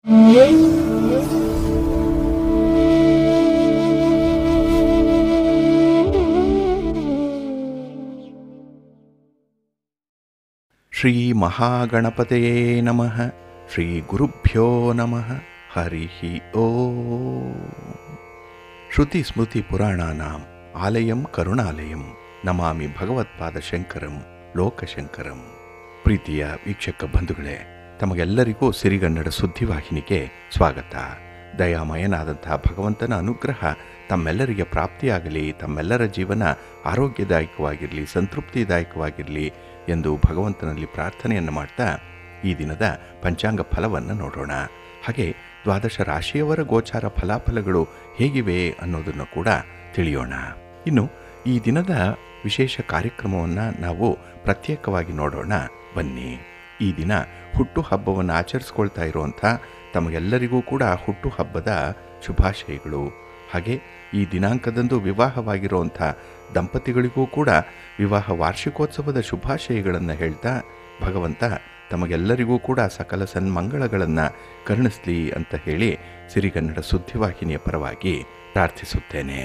ಶ್ರೀ ಮಹಾಗಣಪತಯೇ ನಮಃ. ಶ್ರೀ ಗುರುಭ್ಯೋ ನಮಃ. ಹರಿ ಓಂ. ಶ್ರುತಿ ಸ್ಮೃತಿ ಪುರಾಣಾನಾಂ ಆಲಯಂ ಕರುಣಾಲಯಂ ನಮಾಮಿ ಭಗವತ್ಪಾದ ಶಂಕರಂ ಲೋಕಶಂಕರಂ. ಪ್ರೀತಿಯ ವೀಕ್ಷಕ ಬಂಧುಗಳೇ, ತಮಗೆಲ್ಲರಿಗೂ ಸಿರಿಗನ್ನಡ ಸುದ್ದಿವಾಹಿನಿಗೆ ಸ್ವಾಗತ. ದಯಾಮಯನಾದಂತಹ ಭಗವಂತನ ಅನುಗ್ರಹ ತಮ್ಮೆಲ್ಲರಿಗೆ ಪ್ರಾಪ್ತಿಯಾಗಲಿ, ತಮ್ಮೆಲ್ಲರ ಜೀವನ ಆರೋಗ್ಯದಾಯಕವಾಗಿರಲಿ, ಸಂತೃಪ್ತಿದಾಯಕವಾಗಿರಲಿ ಎಂದು ಭಗವಂತನಲ್ಲಿ ಪ್ರಾರ್ಥನೆಯನ್ನು ಮಾಡ್ತಾ ಈ ದಿನದ ಪಂಚಾಂಗ ಫಲವನ್ನು ನೋಡೋಣ. ಹಾಗೆ ದ್ವಾದಶ ರಾಶಿಯವರ ಗೋಚಾರ ಫಲಾಫಲಗಳು ಹೇಗಿವೆ ಅನ್ನೋದನ್ನು ಕೂಡ ತಿಳಿಯೋಣ. ಇನ್ನು ಈ ದಿನದ ವಿಶೇಷ ಕಾರ್ಯಕ್ರಮವನ್ನು ನಾವು ಪ್ರತ್ಯೇಕವಾಗಿ ನೋಡೋಣ ಬನ್ನಿ. ಈ ದಿನ ಹುಟ್ಟುಹಬ್ಬವನ್ನು ಆಚರಿಸ್ಕೊಳ್ತಾ ಇರುವಂಥ ತಮಗೆಲ್ಲರಿಗೂ ಕೂಡ ಹುಟ್ಟುಹಬ್ಬದ ಶುಭಾಶಯಗಳು. ಹಾಗೆ ಈ ದಿನಾಂಕದಂದು ವಿವಾಹವಾಗಿರುವಂಥ ದಂಪತಿಗಳಿಗೂ ಕೂಡ ವಿವಾಹ ವಾರ್ಷಿಕೋತ್ಸವದ ಶುಭಾಶಯಗಳನ್ನು ಹೇಳ್ತಾ ಭಗವಂತ ತಮಗೆಲ್ಲರಿಗೂ ಕೂಡ ಸಕಲ ಸನ್ಮಂಗಳಗಳನ್ನು ಕರುಣಿಸಲಿ ಅಂತ ಹೇಳಿ ಸಿರಿಗನ್ನಡ ಸುದ್ದಿವಾಹಿನಿಯ ಪರವಾಗಿ ಪ್ರಾರ್ಥಿಸುತ್ತೇನೆ.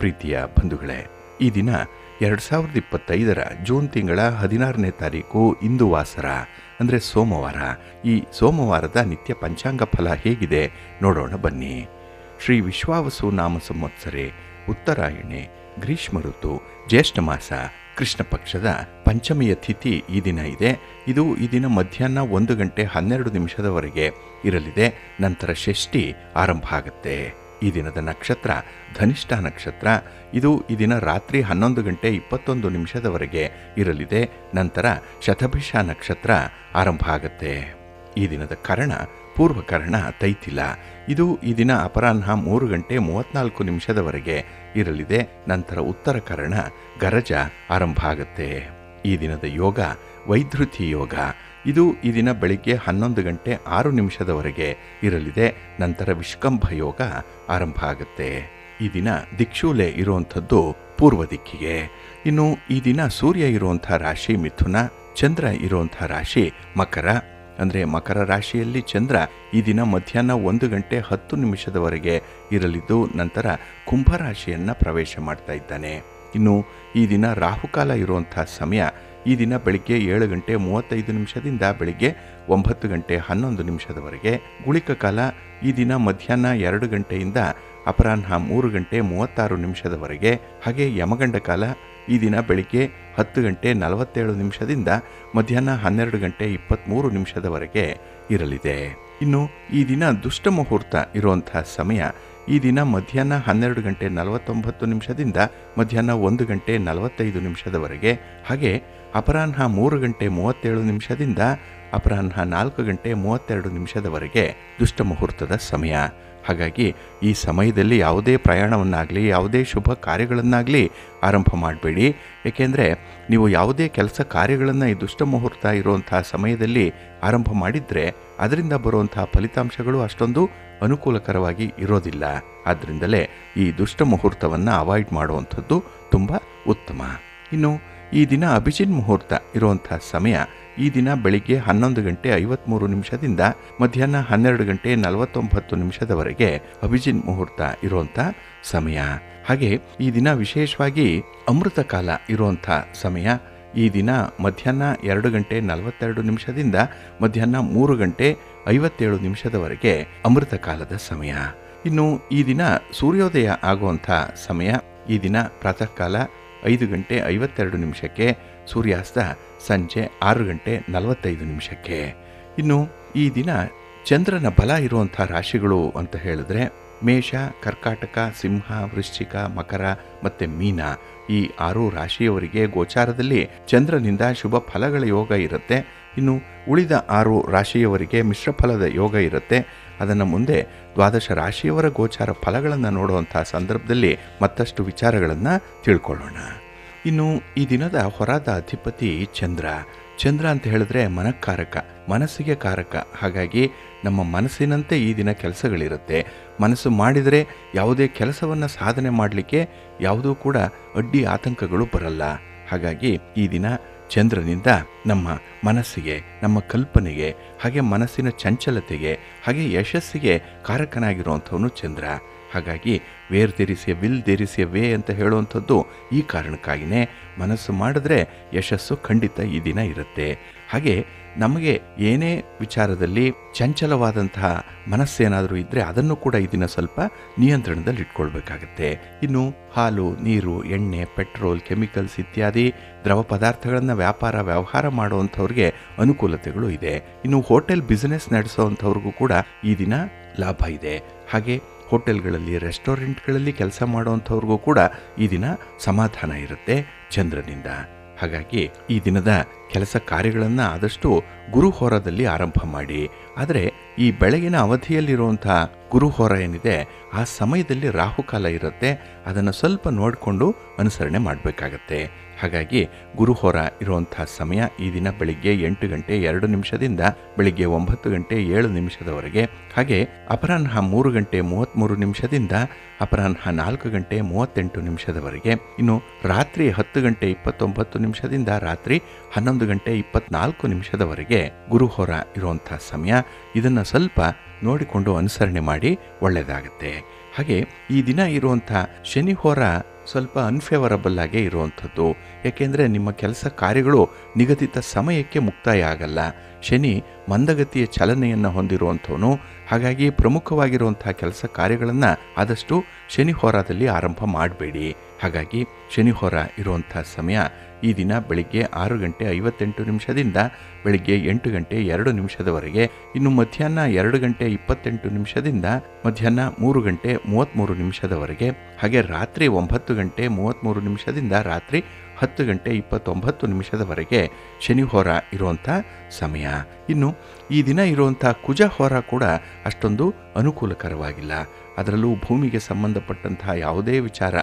ಪ್ರೀತಿಯ ಬಂಧುಗಳೇ, ಈ ದಿನ 2025 ಜೂನ್ ತಿಂಗಳ 16ನೇ ತಾರೀಕು ಇಂದು ವಾಸರ ಅಂದರೆ ಸೋಮವಾರ. ಈ ಸೋಮವಾರದ ನಿತ್ಯ ಪಂಚಾಂಗ ಫಲ ಹೇಗಿದೆ ನೋಡೋಣ ಬನ್ನಿ. ಶ್ರೀ ವಿಶ್ವಾವಸು ನಾಮ ಸಂವತ್ಸರೆ ಉತ್ತರಾಯಣೆ ಗ್ರೀಷ್ಮ ಋತು ಜ್ಯೇಷ್ಠ ಮಾಸ ಕೃಷ್ಣ ಪಕ್ಷದ ಪಂಚಮಿಯ ತಿಥಿ ಈ ದಿನ ಇದೆ. ಇದು ಈ ದಿನ ಮಧ್ಯಾಹ್ನ 1:12 ಇರಲಿದೆ. ನಂತರ ಷಷ್ಠಿ ಆರಂಭ ಆಗುತ್ತೆ. ಈ ದಿನದ ನಕ್ಷತ್ರ ಧನಿಷ್ಠ ನಕ್ಷತ್ರ. ಇದು ಈ ದಿನ ರಾತ್ರಿ 11:21 ಇರಲಿದೆ. ನಂತರ ಶತಭಿಷ ನಕ್ಷತ್ರ ಆರಂಭ ಆಗುತ್ತೆ. ಈ ದಿನದ ಕರ್ಣ ಪೂರ್ವಕರ್ಣ ತೈತಿಲ. ಇದು ಈ ದಿನ ಅಪರಾಹ್ನ 3:34 ಇರಲಿದೆ. ನಂತರ ಉತ್ತರ ಕರ್ಣ ಗರಜ ಆರಂಭ ಆಗುತ್ತೆ. ಈ ದಿನದ ಯೋಗ ವೈಧೃತಿ ಯೋಗ. ಇದು ಈ ದಿನ ಬೆಳಿಗ್ಗೆ 11:06 ಇರಲಿದೆ. ನಂತರ ವಿಷ್ಕಂಭ ಯೋಗ ಆರಂಭ ಆಗುತ್ತೆ. ಈ ದಿನ ದಿಕ್ಷೂಲೆ ಇರುವಂಥದ್ದು ಪೂರ್ವ ದಿಕ್ಕಿಗೆ. ಇನ್ನು ಈ ದಿನ ಸೂರ್ಯ ಇರುವಂಥ ರಾಶಿ ಮಿಥುನ, ಚಂದ್ರ ಇರುವಂಥ ರಾಶಿ ಮಕರ. ಅಂದರೆ ಮಕರ ರಾಶಿಯಲ್ಲಿ ಚಂದ್ರ ಈ ದಿನ ಮಧ್ಯಾಹ್ನ 1:10 ಇರಲಿದ್ದು ನಂತರ ಕುಂಭರಾಶಿಯನ್ನು ಪ್ರವೇಶ ಮಾಡ್ತಾ ಇದ್ದಾನೆ. ಇನ್ನು ಈ ದಿನ ರಾಹುಕಾಲ ಇರುವಂಥ ಸಮಯ ಈ ದಿನ ಬೆಳಿಗ್ಗೆ 7:35 ಬೆಳಿಗ್ಗೆ 9:11 ಗುಳಿಕ ಕಾಲ ಈ ದಿನ ಮಧ್ಯಾಹ್ನ 2 ಗಂಟೆಯಿಂದ ಅಪರಾಹ್ನ 3:36 ಹಾಗೆ ಯಮಗಂಡ ಕಾಲ ಈ ದಿನ ಬೆಳಿಗ್ಗೆ 10:47 ಮಧ್ಯಾಹ್ನ 12:23 ಇರಲಿದೆ. ಇನ್ನು ಈ ದಿನ ದುಷ್ಟ ಮುಹೂರ್ತ ಇರುವಂಥ ಸಮಯ ಈ ದಿನ ಮಧ್ಯಾಹ್ನ 12:49 ಮಧ್ಯಾಹ್ನ 1:45 ಹಾಗೆ ಅಪರಾಹ್ನ 3:37 ಅಪರಾಹ್ನ 4:32 ದುಷ್ಟ ಮುಹೂರ್ತದ ಸಮಯ. ಹಾಗಾಗಿ ಈ ಸಮಯದಲ್ಲಿ ಯಾವುದೇ ಪ್ರಯಾಣವನ್ನಾಗಲಿ ಯಾವುದೇ ಶುಭ ಕಾರ್ಯಗಳನ್ನಾಗಲಿ ಆರಂಭ ಮಾಡಬೇಡಿ. ಏಕೆಂದರೆ ನೀವು ಯಾವುದೇ ಕೆಲಸ ಕಾರ್ಯಗಳನ್ನು ಈ ದುಷ್ಟ ಮುಹೂರ್ತ ಇರುವಂಥ ಸಮಯದಲ್ಲಿ ಆರಂಭ ಮಾಡಿದರೆ ಅದರಿಂದ ಬರುವಂಥ ಫಲಿತಾಂಶಗಳು ಅಷ್ಟೊಂದು ಅನುಕೂಲಕರವಾಗಿ ಇರೋದಿಲ್ಲ. ಆದ್ದರಿಂದಲೇ ಈ ದುಷ್ಟ ಮುಹೂರ್ತವನ್ನು ಅವಾಯ್ಡ್ ಮಾಡುವಂಥದ್ದು ತುಂಬ ಉತ್ತಮ. ಇನ್ನು ಈ ದಿನ ಅಭಿಜಿನ್ ಮುಹೂರ್ತ ಇರುವಂಥ ಸಮಯ ಈ ದಿನ ಬೆಳಿಗ್ಗೆ 11:53 ಮಧ್ಯಾಹ್ನ 12:49 ಅಭಿಜಿನ್ ಮುಹೂರ್ತ ಇರುವಂಥ ಸಮಯ. ಹಾಗೆ ಈ ದಿನ ವಿಶೇಷವಾಗಿ ಅಮೃತ ಕಾಲ ಇರುವಂಥ ಸಮಯ ಈ ದಿನ ಮಧ್ಯಾಹ್ನ 2:42 ಮಧ್ಯಾಹ್ನ 3:57 ಅಮೃತ ಕಾಲದ ಸಮಯ. ಇನ್ನು ಈ ದಿನ ಸೂರ್ಯೋದಯ ಆಗುವಂಥ ಸಮಯ ಈ ದಿನ ಪ್ರಾತಃ ಕಾಲ 5:52 ಸೂರ್ಯಾಸ್ತ ಸಂಜೆ 6:45. ಇನ್ನು ಈ ದಿನ ಚಂದ್ರನ ಬಲ ಇರುವಂಥ ರಾಶಿಗಳು ಅಂತ ಹೇಳಿದ್ರೆ ಮೇಷ, ಕರ್ಕಾಟಕ, ಸಿಂಹ, ವೃಶ್ಚಿಕ, ಮಕರ ಮತ್ತು ಮೀನ ಈ 6 ರಾಶಿಯವರಿಗೆ ಗೋಚಾರದಲ್ಲಿ ಚಂದ್ರನಿಂದ ಶುಭ ಫಲಗಳ ಯೋಗ ಇರುತ್ತೆ. ಇನ್ನು ಉಳಿದ 6 ರಾಶಿಯವರಿಗೆ ಮಿಶ್ರ ಫಲದ ಯೋಗ ಇರುತ್ತೆ. ಅದನ್ನು ಮುಂದೆ ದ್ವಾದಶ ರಾಶಿಯವರ ಗೋಚಾರ ಫಲಗಳನ್ನು ನೋಡುವಂಥ ಸಂದರ್ಭದಲ್ಲಿ ಮತ್ತಷ್ಟು ವಿಚಾರಗಳನ್ನು ತಿಳ್ಕೊಳ್ಳೋಣ. ಇನ್ನು ಈ ದಿನದ ಹೊರಾದ ಅಧಿಪತಿ ಚಂದ್ರ. ಚಂದ್ರ ಅಂತ ಹೇಳಿದ್ರೆ ಮನಃಕಾರಕ, ಮನಸ್ಸಿಗೆ ಕಾರಕ. ಹಾಗಾಗಿ ನಮ್ಮ ಮನಸ್ಸಿನಂತೆ ಈ ದಿನ ಕೆಲಸಗಳಿರುತ್ತೆ. ಮನಸ್ಸು ಮಾಡಿದರೆ ಯಾವುದೇ ಕೆಲಸವನ್ನು ಸಾಧನೆ ಮಾಡಲಿಕ್ಕೆ ಯಾವುದೂ ಕೂಡ ಅಡ್ಡಿ ಆತಂಕಗಳು ಬರಲ್ಲ. ಹಾಗಾಗಿ ಈ ದಿನ ಚಂದ್ರನಿಂದ ನಮ್ಮ ಮನಸ್ಸಿಗೆ, ನಮ್ಮ ಕಲ್ಪನೆಗೆ, ಹಾಗೆ ಮನಸ್ಸಿನ ಚಂಚಲತೆಗೆ, ಹಾಗೆ ಯಶಸ್ಸಿಗೆ ಕಾರಕನಾಗಿರುವಂಥವನು ಚಂದ್ರ. ಹಾಗಾಗಿ where there a will there a way ಅಂತ ಹೇಳುವಂಥದ್ದು ಈ ಕಾರಣಕ್ಕಾಗಿಯೇ. ಮನಸ್ಸು ಮಾಡಿದ್ರೆ ಯಶಸ್ಸು ಖಂಡಿತ ಈ ದಿನ ಇರುತ್ತೆ. ಹಾಗೆ ನಮಗೆ ಏನೇ ವಿಚಾರದಲ್ಲಿ ಚಂಚಲವಾದಂತಹ ಮನಸ್ಸೇನಾದರೂ ಇದ್ದರೆ ಅದನ್ನು ಕೂಡ ಈ ದಿನ ಸ್ವಲ್ಪ ನಿಯಂತ್ರಣದಲ್ಲಿ ಇಟ್ಕೊಳ್ಬೇಕಾಗತ್ತೆ. ಇನ್ನು ಹಾಲು, ನೀರು, ಎಣ್ಣೆ, ಪೆಟ್ರೋಲ್, ಕೆಮಿಕಲ್ಸ್ ಇತ್ಯಾದಿ ದ್ರವ ಪದಾರ್ಥಗಳನ್ನು ವ್ಯವಹಾರ ಮಾಡುವಂಥವ್ರಿಗೆ ಅನುಕೂಲತೆಗಳು ಇದೆ. ಇನ್ನು ಹೋಟೆಲ್ ಬಿಸ್ನೆಸ್ ನಡೆಸೋವಂಥವ್ರಿಗೂ ಕೂಡ ಈ ದಿನ ಲಾಭ ಇದೆ. ಹಾಗೆ ಹೋಟೆಲ್ಗಳಲ್ಲಿ, ರೆಸ್ಟೋರೆಂಟ್ಗಳಲ್ಲಿ ಕೆಲಸ ಮಾಡುವಂಥವ್ರಿಗೂ ಕೂಡ ಈ ದಿನ ಸಮಾಧಾನ ಇರುತ್ತೆ ಚಂದ್ರನಿಂದ. ಹಾಗಾಗಿ ಈ ದಿನದ ಕೆಲಸ ಕಾರ್ಯಗಳನ್ನು ಆದಷ್ಟು ಗುರುಹೋರದಲ್ಲಿ ಆರಂಭ ಮಾಡಿ. ಆದರೆ ಈ ಬೆಳಗಿನ ಅವಧಿಯಲ್ಲಿರುವಂಥ ಗುರುಹೋರ ಏನಿದೆ ಆ ಸಮಯದಲ್ಲಿ ರಾಹುಕಾಲ ಇರುತ್ತೆ. ಅದನ್ನು ಸ್ವಲ್ಪ ನೋಡಿಕೊಂಡು ಅನುಸರಣೆ ಮಾಡಬೇಕಾಗತ್ತೆ. ಹಾಗಾಗಿ ಗುರುಹೋರ ಇರುವಂಥ ಸಮಯ ಈ ದಿನ ಬೆಳಿಗ್ಗೆ 8 ಗಂಟೆ 2 ನಿಮಿಷದಿಂದ ಬೆಳಿಗ್ಗೆ 9 ಗಂಟೆ 7 ನಿಮಿಷದವರೆಗೆ. ಹಾಗೆ ಅಪರಾಹ್ನ 3 ಗಂಟೆ 33 ನಿಮಿಷದಿಂದ ಅಪರಾಹ್ನ 4 ಗಂಟೆ 38 ನಿಮಿಷದವರೆಗೆ. ಇನ್ನು ರಾತ್ರಿ 10 ಗಂಟೆ 29 ನಿಮಿಷದಿಂದ ರಾತ್ರಿ 11 ಗಂಟೆ 24 ನಿಮಿಷದವರೆಗೆ ಗುರುಹೋರ ಇರುವಂಥ ಸಮಯ. ಇದನ್ನು ಸ್ವಲ್ಪ ನೋಡಿಕೊಂಡು ಅನುಸರಣೆ ಮಾಡಿ ಒಳ್ಳೆಯದಾಗತ್ತೆ. ಹಾಗೆ ಈ ದಿನ ಇರುವಂಥ ಶನಿಹೋರ ಸ್ವಲ್ಪ ಅನ್ಫೇವರಬಲ್ ಆಗೇ ಇರುವಂಥದ್ದು. ಏಕೆಂದರೆ ನಿಮ್ಮ ಕೆಲಸ ಕಾರ್ಯಗಳು ನಿಗದಿತ ಸಮಯಕ್ಕೆ ಮುಕ್ತಾಯ ಆಗಲ್ಲ. ಶನಿ ಮಂದಗತಿಯ ಚಲನೆಯನ್ನು ಹೊಂದಿರುವಂಥವನು. ಹಾಗಾಗಿ ಪ್ರಮುಖವಾಗಿರುವಂಥ ಕೆಲಸ ಕಾರ್ಯಗಳನ್ನು ಆದಷ್ಟು ಶನಿಹೋರದಲ್ಲಿ ಆರಂಭ ಮಾಡಬೇಡಿ. ಹಾಗಾಗಿ ಶನಿಹೋರ ಇರುವಂಥ ಸಮಯ ಈ ದಿನ ಬೆಳಿಗ್ಗೆ 6 ಗಂಟೆ 58 ನಿಮಿಷದಿಂದ ಬೆಳಿಗ್ಗೆ 8 ಗಂಟೆ 2 ನಿಮಿಷದವರೆಗೆ. ಇನ್ನು ಮಧ್ಯಾಹ್ನ 2 ಗಂಟೆ 28 ನಿಮಿಷದಿಂದ ಮಧ್ಯಾಹ್ನ 3 ಗಂಟೆ 33 ನಿಮಿಷದವರೆಗೆ. ಹಾಗೆ ರಾತ್ರಿ 9 ಗಂಟೆ 33 ನಿಮಿಷದಿಂದ ರಾತ್ರಿ 10 ಗಂಟೆ 29 ನಿಮಿಷದವರೆಗೆ ಶನಿಹೋರ ಇರುವಂಥ ಸಮಯ. ಇನ್ನು ಈ ದಿನ ಇರುವಂಥ ಕುಜಹೋರ ಕೂಡ ಅಷ್ಟೊಂದು ಅನುಕೂಲಕರವಾಗಿಲ್ಲ. ಅದರಲ್ಲೂ ಭೂಮಿಗೆ ಸಂಬಂಧಪಟ್ಟಂತಹ ಯಾವುದೇ ವಿಚಾರ,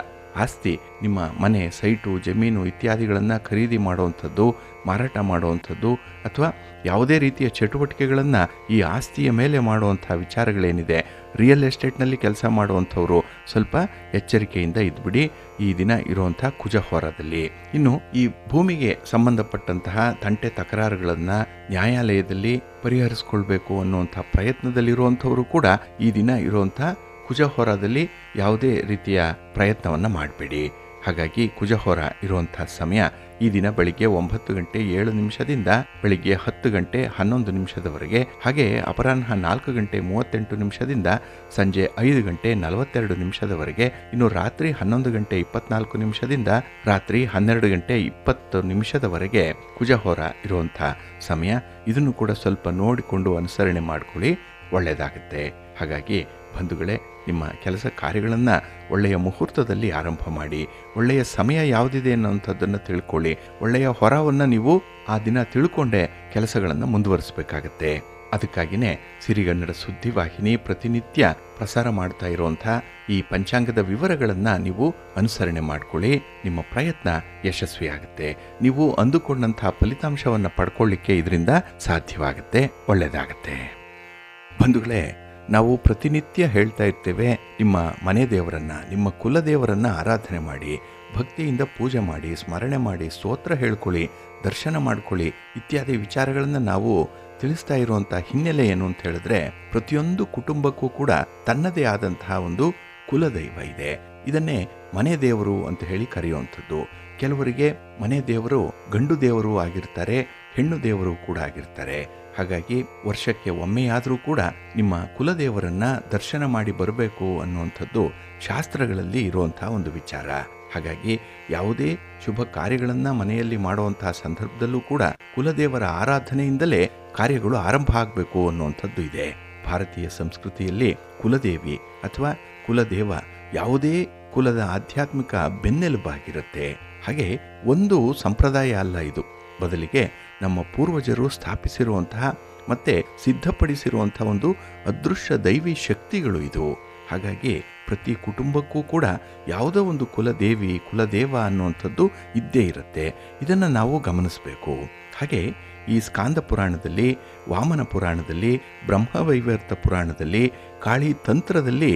ಆಸ್ತಿ, ನಿಮ್ಮ ಮನೆ, ಸೈಟು, ಜಮೀನು ಇತ್ಯಾದಿಗಳನ್ನು ಖರೀದಿ ಮಾಡುವಂಥದ್ದು, ಮಾರಾಟ ಮಾಡುವಂಥದ್ದು ಅಥವಾ ಯಾವುದೇ ರೀತಿಯ ಚಟುವಟಿಕೆಗಳನ್ನು ಈ ಆಸ್ತಿಯ ಮೇಲೆ ಮಾಡುವಂಥ ವಿಚಾರಗಳೇನಿದೆ, ರಿಯಲ್ ಎಸ್ಟೇಟ್ನಲ್ಲಿ ಕೆಲಸ ಮಾಡುವಂಥವರು ಸ್ವಲ್ಪ ಎಚ್ಚರಿಕೆಯಿಂದ ಇದ್ಬಿಡಿ ಈ ದಿನ ಇರುವಂಥ ಕುಜಹೋರದಲ್ಲಿ. ಇನ್ನು ಈ ಭೂಮಿಗೆ ಸಂಬಂಧಪಟ್ಟಂತಹ ತಂಟೆ ತಕರಾರುಗಳನ್ನು ನ್ಯಾಯಾಲಯದಲ್ಲಿ ಪರಿಹರಿಸ್ಕೊಳ್ಬೇಕು ಅನ್ನುವಂಥ ಪ್ರಯತ್ನದಲ್ಲಿರುವಂಥವರು ಕೂಡ ಈ ದಿನ ಇರುವಂಥ ಕುಜಹೋರದಲ್ಲಿ ಯಾವುದೇ ರೀತಿಯ ಪ್ರಯತ್ನವನ್ನು ಮಾಡಬೇಡಿ. ಹಾಗಾಗಿ ಕುಜಹೋರ ಇರುವಂಥ ಸಮಯ ಈ ದಿನ ಬೆಳಿಗ್ಗೆ 9 ಗಂಟೆ 7 ನಿಮಿಷದಿಂದ ಬೆಳಿಗ್ಗೆ 10 ಗಂಟೆ 11 ನಿಮಿಷದವರೆಗೆ. ಹಾಗೆ ಅಪರಾಹ್ನ 4 ಗಂಟೆ 38 ನಿಮಿಷದಿಂದ ಸಂಜೆ 5 ಗಂಟೆ 42 ನಿಮಿಷದವರೆಗೆ. ಇನ್ನು ರಾತ್ರಿ 11 ಗಂಟೆ 24 ನಿಮಿಷದಿಂದ ರಾತ್ರಿ 12 ಗಂಟೆ 20 ನಿಮಿಷದವರೆಗೆ ಕುಜಹೋರ ಇರುವಂಥ ಸಮಯ. ಇದನ್ನು ಕೂಡ ಸ್ವಲ್ಪ ನೋಡಿಕೊಂಡು ಅನುಸರಣೆ ಮಾಡಿಕೊಳ್ಳಿ, ಒಳ್ಳೆಯದಾಗುತ್ತೆ. ಹಾಗಾಗಿ ಬಂಧುಗಳೇ, ನಿಮ್ಮ ಕೆಲಸ ಕಾರ್ಯಗಳನ್ನು ಒಳ್ಳೆಯ ಮುಹೂರ್ತದಲ್ಲಿ ಆರಂಭ ಮಾಡಿ. ಒಳ್ಳೆಯ ಸಮಯ ಯಾವುದಿದೆ ಅನ್ನೋಂಥದ್ದನ್ನು ತಿಳ್ಕೊಳ್ಳಿ. ಒಳ್ಳೆಯ ಹೊರವನ್ನು ನೀವು ಆ ದಿನ ತಿಳ್ಕೊಂಡೇ ಕೆಲಸಗಳನ್ನು ಮುಂದುವರಿಸಬೇಕಾಗತ್ತೆ. ಅದಕ್ಕಾಗಿಯೇ ಸಿರಿಗನ್ನಡ ಸುದ್ದಿವಾಹಿನಿ ಪ್ರತಿನಿತ್ಯ ಪ್ರಸಾರ ಮಾಡ್ತಾ ಇರುವಂಥ ಈ ಪಂಚಾಂಗದ ವಿವರಗಳನ್ನು ನೀವು ಅನುಸರಣೆ ಮಾಡಿಕೊಳ್ಳಿ. ನಿಮ್ಮ ಪ್ರಯತ್ನ ಯಶಸ್ವಿಯಾಗುತ್ತೆ. ನೀವು ಅಂದುಕೊಂಡಂಥ ಫಲಿತಾಂಶವನ್ನು ಪಡ್ಕೊಳ್ಳಿಕ್ಕೆ ಇದರಿಂದ ಸಾಧ್ಯವಾಗುತ್ತೆ, ಒಳ್ಳೆಯದಾಗತ್ತೆ. ಬಂಧುಗಳೇ, ನಾವು ಪ್ರತಿನಿತ್ಯ ಹೇಳ್ತಾ ಇರ್ತೇವೆ, ನಿಮ್ಮ ಮನೆ ದೇವರನ್ನು, ನಿಮ್ಮ ಕುಲದೇವರನ್ನು ಆರಾಧನೆ ಮಾಡಿ, ಭಕ್ತಿಯಿಂದ ಪೂಜೆ ಮಾಡಿ, ಸ್ಮರಣೆ ಮಾಡಿ, ಸ್ತೋತ್ರ ಹೇಳ್ಕೊಳ್ಳಿ, ದರ್ಶನ ಮಾಡ್ಕೊಳ್ಳಿ ಇತ್ಯಾದಿ ವಿಚಾರಗಳನ್ನು ನಾವು ತಿಳಿಸ್ತಾ ಇರುವಂಥ ಹಿನ್ನೆಲೆ ಏನು ಅಂತ ಹೇಳಿದ್ರೆ, ಪ್ರತಿಯೊಂದು ಕುಟುಂಬಕ್ಕೂ ಕೂಡ ತನ್ನದೇ ಆದಂತಹ ಒಂದು ಕುಲದೈವ ಇದೆ. ಇದನ್ನೇ ಮನೆ ದೇವರು ಅಂತ ಹೇಳಿ ಕರೆಯುವಂಥದ್ದು. ಕೆಲವರಿಗೆ ಮನೆ ದೇವರು ಗಂಡು ದೇವರು ಆಗಿರ್ತಾರೆ, ಹೆಣ್ಣು ದೇವರು ಕೂಡ ಆಗಿರ್ತಾರೆ. ಹಾಗಾಗಿ ವರ್ಷಕ್ಕೆ ಒಮ್ಮೆಯಾದರೂ ಕೂಡ ನಿಮ್ಮ ಕುಲದೇವರನ್ನ ದರ್ಶನ ಮಾಡಿ ಬರಬೇಕು ಅನ್ನುವಂಥದ್ದು ಶಾಸ್ತ್ರಗಳಲ್ಲಿ ಇರುವಂತಹ ಒಂದು ವಿಚಾರ. ಹಾಗಾಗಿ ಯಾವುದೇ ಶುಭ ಕಾರ್ಯಗಳನ್ನು ಮನೆಯಲ್ಲಿ ಮಾಡುವಂತಹ ಸಂದರ್ಭದಲ್ಲೂ ಕೂಡ ಕುಲದೇವರ ಆರಾಧನೆಯಿಂದಲೇ ಕಾರ್ಯಗಳು ಆರಂಭ ಆಗಬೇಕು ಅನ್ನುವಂಥದ್ದು ಇದೆ. ಭಾರತೀಯ ಸಂಸ್ಕೃತಿಯಲ್ಲಿ ಕುಲದೇವಿ ಅಥವಾ ಕುಲದೇವ ಯಾವುದೇ ಕುಲದ ಆಧ್ಯಾತ್ಮಿಕ ಬೆನ್ನೆಲುಬಾಗಿರುತ್ತೆ. ಹಾಗೆ ಒಂದು ಸಂಪ್ರದಾಯ ಅಲ್ಲ ಇದು, ಬದಲಿಗೆ ನಮ್ಮ ಪೂರ್ವಜರು ಸ್ಥಾಪಿಸಿರುವಂತಹ ಮತ್ತೆ ಸಿದ್ಧಪಡಿಸಿರುವಂತಹ ಒಂದು ಅದೃಶ್ಯ ದೈವಿ ಶಕ್ತಿಗಳು ಇದು. ಹಾಗಾಗಿ ಪ್ರತಿ ಕುಟುಂಬಕ್ಕೂ ಕೂಡ ಯಾವುದೋ ಒಂದು ಕುಲದೇವಿ ಕುಲದೇವ ಅನ್ನುವಂಥದ್ದು ಇದ್ದೇ ಇರುತ್ತೆ. ಇದನ್ನು ನಾವು ಗಮನಿಸಬೇಕು. ಹಾಗೆ ಈ ಸ್ಕಾಂದ ಪುರಾಣದಲ್ಲಿ, ವಾಮನ ಪುರಾಣದಲ್ಲಿ, ಬ್ರಹ್ಮವೈವರ್ತ ಪುರಾಣದಲ್ಲಿ, ಕಾಳಿ ತಂತ್ರದಲ್ಲಿ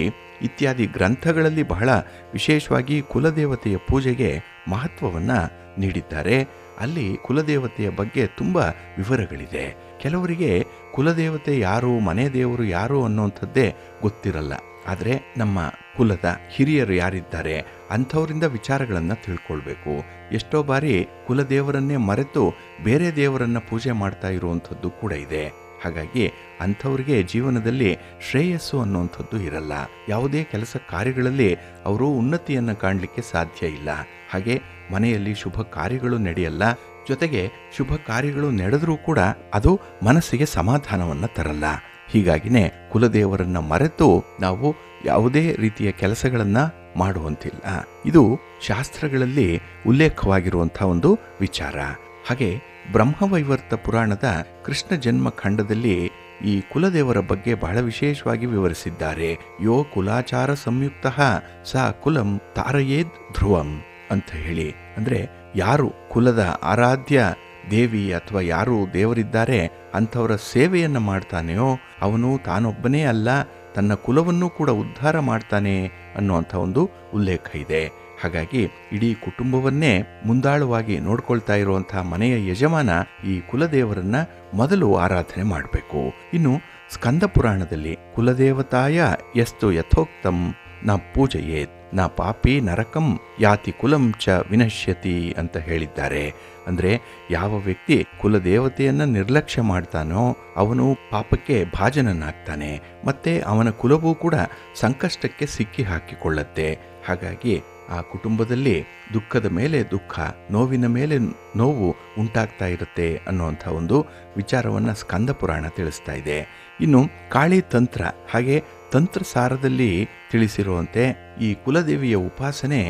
ಇತ್ಯಾದಿ ಗ್ರಂಥಗಳಲ್ಲಿ ಬಹಳ ವಿಶೇಷವಾಗಿ ಕುಲದೇವತೆಯ ಪೂಜೆಗೆ ಮಹತ್ವವನ್ನು ನೀಡಿದ್ದಾರೆ. ಅಲ್ಲಿ ಕುಲದೇವತೆಯ ಬಗ್ಗೆ ತುಂಬ ವಿವರಗಳಿದೆ. ಕೆಲವರಿಗೆ ಕುಲದೇವತೆ ಯಾರು, ಮನೆ ದೇವರು ಯಾರು ಅನ್ನೋಂಥದ್ದೇ ಗೊತ್ತಿರಲ್ಲ. ಆದರೆ ನಮ್ಮ ಕುಲದ ಹಿರಿಯರು ಯಾರಿದ್ದಾರೆ ಅಂಥವರಿಂದ ವಿಚಾರಗಳನ್ನು ತಿಳ್ಕೊಳ್ಬೇಕು. ಎಷ್ಟೋ ಬಾರಿ ಕುಲದೇವರನ್ನೇ ಮರೆತು ಬೇರೆ ದೇವರನ್ನು ಪೂಜೆ ಮಾಡ್ತಾ ಇರುವಂಥದ್ದು ಕೂಡ ಇದೆ. ಹಾಗಾಗಿ ಅಂಥವ್ರಿಗೆ ಜೀವನದಲ್ಲಿ ಶ್ರೇಯಸ್ಸು ಅನ್ನುವಂಥದ್ದು ಇರಲ್ಲ. ಯಾವುದೇ ಕೆಲಸ ಕಾರ್ಯಗಳಲ್ಲಿ ಅವರು ಉನ್ನತಿಯನ್ನು ಕಾಣಲಿಕ್ಕೆ ಸಾಧ್ಯ ಇಲ್ಲ. ಹಾಗೆ ಮನೆಯಲ್ಲಿ ಶುಭ ಕಾರ್ಯಗಳು ನಡೆಯಲ್ಲ. ಜೊತೆಗೆ ಶುಭ ಕಾರ್ಯಗಳು ನಡೆದರೂ ಕೂಡ ಅದು ಮನಸ್ಸಿಗೆ ಸಮಾಧಾನವನ್ನು ತರಲ್ಲ. ಹೀಗಾಗಿನೇ ಕುಲದೇವರನ್ನ ಮರೆತು ನಾವು ಯಾವುದೇ ರೀತಿಯ ಕೆಲಸಗಳನ್ನು ಮಾಡುವಂತಿಲ್ಲ. ಇದು ಶಾಸ್ತ್ರಗಳಲ್ಲಿ ಉಲ್ಲೇಖವಾಗಿರುವಂಥ ಒಂದು ವಿಚಾರ. ಹಾಗೆ ಬ್ರಹ್ಮವೈವರ್ತ ಪುರಾಣದ ಕೃಷ್ಣ ಜನ್ಮ ಖಂಡದಲ್ಲಿ ಈ ಕುಲದೇವರ ಬಗ್ಗೆ ಬಹಳ ವಿಶೇಷವಾಗಿ ವಿವರಿಸಿದ್ದಾರೆ. ಯೋ ಕುಲಾಚಾರ ಸಂಯುಕ್ತ ಸ ಕುಲಂ ತಾರಯೇದ್ ಧ್ರುವಂ ಅಂತ ಹೇಳಿ. ಅಂದರೆ ಯಾರು ಕುಲದ ಆರಾಧ್ಯ ದೇವಿ ಅಥವಾ ಯಾರು ದೇವರಿದ್ದಾರೆ ಅಂಥವರ ಸೇವೆಯನ್ನು ಮಾಡ್ತಾನೆಯೋ ಅವನು ತಾನೊಬ್ಬನೇ ಅಲ್ಲ, ತನ್ನ ಕುಲವನ್ನು ಕೂಡ ಉದ್ಧಾರ ಮಾಡ್ತಾನೆ ಅನ್ನುವಂಥ ಒಂದು ಉಲ್ಲೇಖ ಇದೆ. ಹಾಗಾಗಿ ಇಡೀ ಕುಟುಂಬವನ್ನೇ ಮುಂದಾಳವಾಗಿ ನೋಡ್ಕೊಳ್ತಾ ಇರುವಂತಹ ಮನೆಯ ಯಜಮಾನ ಈ ಕುಲದೇವರನ್ನ ಮೊದಲು ಆರಾಧನೆ ಮಾಡಬೇಕು. ಇನ್ನು ಸ್ಕಂದ ಪುರಾಣದಲ್ಲಿ ಕುಲದೇವತಾಯ ಯಸ್ತು ಯಥೋಕ್ತಂ ನ ಪೂಜೆಯೇತ್ ನ ಪಾಪಿ ನರಕಂ ಯಾತಿ ಕುಲಂ ಚ ವಿನಶ್ಯತಿ ಅಂತ ಹೇಳಿದ್ದಾರೆ. ಅಂದರೆ ಯಾವ ವ್ಯಕ್ತಿ ಕುಲದೇವತೆಯನ್ನ ನಿರ್ಲಕ್ಷ್ಯ ಮಾಡ್ತಾನೋ ಅವನು ಪಾಪಕ್ಕೆ ಭಾಜನನಾಗ್ತಾನೆ, ಮತ್ತೆ ಅವನ ಕುಲವೂ ಕೂಡ ಸಂಕಷ್ಟಕ್ಕೆ ಸಿಕ್ಕಿ ಹಾಕಿಕೊಳ್ಳುತ್ತೆ. ಹಾಗಾಗಿ ಆ ಕುಟುಂಬದಲ್ಲಿ ದುಃಖದ ಮೇಲೆ ದುಃಖ, ನೋವಿನ ಮೇಲೆ ನೋವು ಉಂಟಾಗ್ತಾ ಇರುತ್ತೆ ಅನ್ನುವಂಥ ಒಂದು ವಿಚಾರವನ್ನು ಸ್ಕಂದ ಪುರಾಣ ತಿಳಿಸ್ತಾ ಇದೆ. ಇನ್ನು ಕಾಳಿ ತಂತ್ರ ಹಾಗೆ ತಂತ್ರಸಾರದಲ್ಲಿ ತಿಳಿಸಿರುವಂತೆ ಈ ಕುಲದೇವಿಯ ಉಪಾಸನೆ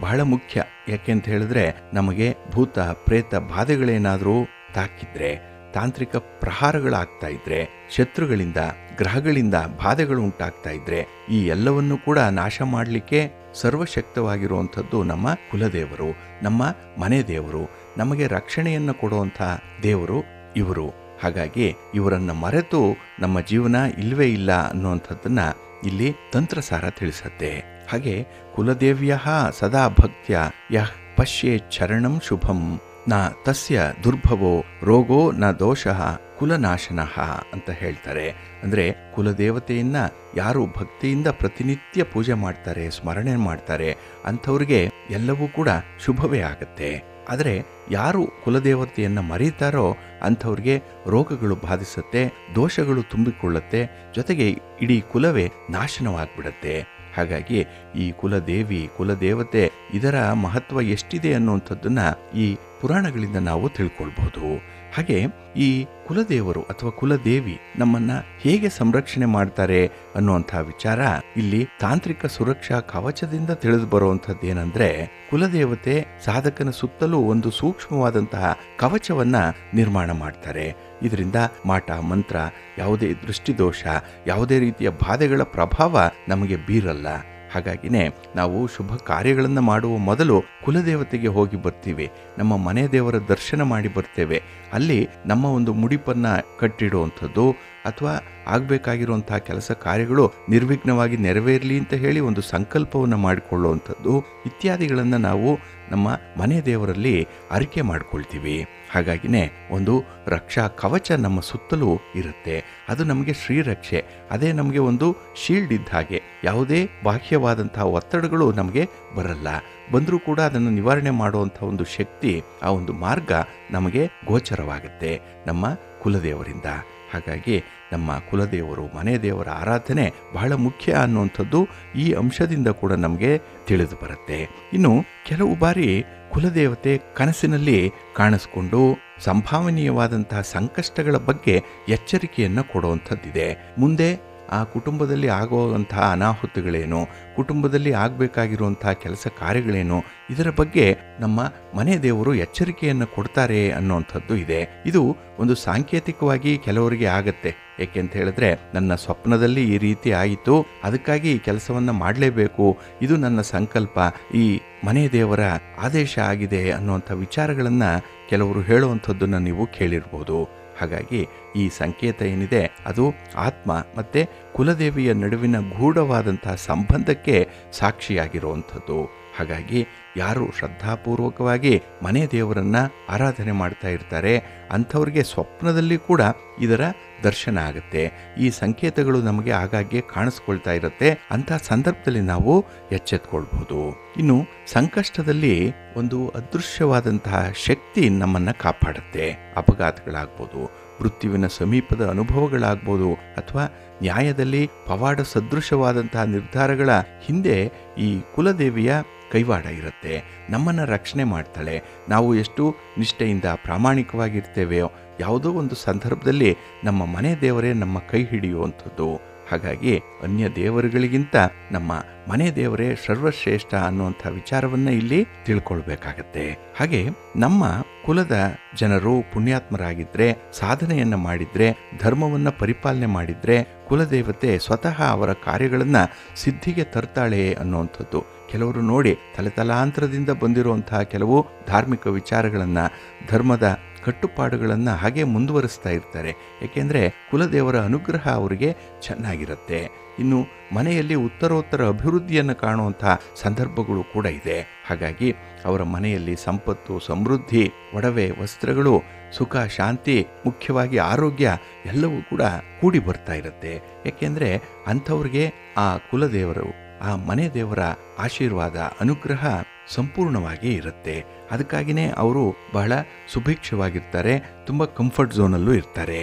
ಬಹಳ ಮುಖ್ಯ. ಯಾಕೆಂತ ಹೇಳಿದ್ರೆ ನಮಗೆ ಭೂತ ಪ್ರೇತ ಬಾಧೆಗಳೇನಾದರೂ ತಾಕಿದ್ರೆ, ತಾಂತ್ರಿಕ ಪ್ರಹಾರಗಳಾಗ್ತಾ ಇದ್ರೆ, ಶತ್ರುಗಳಿಂದ ಗ್ರಹಗಳಿಂದ ಬಾಧೆಗಳು ಉಂಟಾಗ್ತಾ ಇದ್ರೆ ಈ ಎಲ್ಲವನ್ನೂ ಕೂಡ ನಾಶ ಮಾಡಲಿಕ್ಕೆ ಸರ್ವಶಕ್ತವಾಗಿರುವಂಥದ್ದು ನಮ್ಮ ಕುಲದೇವರು, ನಮ್ಮ ಮನೆ ದೇವರು, ನಮಗೆ ರಕ್ಷಣೆಯನ್ನು ಕೊಡುವಂಥ ದೇವರು ಇವರು. ಹಾಗಾಗಿ ಇವರನ್ನ ಮರೆತು ನಮ್ಮ ಜೀವನ ಇಲ್ವೇ ಇಲ್ಲ ಅನ್ನುವಂಥದ್ದನ್ನ ಇಲ್ಲಿ ತಂತ್ರಸಾರ ತಿಳಿಸತ್ತೆ. ಹಾಗೆ ಕುಲದೇವ್ಯ ಸದಾ ಭಕ್ತ್ಯ ಯಃ ಪಶ್ಯೇ ಚರಣಂ ಶುಭಂ ನ ತಸ್ಯ ದುರ್ಭವೋ ರೋಗೋ ನ ದೋಷಃ ಕುಲನಾಶನಃ ಅಂತ ಹೇಳ್ತಾರೆ. ಅಂದರೆ ಕುಲದೇವತೆಯನ್ನ ಯಾರು ಭಕ್ತಿಯಿಂದ ಪ್ರತಿನಿತ್ಯ ಪೂಜೆ ಮಾಡ್ತಾರೆ, ಸ್ಮರಣೆ ಮಾಡ್ತಾರೆ ಅಂಥವ್ರಿಗೆ ಎಲ್ಲವೂ ಕೂಡ ಶುಭವೇ ಆಗತ್ತೆ. ಆದರೆ ಯಾರು ಕುಲದೇವತೆಯನ್ನು ಮರೀತಾರೋ ಅಂಥವ್ರಿಗೆ ರೋಗಗಳು ಬಾಧಿಸುತ್ತೆ, ದೋಷಗಳು ತುಂಬಿಕೊಳ್ಳುತ್ತೆ, ಜೊತೆಗೆ ಇಡೀ ಕುಲವೇ ನಾಶನವಾಗ್ಬಿಡತ್ತೆ. ಹಾಗಾಗಿ ಈ ಕುಲದೇವಿ ಕುಲದೇವತೆ ಇದರ ಮಹತ್ವ ಎಷ್ಟಿದೆ ಅನ್ನುವಂಥದ್ದನ್ನ ಈ ಪುರಾಣಗಳಿಂದ ನಾವು ತಿಳ್ಕೊಳ್ಬಹುದು. ಹಾಗೆ ಈ ಕುಲದೇವರು ಅಥವಾ ಕುಲದೇವಿ ನಮ್ಮನ್ನ ಹೇಗೆ ಸಂರಕ್ಷಣೆ ಮಾಡ್ತಾರೆ ಅನ್ನುವಂಥ ವಿಚಾರ ಇಲ್ಲಿ ತಾಂತ್ರಿಕ ಸುರಕ್ಷಾ ಕವಚದಿಂದ ತಿಳಿದು ಬರುವಂಥದ್ದು ಏನಂದ್ರೆ, ಕುಲದೇವತೆ ಸಾಧಕನ ಸುತ್ತಲೂ ಒಂದು ಸೂಕ್ಷ್ಮವಾದಂತಹ ಕವಚವನ್ನ ನಿರ್ಮಾಣ ಮಾಡ್ತಾರೆ. ಇದರಿಂದ ಮಾಟ ಮಂತ್ರ, ಯಾವುದೇ ದೃಷ್ಟಿದೋಷ, ಯಾವುದೇ ರೀತಿಯ ಬಾಧೆಗಳ ಪ್ರಭಾವ ನಮಗೆ ಬೀರಲ್ಲ. ಹಾಗಾಗಿನೇ ನಾವು ಶುಭ ಕಾರ್ಯಗಳನ್ನು ಮಾಡುವ ಮೊದಲು ಕುಲದೇವತೆಗೆ ಹೋಗಿ ಬರ್ತೀವಿ, ನಮ್ಮ ಮನೆ ದೇವರ ದರ್ಶನ ಮಾಡಿ ಬರ್ತೇವೆ. ಅಲ್ಲಿ ನಮ್ಮ ಒಂದು ಮುಡಿಪನ್ನು ಕಟ್ಟಿಡುವಂಥದ್ದು ಅಥವಾ ಆಗಬೇಕಾಗಿರುವಂತಹ ಕೆಲಸ ಕಾರ್ಯಗಳು ನಿರ್ವಿಘ್ನವಾಗಿ ನೆರವೇರಲಿ ಅಂತ ಹೇಳಿ ಒಂದು ಸಂಕಲ್ಪವನ್ನು ಮಾಡಿಕೊಳ್ಳುವಂಥದ್ದು ಇತ್ಯಾದಿಗಳನ್ನು ನಾವು ನಮ್ಮ ಮನೆ ದೇವರಲ್ಲಿ ಅರಿಕೆ ಮಾಡಿಕೊಳ್ತೀವಿ. ಹಾಗಾಗಿನೇ ಒಂದು ರಕ್ಷಾ ಕವಚ ನಮ್ಮ ಸುತ್ತಲೂ ಇರುತ್ತೆ. ಅದು ನಮಗೆ ಶ್ರೀರಕ್ಷೆ, ಅದೇ ನಮಗೆ ಒಂದು ಶೀಲ್ಡ್ ಇದ್ದ ಹಾಗೆ. ಯಾವುದೇ ಬಾಹ್ಯವಾದಂತಹ ಒತ್ತಡಗಳು ನಮಗೆ ಬರಲ್ಲ, ಬಂದರೂ ಕೂಡ ಅದನ್ನು ನಿವಾರಣೆ ಮಾಡುವಂಥ ಒಂದು ಶಕ್ತಿ, ಆ ಒಂದು ಮಾರ್ಗ ನಮಗೆ ಗೋಚರವಾಗುತ್ತೆ ನಮ್ಮ ಕುಲದೇವರಿಂದ. ಹಾಗಾಗಿ ನಮ್ಮ ಕುಲದೇವರು ಮನೆ ದೇವರ ಆರಾಧನೆ ಬಹಳ ಮುಖ್ಯ ಅನ್ನುವಂಥದ್ದು ಈ ಅಂಶದಿಂದ ಕೂಡ ನಮಗೆ ತಿಳಿದು ಬರುತ್ತೆ. ಇನ್ನು ಕೆಲವು ಬಾರಿ ಕುಲದೇವತೆ ಕನಸಿನಲ್ಲಿ ಕಾಣಿಸ್ಕೊಂಡು ಸಂಭಾವನೀಯವಾದಂತಹ ಸಂಕಷ್ಟಗಳ ಬಗ್ಗೆ ಎಚ್ಚರಿಕೆಯನ್ನು ಕೊಡುವಂಥದ್ದಿದೆ. ಮುಂದೆ ಆ ಕುಟುಂಬದಲ್ಲಿ ಆಗುವಂತಹ ಅನಾಹುತಗಳೇನು, ಕುಟುಂಬದಲ್ಲಿ ಆಗಬೇಕಾಗಿರುವಂತಹ ಕೆಲಸ ಕಾರ್ಯಗಳೇನು, ಇದರ ಬಗ್ಗೆ ನಮ್ಮ ಮನೆ ದೇವರು ಎಚ್ಚರಿಕೆಯನ್ನು ಕೊಡ್ತಾರೆ ಅನ್ನುವಂಥದ್ದು ಇದೆ. ಇದು ಒಂದು ಸಾಂಕೇತಿಕವಾಗಿ ಕೆಲವರಿಗೆ ಆಗತ್ತೆ. ಏಕೆಂತ ಹೇಳಿದ್ರೆ, ನನ್ನ ಸ್ವಪ್ನದಲ್ಲಿ ಈ ರೀತಿ ಆಯಿತು, ಅದಕ್ಕಾಗಿ ಈ ಕೆಲಸವನ್ನು ಮಾಡಲೇಬೇಕು, ಇದು ನನ್ನ ಸಂಕಲ್ಪ, ಈ ಮನೆ ದೇವರ ಆದೇಶ ಆಗಿದೆ ಅನ್ನುವಂಥ ವಿಚಾರಗಳನ್ನು ಕೆಲವರು ಹೇಳುವಂಥದ್ದನ್ನು ನೀವು ಕೇಳಿರ್ಬೋದು. ಹಾಗಾಗಿ ಈ ಸಂಕೇತ ಏನಿದೆ ಅದು ಆತ್ಮ ಮತ್ತು ಕುಲದೇವಿಯ ನಡುವಿನ ಗೂಢವಾದಂತಹ ಸಂಬಂಧಕ್ಕೆ ಸಾಕ್ಷಿಯಾಗಿರುವಂಥದ್ದು. ಹಾಗಾಗಿ ಯಾರು ಶ್ರದ್ಧಾಪೂರ್ವಕವಾಗಿ ಮನೆ ದೇವರನ್ನ ಆರಾಧನೆ ಮಾಡ್ತಾ ಇರ್ತಾರೆ ಅಂಥವ್ರಿಗೆ ಸ್ವಪ್ನದಲ್ಲಿ ಕೂಡ ಇದರ ದರ್ಶನ ಆಗುತ್ತೆ. ಈ ಸಂಕೇತಗಳು ನಮಗೆ ಆಗಾಗ್ಗೆ ಕಾಣಿಸ್ಕೊಳ್ತಾ ಇರುತ್ತೆ. ಅಂಥ ಸಂದರ್ಭದಲ್ಲಿ ನಾವು ಎಚ್ಚೆತ್ಕೊಳ್ಬಹುದು. ಇನ್ನು ಸಂಕಷ್ಟದಲ್ಲಿ ಒಂದು ಅದೃಶ್ಯವಾದಂತಹ ಶಕ್ತಿ ನಮ್ಮನ್ನ ಕಾಪಾಡುತ್ತೆ. ಅಪಘಾತಗಳಾಗ್ಬೋದು, ಮೃತ್ಯುವಿನ ಸಮೀಪದ ಅನುಭವಗಳಾಗ್ಬೋದು, ಅಥವಾ ನ್ಯಾಯದಲ್ಲಿ ಪವಾಡ ಸದೃಶವಾದಂತಹ ನಿರ್ಧಾರಗಳ ಹಿಂದೆ ಈ ಕುಲದೇವಿಯ ಕೈವಾಡ ಇರುತ್ತೆ. ನಮ್ಮನ್ನು ರಕ್ಷಣೆ ಮಾಡ್ತಾಳೆ. ನಾವು ಎಷ್ಟು ನಿಷ್ಠೆಯಿಂದ ಪ್ರಾಮಾಣಿಕವಾಗಿರ್ತೇವೆಯೋ ಯಾವುದೋ ಒಂದು ಸಂದರ್ಭದಲ್ಲಿ ನಮ್ಮ ಮನೆ ದೇವರೇ ನಮ್ಮ ಕೈ ಹಿಡಿಯುವಂಥದ್ದು. ಹಾಗಾಗಿ ಅನ್ಯ ದೇವರುಗಳಿಗಿಂತ ನಮ್ಮ ಮನೆ ದೇವರೇ ಸರ್ವಶ್ರೇಷ್ಠ ಅನ್ನುವಂಥ ವಿಚಾರವನ್ನು ಇಲ್ಲಿ ತಿಳ್ಕೊಳ್ಬೇಕಾಗತ್ತೆ. ಹಾಗೆ ನಮ್ಮ ಕುಲದ ಜನರು ಪುಣ್ಯಾತ್ಮರಾಗಿದ್ದರೆ, ಸಾಧನೆಯನ್ನು ಮಾಡಿದರೆ, ಧರ್ಮವನ್ನು ಪರಿಪಾಲನೆ ಮಾಡಿದರೆ ಕುಲದೇವತೆ ಸ್ವತಃ ಅವರ ಕಾರ್ಯಗಳನ್ನು ಸಿದ್ಧಿಗೆ ತರ್ತಾಳೆ ಅನ್ನುವಂಥದ್ದು. ಕೆಲವರು ನೋಡಿ ತಲೆತಲಾಂತರದಿಂದ ಬಂದಿರುವಂತಹ ಕೆಲವು ಧಾರ್ಮಿಕ ವಿಚಾರಗಳನ್ನು, ಧರ್ಮದ ಕಟ್ಟುಪಾಡುಗಳನ್ನು ಹಾಗೆ ಮುಂದುವರಿಸ್ತಾ ಇರ್ತಾರೆ. ಏಕೆಂದರೆ ಕುಲದೇವರ ಅನುಗ್ರಹ ಅವರಿಗೆ ಚೆನ್ನಾಗಿರುತ್ತೆ. ಇನ್ನು ಮನೆಯಲ್ಲಿ ಉತ್ತರೋತ್ತರ ಅಭಿವೃದ್ಧಿಯನ್ನು ಕಾಣುವಂತಹ ಸಂದರ್ಭಗಳು ಕೂಡ ಇದೆ. ಹಾಗಾಗಿ ಅವರ ಮನೆಯಲ್ಲಿ ಸಂಪತ್ತು, ಸಮೃದ್ಧಿ, ಒಡವೆ, ವಸ್ತ್ರಗಳು, ಸುಖ, ಶಾಂತಿ, ಮುಖ್ಯವಾಗಿ ಆರೋಗ್ಯ ಎಲ್ಲವೂ ಕೂಡ ಕೂಡಿ ಬರ್ತಾ ಇರುತ್ತೆ. ಏಕೆಂದರೆ ಅಂಥವ್ರಿಗೆ ಆ ಕುಲದೇವರು, ಆ ಮನೆ ದೇವರ ಆಶೀರ್ವಾದ, ಅನುಗ್ರಹ ಸಂಪೂರ್ಣವಾಗಿ ಇರುತ್ತೆ. ಅದಕ್ಕಾಗಿಯೇ ಅವರು ಬಹಳ ಸುಭಿಕ್ಷವಾಗಿರ್ತಾರೆ, ತುಂಬ ಕಂಫರ್ಟ್ ಝೋನಲ್ಲೂ ಇರ್ತಾರೆ.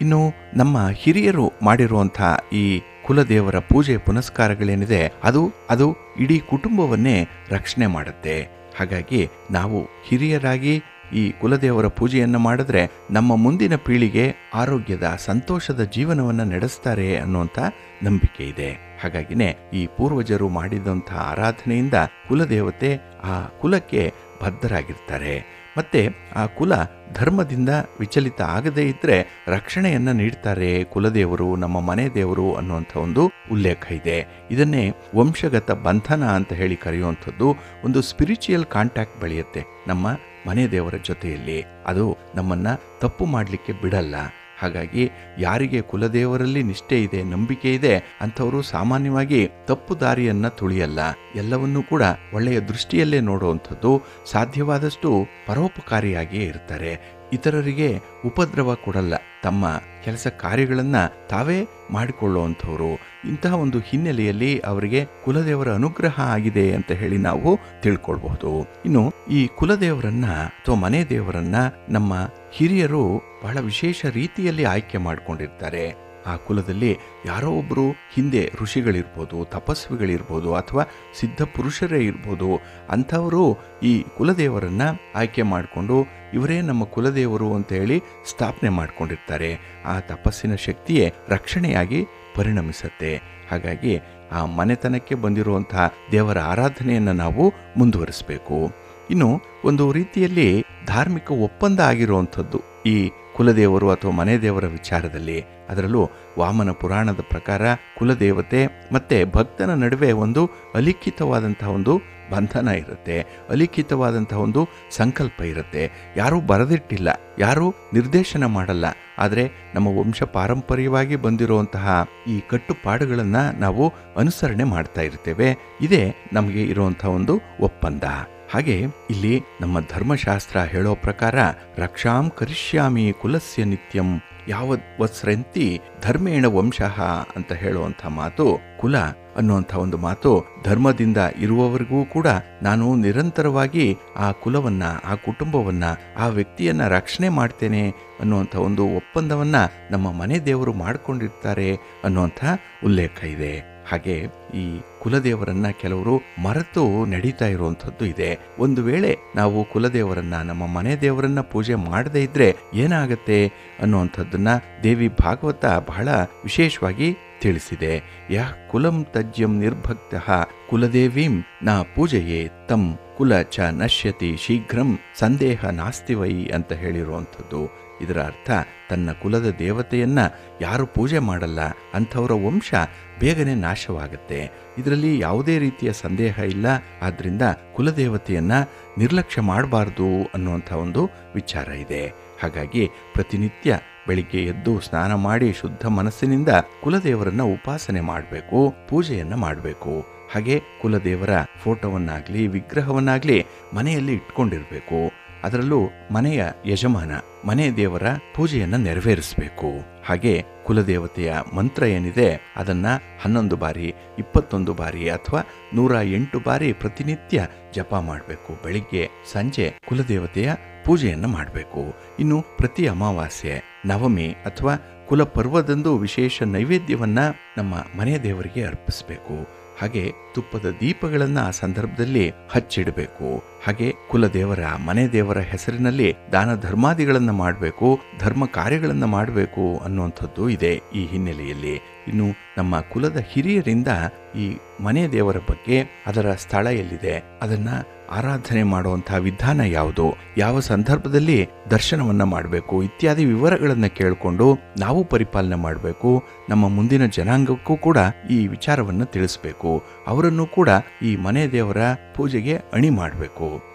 ಇನ್ನು ನಮ್ಮ ಹಿರಿಯರು ಮಾಡಿರುವಂಥ ಈ ಕುಲದೇವರ ಪೂಜೆ ಪುನಸ್ಕಾರಗಳೇನಿದೆ ಅದು ಇಡೀ ಕುಟುಂಬವನ್ನೇ ರಕ್ಷಣೆ ಮಾಡುತ್ತೆ. ಹಾಗಾಗಿ ನಾವು ಹಿರಿಯರಾಗಿ ಈ ಕುಲದೇವರ ಪೂಜೆಯನ್ನು ಮಾಡಿದ್ರೆ ನಮ್ಮ ಮುಂದಿನ ಪೀಳಿಗೆ ಆರೋಗ್ಯದ, ಸಂತೋಷದ ಜೀವನವನ್ನು ನಡೆಸ್ತಾರೆ ಅನ್ನುವಂಥ ನಂಬಿಕೆ ಇದೆ. ಹಾಗಾಗಿನೇ ಈ ಪೂರ್ವಜರು ಮಾಡಿದಂಥ ಆರಾಧನೆಯಿಂದ ಕುಲದೇವತೆ ಆ ಕುಲಕ್ಕೆ ಬದ್ಧರಾಗಿರ್ತಾರೆ. ಮತ್ತೆ ಆ ಕುಲ ಧರ್ಮದಿಂದ ವಿಚಲಿತ ಆಗದೇ ಇದ್ರೆ ರಕ್ಷಣೆಯನ್ನ ನೀಡ್ತಾರೆ ಕುಲದೇವರು, ನಮ್ಮ ಮನೆ ದೇವರು ಅನ್ನುವಂಥ ಒಂದು ಉಲ್ಲೇಖ ಇದೆ. ಇದನ್ನೇ ವಂಶಗತ ಬಂಧನ ಅಂತ ಹೇಳಿ ಕರೆಯುವಂಥದ್ದು. ಒಂದು ಸ್ಪಿರಿಚುಯಲ್ ಕಾಂಟ್ಯಾಕ್ಟ್ ಬೆಳೆಯುತ್ತೆ ನಮ್ಮ ಮನೆ ದೇವರ ಜೊತೆಯಲ್ಲಿ. ಅದು ನಮ್ಮನ್ನ ತಪ್ಪು ಮಾಡಲಿಕ್ಕೆ ಬಿಡಲ್ಲ. ಹಾಗಾಗಿ ಯಾರಿಗೆ ಕುಲದೇವರಲ್ಲಿ ನಿಷ್ಠೆ ಇದೆ, ನಂಬಿಕೆ ಇದೆ, ಅಂಥವರು ಸಾಮಾನ್ಯವಾಗಿ ತಪ್ಪು ದಾರಿಯನ್ನ ತುಳಿಯಲ್ಲ. ಎಲ್ಲವನ್ನೂ ಕೂಡ ಒಳ್ಳೆಯ ದೃಷ್ಟಿಯಲ್ಲೇ ನೋಡುವಂಥದ್ದು, ಸಾಧ್ಯವಾದಷ್ಟು ಪರೋಪಕಾರಿಯಾಗಿಯೇ ಇರ್ತಾರೆ. ಇತರರಿಗೆ ಉಪದ್ರವ ಕೊಡಲ್ಲ. ತಮ್ಮ ಕೆಲಸ ಕಾರ್ಯಗಳನ್ನು ತಾವೇ ಮಾಡಿಕೊಳ್ಳುವಂಥವ್ರು. ಇಂತಹ ಒಂದು ಹಿನ್ನೆಲೆಯಲ್ಲಿ ಅವರಿಗೆ ಕುಲದೇವರ ಅನುಗ್ರಹ ಆಗಿದೆ ಅಂತ ಹೇಳಿ ನಾವು ತಿಳ್ಕೊಳ್ಬಹುದು. ಇನ್ನು ಈ ಕುಲದೇವರನ್ನ ಅಥವಾ ಮನೆ ದೇವರನ್ನ ನಮ್ಮ ಹಿರಿಯರು ಬಹಳ ವಿಶೇಷ ರೀತಿಯಲ್ಲಿ ಆಯ್ಕೆ ಮಾಡಿಕೊಂಡಿರ್ತಾರೆ. ಆ ಕುಲದಲ್ಲಿ ಯಾರೋ ಒಬ್ಬರು ಹಿಂದೆ ಋಷಿಗಳಿರ್ಬೋದು, ತಪಸ್ವಿಗಳಿರ್ಬೋದು, ಅಥವಾ ಸಿದ್ಧ ಪುರುಷರೇ ಇರ್ಬೋದು, ಅಂಥವರು ಈ ಕುಲದೇವರನ್ನ ಆಯ್ಕೆ ಮಾಡಿಕೊಂಡು ಇವರೇ ನಮ್ಮ ಕುಲದೇವರು ಅಂತ ಹೇಳಿ ಸ್ಥಾಪನೆ ಮಾಡ್ಕೊಂಡಿರ್ತಾರೆ. ಆ ತಪಸ್ಸಿನ ಶಕ್ತಿಯೇ ರಕ್ಷಣೆಯಾಗಿ ಪರಿಣಮಿಸುತ್ತೆ. ಹಾಗಾಗಿ ಆ ಮನೆತನಕ್ಕೆ ಬಂದಿರುವಂತಹ ದೇವರ ಆರಾಧನೆಯನ್ನು ನಾವು ಮುಂದುವರಿಸಬೇಕು. ಇನ್ನು ಒಂದು ರೀತಿಯಲ್ಲಿ ಧಾರ್ಮಿಕ ಒಪ್ಪಂದ ಆಗಿರುವಂಥದ್ದು ಈ ಕುಲದೇವರು ಅಥವಾ ಮನೆ ದೇವರ ವಿಚಾರದಲ್ಲಿ. ಅದರಲ್ಲೂ ವಾಮನ ಪುರಾಣದ ಪ್ರಕಾರ ಕುಲದೇವತೆ ಮತ್ತೆ ಭಕ್ತನ ನಡುವೆ ಒಂದು ಅಲಿಖಿತವಾದಂತಹ ಒಂದು ಬಂಧನ ಇರುತ್ತೆ, ಅಲಿಖಿತವಾದಂತಹ ಒಂದು ಸಂಕಲ್ಪ ಇರುತ್ತೆ. ಯಾರೂ ಬರೆದಿಟ್ಟಿಲ್ಲ, ಯಾರೂ ನಿರ್ದೇಶನ ಮಾಡಲ್ಲ. ಆದರೆ ನಮ್ಮ ವಂಶ ಪಾರಂಪರ್ಯವಾಗಿ ಬಂದಿರುವಂತಹ ಈ ಕಟ್ಟುಪಾಡುಗಳನ್ನು ನಾವು ಅನುಸರಣೆ ಮಾಡ್ತಾ ಇರ್ತೇವೆ. ಇದೇ ನಮಗೆ ಇರುವಂತಹ ಒಂದು ಒಪ್ಪಂದ. ಹಾಗೆ ಇಲ್ಲಿ ನಮ್ಮ ಧರ್ಮಶಾಸ್ತ್ರ ಹೇಳೋ ಪ್ರಕಾರ ರಕ್ಷಾಂ ಕರಿಷ್ಯಾಮಿ ಕುಲಸ್ಯ ನಿತ್ಯಂ ಯಾವದ್ ವತ್ಸ್ರಂತಿ ಧರ್ಮೇಣ ವಂಶಃ ಅಂತ ಹೇಳುವಂಥ ಮಾತು, ಕುಲ ಅನ್ನುವಂಥ ಒಂದು ಮಾತು ಧರ್ಮದಿಂದ ಇರುವವರೆಗೂ ಕೂಡ ನಾನು ನಿರಂತರವಾಗಿ ಆ ಕುಲವನ್ನ, ಆ ಕುಟುಂಬವನ್ನ, ಆ ವ್ಯಕ್ತಿಯನ್ನ ರಕ್ಷಣೆ ಮಾಡ್ತೇನೆ ಅನ್ನುವಂಥ ಒಂದು ಒಪ್ಪಂದವನ್ನ ನಮ್ಮ ಮನೆ ದೇವರು ಮಾಡಿಕೊಂಡಿರ್ತಾರೆ ಅನ್ನುವಂಥ ಉಲ್ಲೇಖ ಇದೆ. ಹಾಗೆ ಈ ಕುಲದೇವರನ್ನ ಕೆಲವರು ಮರೆತು ನಡೀತಾ ಇರುವಂಥದ್ದು ಇದೆ. ಒಂದು ವೇಳೆ ನಾವು ಕುಲದೇವರನ್ನ, ನಮ್ಮ ಮನೆ ದೇವರನ್ನ ಪೂಜೆ ಮಾಡದೇ ಇದ್ರೆ ಏನಾಗತ್ತೆ ಅನ್ನುವಂಥದ್ದನ್ನ ದೇವಿ ಭಾಗವತ ಬಹಳ ವಿಶೇಷವಾಗಿ ತಿಳಿಸಿದೆ. ಯಃ ಕುಲಂ ತಜ್ಯಂ ನಿರ್ಭಕ್ತಃ ಕುಲದೇವೀಂ ನ ಪೂಜೆಯೇ ತಂ ಕುಲ ಚ ನಶ್ಯತಿ ಶೀಘ್ರಂ ಸಂದೇಹ ನಾಸ್ತಿ ವೈ ಅಂತ ಹೇಳಿರುವಂಥದ್ದು. ಇದರ ಅರ್ಥ ತನ್ನ ಕುಲದ ದೇವತೆಯನ್ನ ಯಾರು ಪೂಜೆ ಮಾಡಲ್ಲ ಅಂಥವರ ವಂಶ ಬೇಗನೆ ನಾಶವಾಗುತ್ತೆ. ಇದರಲ್ಲಿ ಯಾವುದೇ ರೀತಿಯ ಸಂದೇಹ ಇಲ್ಲ. ಆದ್ದರಿಂದ ಕುಲದೇವತೆಯನ್ನ ನಿರ್ಲಕ್ಷ್ಯ ಮಾಡಬಾರ್ದು ಅನ್ನುವಂಥ ಒಂದು ವಿಚಾರ ಇದೆ. ಹಾಗಾಗಿ ಪ್ರತಿನಿತ್ಯ ಬೆಳಿಗ್ಗೆ ಎದ್ದು ಸ್ನಾನ ಮಾಡಿ ಶುದ್ಧ ಮನಸ್ಸಿನಿಂದ ಕುಲದೇವರನ್ನ ಉಪಾಸನೆ ಮಾಡಬೇಕು, ಪೂಜೆಯನ್ನ ಮಾಡಬೇಕು. ಹಾಗೆ ಕುಲದೇವರ ಫೋಟೋವನ್ನಾಗಲಿ ವಿಗ್ರಹವನ್ನಾಗಲಿ ಮನೆಯಲ್ಲಿ ಇಟ್ಕೊಂಡಿರಬೇಕು. ಅದರಲ್ಲೂ ಮನೆಯ ಯಜಮಾನ ಮನೆ ದೇವರ ಪೂಜೆಯನ್ನು ನೆರವೇರಿಸಬೇಕು. ಹಾಗೆ ಕುಲದೇವತೆಯ ಮಂತ್ರ ಏನಿದೆ ಅದನ್ನ 11 ಬಾರಿ 21 ಬಾರಿ ಅಥವಾ 108 ಬಾರಿ ಪ್ರತಿನಿತ್ಯ ಜಪ ಮಾಡಬೇಕು. ಬೆಳಿಗ್ಗೆ ಸಂಜೆ ಕುಲದೇವತೆಯ ಪೂಜೆಯನ್ನು ಮಾಡಬೇಕು. ಇನ್ನು ಪ್ರತಿ ಅಮಾವಾಸ್ಯೆ, ನವಮಿ ಅಥವಾ ಕುಲಪರ್ವದಂದು ವಿಶೇಷ ನೈವೇದ್ಯವನ್ನ ನಮ್ಮ ಮನೆ ದೇವರಿಗೆ ಅರ್ಪಿಸಬೇಕು. ಹಾಗೆ ತುಪ್ಪದ ದೀಪಗಳನ್ನು ಆ ಸಂದರ್ಭದಲ್ಲಿ ಹಚ್ಚಿಡಬೇಕು. ಹಾಗೆ ಕುಲದೇವರ ಮನೆ ದೇವರ ಹೆಸರಿನಲ್ಲಿ ದಾನ ಧರ್ಮಾದಿಗಳನ್ನು ಮಾಡಬೇಕು, ಧರ್ಮ ಕಾರ್ಯಗಳನ್ನು ಮಾಡಬೇಕು ಅನ್ನುವಂಥದ್ದು ಇದೆ ಈ ಹಿನ್ನೆಲೆಯಲ್ಲಿ. ಇನ್ನು ನಮ್ಮ ಕುಲದ ಹಿರಿಯರಿಂದ ಈ ಮನೆ ದೇವರ ಬಗ್ಗೆ, ಅದರ ಸ್ಥಳ ಎಲ್ಲಿದೆ, ಅದನ್ನ ಆರಾಧನೆ ಮಾಡುವಂತಹ ವಿಧಾನ ಯಾವುದು, ಯಾವ ಸಂದರ್ಭದಲ್ಲಿ ದರ್ಶನವನ್ನ ಮಾಡಬೇಕು ಇತ್ಯಾದಿ ವಿವರಗಳನ್ನು ಕೇಳಿಕೊಂಡು ನಾವು ಪರಿಪಾಲನೆ ಮಾಡಬೇಕು. ನಮ್ಮ ಮುಂದಿನ ಜನಾಂಗಕ್ಕೂ ಕೂಡ ಈ ವಿಚಾರವನ್ನು ತಿಳಿಸ್ಬೇಕು. ಅವರನ್ನು ಕೂಡ ಈ ಮನೆ ದೇವರ ಪೂಜೆಗೆ ಅಣಿ ಮಾಡಬೇಕು.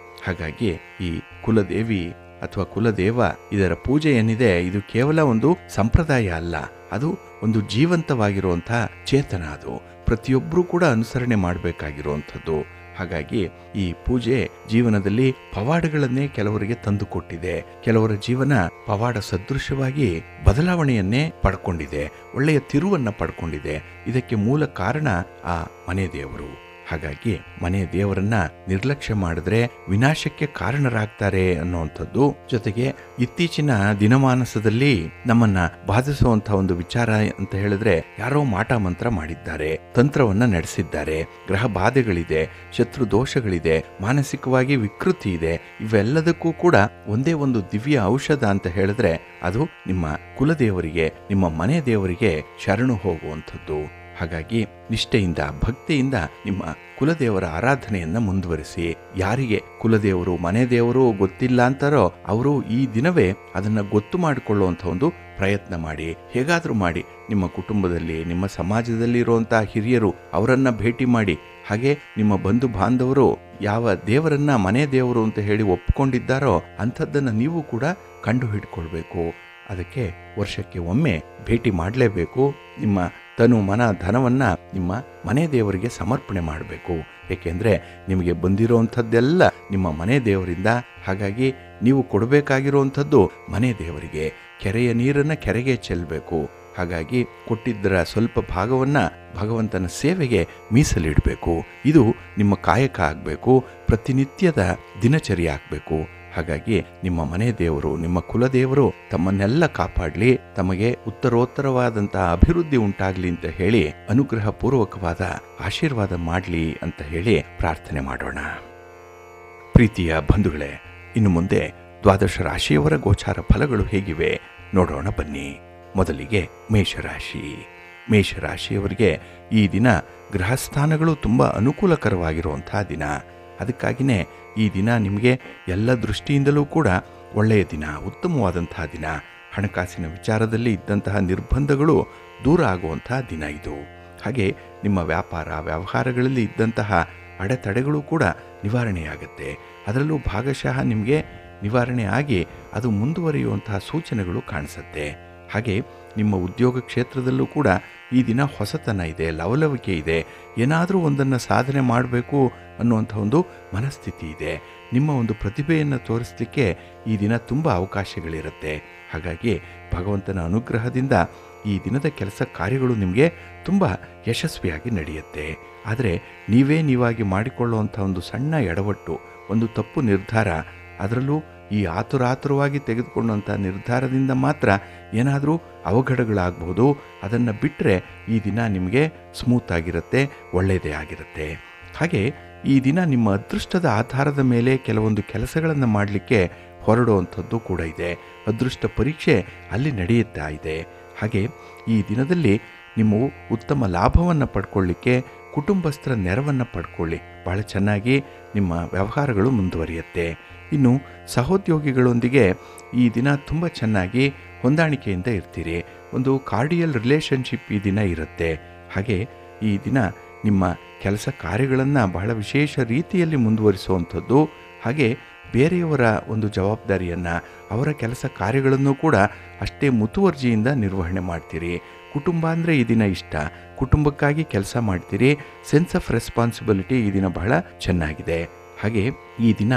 ಹಾಗಾಗಿ ಈ ಕುಲದೇವಿ ಅಥವಾ ಕುಲದೇವ ಇದರ ಪೂಜೆ ಏನಿದೆ ಇದು ಕೇವಲ ಒಂದು ಸಂಪ್ರದಾಯ ಅಲ್ಲ, ಅದು ಒಂದು ಜೀವಂತವಾಗಿರುವಂತಹ ಚೇತನ. ಅದು ಪ್ರತಿಯೊಬ್ಬರೂ ಕೂಡ ಅನುಸರಣೆ ಮಾಡಬೇಕಾಗಿರುವಂಥದ್ದು. ಹಾಗಾಗಿ ಈ ಪೂಜೆ ಜೀವನದಲ್ಲಿ ಪವಾಡಗಳನ್ನೇ ಕೆಲವರಿಗೆ ತಂದುಕೊಟ್ಟಿದೆ. ಕೆಲವರ ಜೀವನ ಪವಾಡ ಸದೃಶವಾಗಿ ಬದಲಾವಣೆಯನ್ನೇ ಪಡ್ಕೊಂಡಿದೆ, ಒಳ್ಳೆಯ ತಿರುವನ್ನ ಪಡ್ಕೊಂಡಿದೆ. ಇದಕ್ಕೆ ಮೂಲ ಕಾರಣ ಆ ಮನೆ ದೇವರು. ಹಾಗಾಗಿ ಮನೆ ದೇವರನ್ನ ನಿರ್ಲಕ್ಷ್ಯ ಮಾಡಿದ್ರೆ ವಿನಾಶಕ್ಕೆ ಕಾರಣರಾಗ್ತಾರೆ ಅನ್ನುವಂಥದ್ದು. ಜೊತೆಗೆ ಇತ್ತೀಚಿನ ದಿನಮಾನಸದಲ್ಲಿ ನಮ್ಮನ್ನ ಬಾಧಿಸುವಂತಹ ಒಂದು ವಿಚಾರ ಅಂತ ಹೇಳಿದ್ರೆ, ಯಾರೋ ಮಾಟ ಮಂತ್ರ ಮಾಡಿದ್ದಾರೆ, ತಂತ್ರವನ್ನ ನಡೆಸಿದ್ದಾರೆ, ಗ್ರಹ ಬಾಧೆಗಳಿದೆ, ಶತ್ರು ದೋಷಗಳಿದೆ, ಮಾನಸಿಕವಾಗಿ ವಿಕೃತಿ ಇದೆ. ಇವೆಲ್ಲದಕ್ಕೂ ಕೂಡ ಒಂದೇ ಒಂದು ದಿವ್ಯ ಔಷಧ ಅಂತ ಹೇಳಿದ್ರೆ ಅದು ನಿಮ್ಮ ಕುಲದೇವರಿಗೆ, ನಿಮ್ಮ ಮನೆ ದೇವರಿಗೆ ಶರಣು ಹೋಗುವಂಥದ್ದು. ಹಾಗಾಗಿ ನಿಷ್ಠೆಯಿಂದ ಭಕ್ತಿಯಿಂದ ನಿಮ್ಮ ಕುಲದೇವರ ಆರಾಧನೆಯನ್ನ ಮುಂದುವರಿಸಿ. ಯಾರಿಗೆ ಕುಲದೇವರು ಮನೆ ದೇವರು ಗೊತ್ತಿಲ್ಲ ಅಂತಾರೋ ಅವರು ಈ ದಿನವೇ ಅದನ್ನ ಗೊತ್ತು ಮಾಡಿಕೊಳ್ಳುವಂಥ ಒಂದು ಪ್ರಯತ್ನ ಮಾಡಿ. ಹೇಗಾದ್ರೂ ಮಾಡಿ ನಿಮ್ಮ ಕುಟುಂಬದಲ್ಲಿ, ನಿಮ್ಮ ಸಮಾಜದಲ್ಲಿ ಇರುವಂತಹ ಹಿರಿಯರು ಅವರನ್ನ ಭೇಟಿ ಮಾಡಿ. ಹಾಗೆ ನಿಮ್ಮ ಬಂಧು ಬಾಂಧವರು ಯಾವ ದೇವರನ್ನ ಮನೆ ದೇವರು ಅಂತ ಹೇಳಿ ಒಪ್ಪಿಕೊಂಡಿದ್ದಾರೋ ಅಂಥದ್ದನ್ನ ನೀವು ಕೂಡ ಕಂಡು ಹಿಡ್ಕೊಳ್ಬೇಕು. ಅದಕ್ಕೆ ವರ್ಷಕ್ಕೆ ಒಮ್ಮೆ ಭೇಟಿ ಮಾಡಲೇಬೇಕು. ನಿಮ್ಮ ತನು ಮನ ಧನವನ್ನ ನಿಮ್ಮ ಮನೆ ದೇವರಿಗೆ ಸಮರ್ಪಣೆ ಮಾಡಬೇಕು. ಏಕೆಂದ್ರೆ ನಿಮಗೆ ಬಂದಿರೋವಂಥದ್ದೆಲ್ಲ ನಿಮ್ಮ ಮನೆ ದೇವರಿಂದ. ಹಾಗಾಗಿ ನೀವು ಕೊಡಬೇಕಾಗಿರುವಂಥದ್ದು ಮನೆ ದೇವರಿಗೆ. ಕೆರೆಯ ನೀರನ್ನ ಕೆರೆಗೆ ಚೆಲ್ಲಬೇಕು. ಹಾಗಾಗಿ ಕೊಟ್ಟಿದ್ದರ ಸ್ವಲ್ಪ ಭಾಗವನ್ನ ಭಗವಂತನ ಸೇವೆಗೆ ಮೀಸಲಿಡಬೇಕು. ಇದು ನಿಮ್ಮ ಕಾಯಕ ಆಗಬೇಕು, ಪ್ರತಿನಿತ್ಯದ ದಿನಚರಿ ಆಗಬೇಕು. ಹಾಗಾಗಿ ನಿಮ್ಮ ಮನೆ ದೇವರು, ನಿಮ್ಮ ಕುಲದೇವರು ತಮ್ಮನ್ನೆಲ್ಲ ಕಾಪಾಡಲಿ, ತಮಗೆ ಉತ್ತರೋತ್ತರವಾದಂತಹ ಅಭಿವೃದ್ಧಿ ಉಂಟಾಗ್ಲಿ ಅಂತ ಹೇಳಿ ಅನುಗ್ರಹ ಪೂರ್ವಕವಾದ ಆಶೀರ್ವಾದ ಮಾಡಲಿ ಅಂತ ಹೇಳಿ ಪ್ರಾರ್ಥನೆ ಮಾಡೋಣ. ಪ್ರೀತಿಯ ಬಂಧುಗಳೇ, ಇನ್ನು ಮುಂದೆ ದ್ವಾದಶ ರಾಶಿಯವರ ಗೋಚಾರ ಫಲಗಳು ಹೇಗಿವೆ ನೋಡೋಣ ಬನ್ನಿ. ಮೊದಲಿಗೆ ಮೇಷರಾಶಿ. ಮೇಷರಾಶಿಯವರಿಗೆ ಈ ದಿನ ಗ್ರಹಸ್ಥಾನಗಳು ತುಂಬ ಅನುಕೂಲಕರವಾಗಿರುವಂತಹ ದಿನ. ಅದಕ್ಕಾಗಿಯೇ ಈ ದಿನ ನಿಮಗೆ ಎಲ್ಲ ದೃಷ್ಟಿಯಿಂದಲೂ ಕೂಡ ಒಳ್ಳೆಯ ದಿನ, ಉತ್ತಮವಾದಂತಹ ದಿನ. ಹಣಕಾಸಿನ ವಿಚಾರದಲ್ಲಿ ಇದ್ದಂತಹ ನಿರ್ಬಂಧಗಳು ದೂರ ಆಗುವಂತಹ ದಿನ ಇದು. ಹಾಗೆ ನಿಮ್ಮ ವ್ಯಾಪಾರ ವ್ಯವಹಾರಗಳಲ್ಲಿ ಇದ್ದಂತಹ ಅಡೆತಡೆಗಳು ಕೂಡ ನಿವಾರಣೆಯಾಗುತ್ತೆ. ಅದರಲ್ಲೂ ಭಾಗಶಃ ನಿಮಗೆ ನಿವಾರಣೆ ಆಗಿ ಅದು ಮುಂದುವರಿಯುವಂತಹ ಸೂಚನೆಗಳು ಕಾಣಿಸುತ್ತೆ. ಹಾಗೆ ನಿಮ್ಮ ಉದ್ಯೋಗ ಕ್ಷೇತ್ರದಲ್ಲೂ ಕೂಡ ಈ ದಿನ ಹೊಸತನ ಇದೆ, ಲವಲವಿಕೆ ಇದೆ. ಏನಾದರೂ ಒಂದನ್ನು ಸಾಧನೆ ಮಾಡಬೇಕು ಅನ್ನುವಂಥ ಒಂದು ಮನಸ್ಥಿತಿ ಇದೆ. ನಿಮ್ಮ ಒಂದು ಪ್ರತಿಭೆಯನ್ನು ತೋರಿಸಲಿಕ್ಕೆ ಈ ದಿನ ತುಂಬ ಅವಕಾಶಗಳಿರುತ್ತೆ. ಹಾಗಾಗಿ ಭಗವಂತನ ಅನುಗ್ರಹದಿಂದ ಈ ದಿನದ ಕೆಲಸ ಕಾರ್ಯಗಳು ನಿಮಗೆ ತುಂಬ ಯಶಸ್ವಿಯಾಗಿ ನಡೆಯುತ್ತೆ. ಆದರೆ ನೀವಾಗಿ ಮಾಡಿಕೊಳ್ಳುವಂಥ ಒಂದು ಸಣ್ಣ ಎಡವಟ್ಟು, ಒಂದು ತಪ್ಪು ನಿರ್ಧಾರ, ಅದರಲ್ಲೂ ಈ ಆತುರಾತುರವಾಗಿ ತೆಗೆದುಕೊಂಡಂಥ ನಿರ್ಧಾರದಿಂದ ಮಾತ್ರ ಏನಾದರೂ ಅವಘಡಗಳಾಗಬಹುದು. ಅದನ್ನು ಬಿಟ್ಟರೆ ಈ ದಿನ ನಿಮಗೆ ಸ್ಮೂತ್ ಆಗಿರುತ್ತೆ, ಒಳ್ಳೆಯದೇ ಆಗಿರುತ್ತೆ. ಹಾಗೆ ಈ ದಿನ ನಿಮ್ಮ ಅದೃಷ್ಟದ ಆಧಾರದ ಮೇಲೆ ಕೆಲವೊಂದು ಕೆಲಸಗಳನ್ನು ಮಾಡಲಿಕ್ಕೆ ಹೊರಡುವಂಥದ್ದು ಕೂಡ ಇದೆ. ಅದೃಷ್ಟ ಪರೀಕ್ಷೆ ಅಲ್ಲಿ ನಡೆಯುತ್ತಾ ಇದೆ. ಹಾಗೆ ಈ ದಿನದಲ್ಲಿ ನೀವು ಉತ್ತಮ ಲಾಭವನ್ನು ಪಡ್ಕೊಳ್ಳಿಕ್ಕೆ ಕುಟುಂಬಸ್ಥರ ನೆರವನ್ನು ಪಡ್ಕೊಳ್ಳಿ. ಭಾಳ ಚೆನ್ನಾಗಿ ನಿಮ್ಮ ವ್ಯವಹಾರಗಳು ಮುಂದುವರಿಯುತ್ತೆ. ಇನ್ನು ಸಹೋದ್ಯೋಗಿಗಳೊಂದಿಗೆ ಈ ದಿನ ತುಂಬ ಚೆನ್ನಾಗಿ ಹೊಂದಾಣಿಕೆಯಿಂದ ಇರ್ತೀರಿ. ಒಂದು ಕಾರ್ಡಿಯಲ್ ರಿಲೇಷನ್ಶಿಪ್ ಈ ದಿನ ಇರುತ್ತೆ. ಹಾಗೆ ಈ ದಿನ ನಿಮ್ಮ ಕೆಲಸ ಕಾರ್ಯಗಳನ್ನು ಬಹಳ ವಿಶೇಷ ರೀತಿಯಲ್ಲಿ ಮುಂದುವರಿಸುವಂಥದ್ದು. ಹಾಗೆ ಬೇರೆಯವರ ಒಂದು ಜವಾಬ್ದಾರಿಯನ್ನು, ಅವರ ಕೆಲಸ ಕಾರ್ಯಗಳನ್ನು ಕೂಡ ಅಷ್ಟೇ ಮುತುವರ್ಜಿಯಿಂದ ನಿರ್ವಹಣೆ ಮಾಡ್ತೀರಿ. ಕುಟುಂಬ ಅಂದರೆ ಈ ದಿನ ಇಷ್ಟ, ಕುಟುಂಬಕ್ಕಾಗಿ ಕೆಲಸ ಮಾಡ್ತೀರಿ, ಸೆನ್ಸ್ ಆಫ್ ರೆಸ್ಪಾನ್ಸಿಬಿಲಿಟಿ ಈ ದಿನ ಬಹಳ ಚೆನ್ನಾಗಿದೆ. ಹಾಗೆ ಈ ದಿನ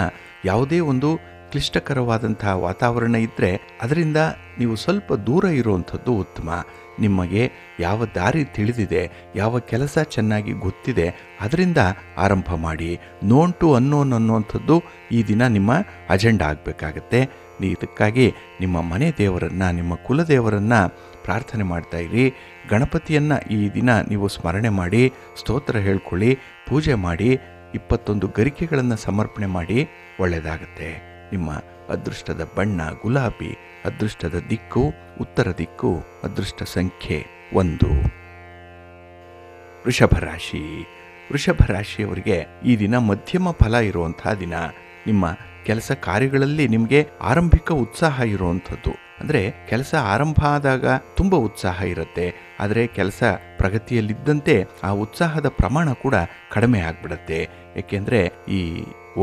ಯಾವುದೇ ಒಂದು ಕ್ಲಿಷ್ಟಕರವಾದಂತಹ ವಾತಾವರಣ ಇದ್ದರೆ ಅದರಿಂದ ನೀವು ಸ್ವಲ್ಪ ದೂರ ಇರುವಂಥದ್ದು ಉತ್ತಮ. ನಿಮಗೆ ಯಾವ ದಾರಿ ತಿಳಿದಿದೆ, ಯಾವ ಕೆಲಸ ಚೆನ್ನಾಗಿ ಗೊತ್ತಿದೆ, ಅದರಿಂದ ಆರಂಭ ಮಾಡಿ. ನೋನ್ ಟು ಅನ್ನೋನ್ ಅನ್ನುವಂಥದ್ದು ಈ ದಿನ ನಿಮ್ಮ ಅಜೆಂಡಾ ಆಗಬೇಕಾಗತ್ತೆ. ಇದಕ್ಕಾಗಿ ನಿಮ್ಮ ಮನೆ ದೇವರನ್ನು, ನಿಮ್ಮ ಕುಲದೇವರನ್ನು ಪ್ರಾರ್ಥನೆ ಮಾಡ್ತಾ ಇರಿ. ಗಣಪತಿಯನ್ನು ಈ ದಿನ ನೀವು ಸ್ಮರಣೆ ಮಾಡಿ, ಸ್ತೋತ್ರ ಹೇಳ್ಕೊಳ್ಳಿ, ಪೂಜೆ ಮಾಡಿ, 21 ಗರಿಕೆಗಳನ್ನು ಸಮರ್ಪಣೆ ಮಾಡಿ. ಒಳ್ಳೆಯದಾಗತ್ತೆ. ನಿಮ್ಮ ಅದೃಷ್ಟದ ಬಣ್ಣ ಗುಲಾಬಿ, ಅದೃಷ್ಟದ ದಿಕ್ಕು ಉತ್ತರ ದಿಕ್ಕು, ಅದೃಷ್ಟ ಸಂಖ್ಯೆ 1. ವೃಷಭ ರಾಶಿ. ವೃಷಭ ರಾಶಿಯವರಿಗೆ ಈ ದಿನ ಮಧ್ಯಮ ಫಲ ಇರುವಂತಹ ದಿನ. ನಿಮ್ಮ ಕೆಲಸ ಕಾರ್ಯಗಳಲ್ಲಿ ನಿಮಗೆ ಆರಂಭಿಕ ಉತ್ಸಾಹ ಇರುವಂಥದ್ದು. ಅಂದರೆ ಕೆಲಸ ಆರಂಭ ಆದಾಗ ತುಂಬ ಉತ್ಸಾಹ ಇರುತ್ತೆ, ಆದರೆ ಕೆಲಸ ಪ್ರಗತಿಯಲ್ಲಿದ್ದಂತೆ ಆ ಉತ್ಸಾಹದ ಪ್ರಮಾಣ ಕೂಡ ಕಡಿಮೆ ಆಗಿಬಿಡುತ್ತೆ. ಏಕೆಂದರೆ ಈ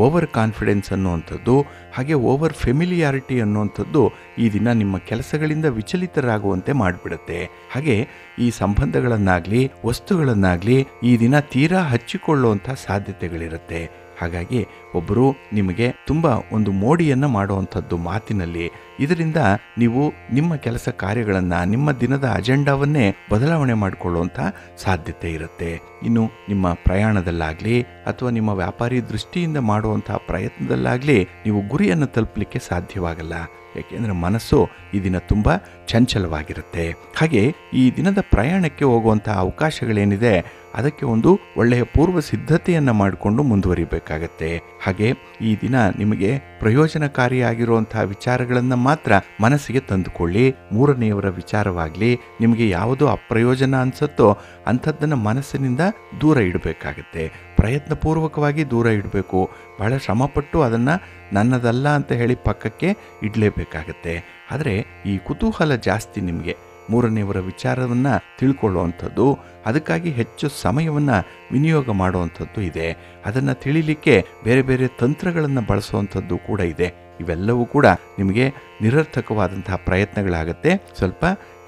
ಓವರ್ ಕಾನ್ಫಿಡೆನ್ಸ್ ಅನ್ನುವಂಥದ್ದು, ಹಾಗೆ ಓವರ್ ಫೆಮಿಲಿಯಾರಿಟಿ ಅನ್ನುವಂಥದ್ದು ಈ ದಿನ ನಿಮ್ಮ ಕೆಲಸಗಳಿಂದ ವಿಚಲಿತರಾಗುವಂತೆ ಮಾಡಿಬಿಡುತ್ತೆ. ಹಾಗೆ ಈ ಸಂಬಂಧಗಳನ್ನಾಗಲಿ ವಸ್ತುಗಳನ್ನಾಗಲಿ ಈ ದಿನ ತೀರಾ ಹಚ್ಚಿಕೊಳ್ಳುವಂಥ ಸಾಧ್ಯತೆಗಳಿರುತ್ತೆ. ಹಾಗಾಗಿ ಒಬ್ಬರು ನಿಮಗೆ ತುಂಬ ಒಂದು ಮೋಡಿಯನ್ನು ಮಾಡುವಂಥದ್ದು ಮಾತಿನಲ್ಲಿ. ಇದರಿಂದ ನೀವು ನಿಮ್ಮ ಕೆಲಸ ಕಾರ್ಯಗಳನ್ನು, ನಿಮ್ಮ ದಿನದ ಅಜೆಂಡಾವನ್ನೇ ಬದಲಾವಣೆ ಮಾಡಿಕೊಳ್ಳುವಂಥ ಸಾಧ್ಯತೆ ಇರುತ್ತೆ. ಇನ್ನು ನಿಮ್ಮ ಪ್ರಯಾಣದಲ್ಲಾಗಲಿ ಅಥವಾ ನಿಮ್ಮ ವ್ಯಾಪಾರಿ ದೃಷ್ಟಿಯಿಂದ ಮಾಡುವಂಥ ಪ್ರಯತ್ನದಲ್ಲಾಗಲಿ ನೀವು ಗುರಿಯನ್ನು ತಲುಪಲಿಕ್ಕೆ ಸಾಧ್ಯವಾಗಲ್ಲ. ಯಾಕೆಂದರೆ ಮನಸ್ಸು ಈ ದಿನ ತುಂಬ ಚಂಚಲವಾಗಿರುತ್ತೆ. ಹಾಗೆ ಈ ದಿನದ ಪ್ರಯಾಣಕ್ಕೆ ಹೋಗುವಂಥ ಅವಕಾಶಗಳೇನಿದೆ ಅದಕ್ಕೆ ಒಂದು ಒಳ್ಳೆಯ ಪೂರ್ವ ಸಿದ್ಧತೆಯನ್ನು ಮಾಡಿಕೊಂಡು ಮುಂದುವರಿಬೇಕಾಗತ್ತೆ. ಹಾಗೆ ಈ ದಿನ ನಿಮಗೆ ಪ್ರಯೋಜನಕಾರಿಯಾಗಿರುವಂತಹ ವಿಚಾರಗಳನ್ನು ಮಾತ್ರ ಮನಸ್ಸಿಗೆ ತಂದುಕೊಳ್ಳಿ. ಮೂರನೆಯವರ ವಿಚಾರವಾಗಲಿ ನಿಮಗೆ ಯಾವುದು ಅಪ್ರಯೋಜನ ಅನಿಸುತ್ತೋ ಅಂಥದ್ದನ್ನು ಮನಸ್ಸಿನಿಂದ ದೂರ ಇಡಬೇಕಾಗತ್ತೆ. ಪ್ರಯತ್ನಪೂರ್ವಕವಾಗಿ ದೂರ ಇಡಬೇಕು. ಬಹಳ ಶ್ರಮಪಟ್ಟು ಅದನ್ನು ನನ್ನದಲ್ಲ ಅಂತ ಹೇಳಿ ಪಕ್ಕಕ್ಕೆ ಇಡಲೇಬೇಕಾಗತ್ತೆ. ಆದರೆ ಈ ಕುತೂಹಲ ಜಾಸ್ತಿ ನಿಮಗೆ ಮೂರನೆಯವರ ವಿಚಾರವನ್ನು ತಿಳ್ಕೊಳ್ಳುವಂಥದ್ದು, ಅದಕ್ಕಾಗಿ ಹೆಚ್ಚು ಸಮಯವನ್ನು ವಿನಿಯೋಗ ಮಾಡುವಂಥದ್ದು ಇದೆ. ಅದನ್ನು ತಿಳಿಲಿಕ್ಕೆ ಬೇರೆ ಬೇರೆ ತಂತ್ರಗಳನ್ನು ಬಳಸುವಂಥದ್ದು ಕೂಡ ಇದೆ. ಇವೆಲ್ಲವೂ ಕೂಡ ನಿಮಗೆ ನಿರರ್ಥಕವಾದಂತಹ ಪ್ರಯತ್ನಗಳಾಗತ್ತೆ. ಸ್ವಲ್ಪ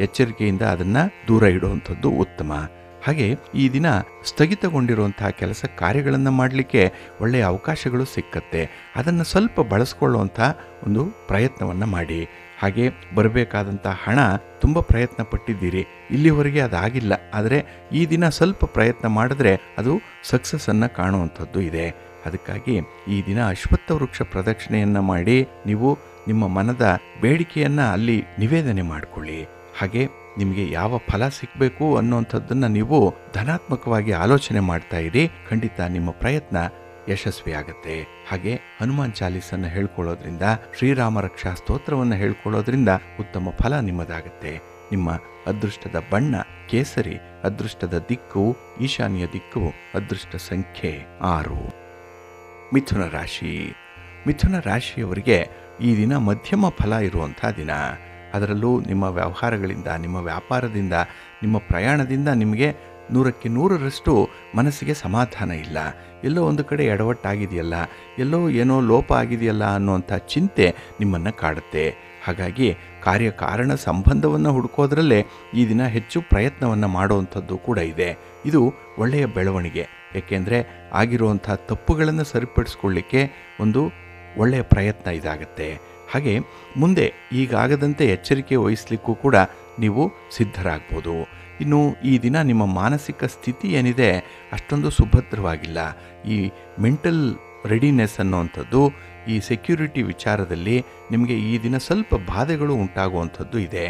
ಎಚ್ಚರಿಕೆಯಿಂದ ಅದನ್ನು ದೂರ ಇಡುವಂಥದ್ದು ಉತ್ತಮ. ಹಾಗೆ ಈ ದಿನ ಸ್ಥಗಿತಗೊಂಡಿರುವಂತಹ ಕೆಲಸ ಕಾರ್ಯಗಳನ್ನು ಮಾಡಲಿಕ್ಕೆ ಒಳ್ಳೆಯ ಅವಕಾಶಗಳು ಸಿಕ್ಕತ್ತೆ. ಅದನ್ನು ಸ್ವಲ್ಪ ಬಳಸ್ಕೊಳ್ಳುವಂಥ ಒಂದು ಪ್ರಯತ್ನವನ್ನು ಮಾಡಿ. ಹಾಗೆ ಬರಬೇಕಾದಂಥ ಹಣ ತುಂಬ ಪ್ರಯತ್ನ ಪಟ್ಟಿದ್ದೀರಿ, ಇಲ್ಲಿವರೆಗೆ ಅದಾಗಿಲ್ಲ, ಆದರೆ ಈ ದಿನ ಸ್ವಲ್ಪ ಪ್ರಯತ್ನ ಮಾಡಿದ್ರೆ ಅದು ಸಕ್ಸಸ್ಸನ್ನು ಕಾಣುವಂಥದ್ದು ಇದೆ. ಅದಕ್ಕಾಗಿ ಈ ದಿನ ಅಶ್ವತ್ಥ ವೃಕ್ಷ ಪ್ರದಕ್ಷಿಣೆಯನ್ನು ಮಾಡಿ ನೀವು ನಿಮ್ಮ ಮನದ ಬೇಡಿಕೆಯನ್ನು ಅಲ್ಲಿ ನಿವೇದನೆ ಮಾಡಿಕೊಳ್ಳಿ. ಹಾಗೆ ನಿಮಗೆ ಯಾವ ಫಲ ಸಿಗಬೇಕು ಅನ್ನುವಂಥದ್ದನ್ನು ನೀವು ಧನಾತ್ಮಕವಾಗಿ ಆಲೋಚನೆ ಮಾಡ್ತಾ ಇರಿ. ಖಂಡಿತ ನಿಮ್ಮ ಪ್ರಯತ್ನ ಯಶಸ್ವಿಯಾಗತ್ತೆ. ಹಾಗೆ ಹನುಮಾನ್ ಚಾಲೀಸನ್ನು ಹೇಳ್ಕೊಳ್ಳೋದ್ರಿಂದ, ಶ್ರೀರಾಮ ರಕ್ಷಾ ಸ್ತೋತ್ರವನ್ನು ಹೇಳ್ಕೊಳ್ಳೋದ್ರಿಂದ ಉತ್ತಮ ಫಲ ನಿಮ್ಮದಾಗತ್ತೆ. ನಿಮ್ಮ ಅದೃಷ್ಟದ ಬಣ್ಣ ಕೇಸರಿ, ಅದೃಷ್ಟದ ದಿಕ್ಕು ಈಶಾನ್ಯ ದಿಕ್ಕು, ಅದೃಷ್ಟ ಸಂಖ್ಯೆ 6. ಮಿಥುನ ರಾಶಿ. ಮಿಥುನ ರಾಶಿಯವರಿಗೆ ಈ ದಿನ ಮಧ್ಯಮ ಫಲ ಇರುವಂಥ ದಿನ. ಅದರಲ್ಲೂ ನಿಮ್ಮ ವ್ಯವಹಾರಗಳಿಂದ, ನಿಮ್ಮ ವ್ಯಾಪಾರದಿಂದ, ನಿಮ್ಮ ಪ್ರಯಾಣದಿಂದ ನಿಮಗೆ 100ಕ್ಕೆ 100ರಷ್ಟು ಮನಸ್ಸಿಗೆ ಸಮಾಧಾನ ಇಲ್ಲ. ಎಲ್ಲೋ ಒಂದು ಕಡೆ ಎಡವಟ್ಟಾಗಿದೆಯಲ್ಲ, ಎಲ್ಲೋ ಏನೋ ಲೋಪ ಆಗಿದೆಯಲ್ಲ ಅನ್ನುವಂಥ ಚಿಂತೆ ನಿಮ್ಮನ್ನು ಕಾಡುತ್ತೆ. ಹಾಗಾಗಿ ಕಾರ್ಯಕಾರಣ ಸಂಬಂಧವನ್ನು ಹುಡುಕೋದ್ರಲ್ಲೇ ಈ ದಿನ ಹೆಚ್ಚು ಪ್ರಯತ್ನವನ್ನು ಮಾಡುವಂಥದ್ದು ಕೂಡ ಇದೆ. ಇದು ಒಳ್ಳೆಯ ಬೆಳವಣಿಗೆ. ಏಕೆಂದರೆ ಆಗಿರುವಂಥ ತಪ್ಪುಗಳನ್ನು ಸರಿಪಡಿಸ್ಕೊಳ್ಳಿಕ್ಕೆ ಒಂದು ಒಳ್ಳೆಯ ಪ್ರಯತ್ನ ಇದಾಗತ್ತೆ. ಹಾಗೆ ಮುಂದೆ ಈಗಾಗದಂತೆ ಎಚ್ಚರಿಕೆ ವಹಿಸಲಿಕ್ಕೂ ಕೂಡ ನೀವು ಸಿದ್ಧರಾಗ್ಬೋದು. ಇನ್ನು ಈ ದಿನ ನಿಮ್ಮ ಮಾನಸಿಕ ಸ್ಥಿತಿ ಏನಿದೆ ಅಷ್ಟೊಂದು ಸುಭದ್ರವಾಗಿಲ್ಲ. ಈ ಮೆಂಟಲ್ ರೆಡಿನೆಸ್ ಅನ್ನುವಂಥದ್ದು, ಈ ಸೆಕ್ಯೂರಿಟಿ ವಿಚಾರದಲ್ಲಿ ನಿಮಗೆ ಈ ದಿನ ಸ್ವಲ್ಪ ಬಾಧೆಗಳು ಉಂಟಾಗುವಂಥದ್ದು ಇದೆ.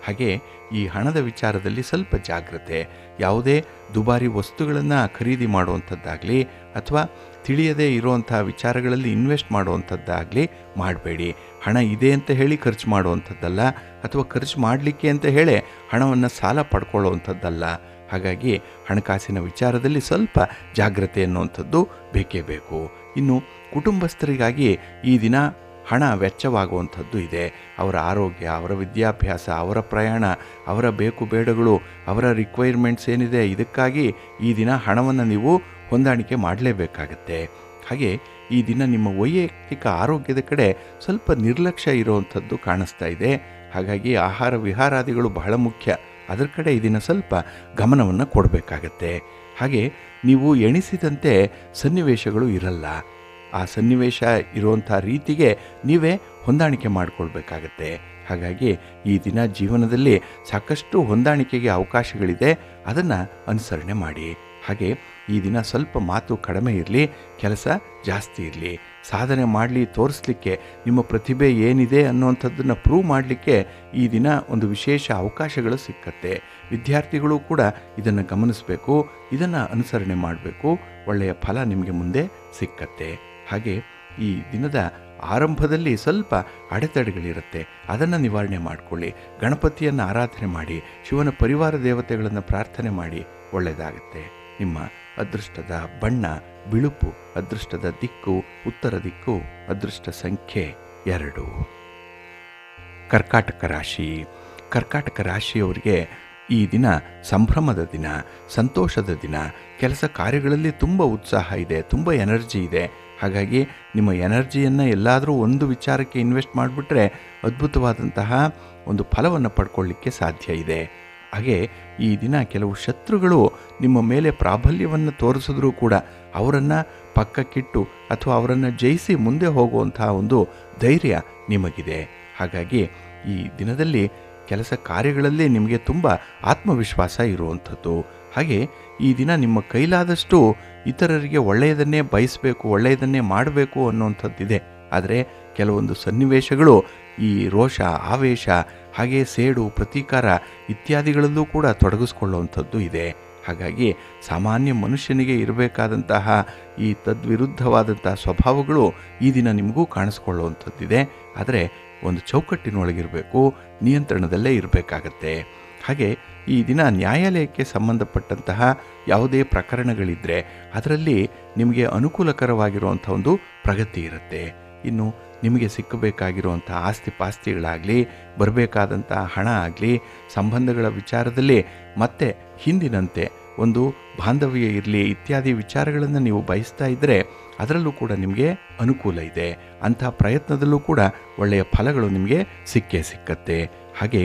ಹಾಗೆ ಈ ಹಣದ ವಿಚಾರದಲ್ಲಿ ಸ್ವಲ್ಪ ಜಾಗ್ರತೆ. ಯಾವುದೇ ದುಬಾರಿ ವಸ್ತುಗಳನ್ನು ಖರೀದಿ ಮಾಡುವಂಥದ್ದಾಗಲಿ ಅಥವಾ ತಿಳಿಯದೇ ಇರುವಂಥ ವಿಚಾರಗಳಲ್ಲಿ ಇನ್ವೆಸ್ಟ್ ಮಾಡುವಂಥದ್ದಾಗಲಿ ಮಾಡಬೇಡಿ. ಹಣ ಇದೆ ಅಂತ ಹೇಳಿ ಖರ್ಚು ಮಾಡುವಂಥದ್ದಲ್ಲ, ಅಥವಾ ಖರ್ಚು ಮಾಡಲಿಕ್ಕೆ ಅಂತ ಹೇಳಿ ಹಣವನ್ನು ಸಾಲ ಪಡ್ಕೊಳ್ಳುವಂಥದ್ದಲ್ಲ. ಹಾಗಾಗಿ ಹಣಕಾಸಿನ ವಿಚಾರದಲ್ಲಿ ಸ್ವಲ್ಪ ಜಾಗ್ರತೆ ಅನ್ನುವಂಥದ್ದು ಬೇಕೇ ಬೇಕು. ಇನ್ನು ಕುಟುಂಬಸ್ಥರಿಗಾಗಿ ಈ ದಿನ ಹಣ ವೆಚ್ಚವಾಗುವಂಥದ್ದು ಇದೆ. ಅವರ ಆರೋಗ್ಯ, ಅವರ ವಿದ್ಯಾಭ್ಯಾಸ, ಅವರ ಪ್ರಯಾಣ, ಅವರ ಬೇಕು ಬೇಡಗಳು, ಅವರ ರಿಕ್ವೈರ್ಮೆಂಟ್ಸ್ ಏನಿದೆ ಇದಕ್ಕಾಗಿ ಈ ದಿನ ಹಣವನ್ನು ನೀವು ಹೊಂದಾಣಿಕೆ ಮಾಡಲೇಬೇಕಾಗತ್ತೆ. ಹಾಗೆ ಈ ದಿನ ನಿಮ್ಮ ವೈಯಕ್ತಿಕ ಆರೋಗ್ಯದ ಕಡೆ ಸ್ವಲ್ಪ ನಿರ್ಲಕ್ಷ್ಯ ಇರುವಂಥದ್ದು ಕಾಣಿಸ್ತಾ ಇದೆ. ಹಾಗಾಗಿ ಆಹಾರ ವಿಹಾರಾದಿಗಳು ಬಹಳ ಮುಖ್ಯ. ಅದರ ಕಡೆ ಈ ದಿನ ಸ್ವಲ್ಪ ಗಮನವನ್ನು ಕೊಡಬೇಕಾಗತ್ತೆ. ಹಾಗೆ ನೀವು ಎಣಿಸಿದಂತೆ ಸನ್ನಿವೇಶಗಳು ಇರಲ್ಲ. ಆ ಸನ್ನಿವೇಶ ಇರುವಂಥ ರೀತಿಗೆ ನೀವೇ ಹೊಂದಾಣಿಕೆ ಮಾಡಿಕೊಳ್ಬೇಕಾಗತ್ತೆ. ಹಾಗಾಗಿ ಈ ದಿನ ಜೀವನದಲ್ಲಿ ಸಾಕಷ್ಟು ಹೊಂದಾಣಿಕೆಗೆ ಅವಕಾಶಗಳಿದೆ, ಅದನ್ನು ಅನುಸರಣೆ ಮಾಡಿ. ಹಾಗೆ ಈ ದಿನ ಸ್ವಲ್ಪ ಮಾತು ಕಡಿಮೆ ಇರಲಿ, ಕೆಲಸ ಜಾಸ್ತಿ ಇರಲಿ. ಸಾಧನೆ ಮಾಡಲಿ, ತೋರಿಸ್ಲಿಕ್ಕೆ ನಿಮ್ಮ ಪ್ರತಿಭೆ ಏನಿದೆ ಅನ್ನುವಂಥದ್ದನ್ನು ಪ್ರೂವ್ ಮಾಡಲಿಕ್ಕೆ ಈ ದಿನ ಒಂದು ವಿಶೇಷ ಅವಕಾಶಗಳು ಸಿಕ್ಕತ್ತೆ. ವಿದ್ಯಾರ್ಥಿಗಳು ಕೂಡ ಇದನ್ನು ಗಮನಿಸಬೇಕು, ಇದನ್ನು ಅನುಸರಣೆ ಮಾಡಬೇಕು. ಒಳ್ಳೆಯ ಫಲ ನಿಮಗೆ ಮುಂದೆ ಸಿಕ್ಕತ್ತೆ. ಹಾಗೆ ಈ ದಿನದ ಆರಂಭದಲ್ಲಿ ಸ್ವಲ್ಪ ಅಡೆತಡೆಗಳಿರುತ್ತೆ, ಅದನ್ನು ನಿವಾರಣೆ ಮಾಡಿಕೊಳ್ಳಿ. ಗಣಪತಿಯನ್ನು ಆರಾಧನೆ ಮಾಡಿ, ಶಿವನ ಪರಿವಾರ ದೇವತೆಗಳನ್ನು ಪ್ರಾರ್ಥನೆ ಮಾಡಿ, ಒಳ್ಳೆಯದಾಗುತ್ತೆ. ನಿಮ್ಮ ಅದೃಷ್ಟದ ಬಣ್ಣ ಬಿಳುಪು, ಅದೃಷ್ಟದ ದಿಕ್ಕು ಉತ್ತರ ದಿಕ್ಕು, ಅದೃಷ್ಟ ಸಂಖ್ಯೆ 2. ಕರ್ಕಾಟಕ ರಾಶಿ. ಕರ್ಕಾಟಕ ರಾಶಿಯವರಿಗೆ ಈ ದಿನ ಸಂಭ್ರಮದ ದಿನ, ಸಂತೋಷದ ದಿನ. ಕೆಲಸ ಕಾರ್ಯಗಳಲ್ಲಿ ತುಂಬ ಉತ್ಸಾಹ ಇದೆ, ತುಂಬ ಎನರ್ಜಿ ಇದೆ. ಹಾಗಾಗಿ ನಿಮ್ಮ ಎನರ್ಜಿಯನ್ನು ಎಲ್ಲಾದರೂ ಒಂದು ವಿಚಾರಕ್ಕೆ ಇನ್ವೆಸ್ಟ್ ಮಾಡಿಬಿಟ್ರೆ ಅದ್ಭುತವಾದಂತಹ ಒಂದು ಫಲವನ್ನು ಪಡ್ಕೊಳ್ಳಿಕ್ಕೆ ಸಾಧ್ಯ ಇದೆ. ಹಾಗೆ ಈ ದಿನ ಕೆಲವು ಶತ್ರುಗಳು ನಿಮ್ಮ ಮೇಲೆ ಪ್ರಾಬಲ್ಯವನ್ನು ತೋರಿಸಿದ್ರೂ ಕೂಡ ಅವರನ್ನು ಪಕ್ಕಕ್ಕಿಟ್ಟು ಅಥವಾ ಅವರನ್ನು ಜಯಿಸಿ ಮುಂದೆ ಹೋಗುವಂತಹ ಒಂದು ಧೈರ್ಯ ನಿಮಗಿದೆ. ಹಾಗಾಗಿ ಈ ದಿನದಲ್ಲಿ ಕೆಲಸ ಕಾರ್ಯಗಳಲ್ಲಿ ನಿಮಗೆ ತುಂಬ ಆತ್ಮವಿಶ್ವಾಸ ಇರುವಂಥದ್ದು. ಹಾಗೆ ಈ ದಿನ ನಿಮ್ಮ ಕೈಲಾದಷ್ಟು ಇತರರಿಗೆ ಒಳ್ಳೆಯದನ್ನೇ ಬಯಸಬೇಕು, ಒಳ್ಳೆಯದನ್ನೇ ಮಾಡಬೇಕು ಅನ್ನುವಂಥದ್ದಿದೆ. ಆದರೆ ಕೆಲವೊಂದು ಸನ್ನಿವೇಶಗಳು ಈ ರೋಷ, ಆವೇಶ, ಹಾಗೆ ಸೇಡು, ಪ್ರತೀಕಾರ ಇತ್ಯಾದಿಗಳಲ್ಲೂ ಕೂಡ ತೊಡಗಿಸ್ಕೊಳ್ಳುವಂಥದ್ದು ಇದೆ. ಹಾಗಾಗಿ ಸಾಮಾನ್ಯ ಮನುಷ್ಯನಿಗೆ ಇರಬೇಕಾದಂತಹ ಈ ತದ್ವಿರುದ್ಧವಾದಂಥ ಸ್ವಭಾವಗಳು ಈ ದಿನ ನಿಮಗೂ ಕಾಣಿಸ್ಕೊಳ್ಳುವಂಥದ್ದಿದೆ. ಆದರೆ ಒಂದು ಚೌಕಟ್ಟಿನೊಳಗಿರಬೇಕು, ನಿಯಂತ್ರಣದಲ್ಲೇ ಇರಬೇಕಾಗತ್ತೆ. ಹಾಗೆ ಈ ದಿನ ನ್ಯಾಯಾಲಯಕ್ಕೆ ಸಂಬಂಧಪಟ್ಟಂತಹ ಯಾವುದೇ ಪ್ರಕರಣಗಳಿದ್ದರೆ ಅದರಲ್ಲಿ ನಿಮಗೆ ಅನುಕೂಲಕರವಾಗಿರುವಂಥ ಒಂದು ಪ್ರಗತಿ ಇರುತ್ತೆ. ಇನ್ನು ನಿಮಗೆ ಸಿಕ್ಕಬೇಕಾಗಿರುವಂಥ ಆಸ್ತಿ ಪಾಸ್ತಿಗಳಾಗಲಿ, ಬರಬೇಕಾದಂಥ ಹಣ ಆಗಲಿ, ಸಂಬಂಧಗಳ ವಿಚಾರದಲ್ಲಿ ಮತ್ತೆ ಹಿಂದಿನಂತೆ ಒಂದು ಬಾಂಧವ್ಯ ಇರಲಿ ಇತ್ಯಾದಿ ವಿಚಾರಗಳನ್ನು ನೀವು ಬಯಸ್ತಾ ಇದ್ದರೆ ಅದರಲ್ಲೂ ಕೂಡ ನಿಮಗೆ ಅನುಕೂಲ ಇದೆ. ಅಂಥ ಪ್ರಯತ್ನದಲ್ಲೂ ಕೂಡ ಒಳ್ಳೆಯ ಫಲಗಳು ನಿಮಗೆ ಸಿಕ್ಕತ್ತೆ. ಹಾಗೆ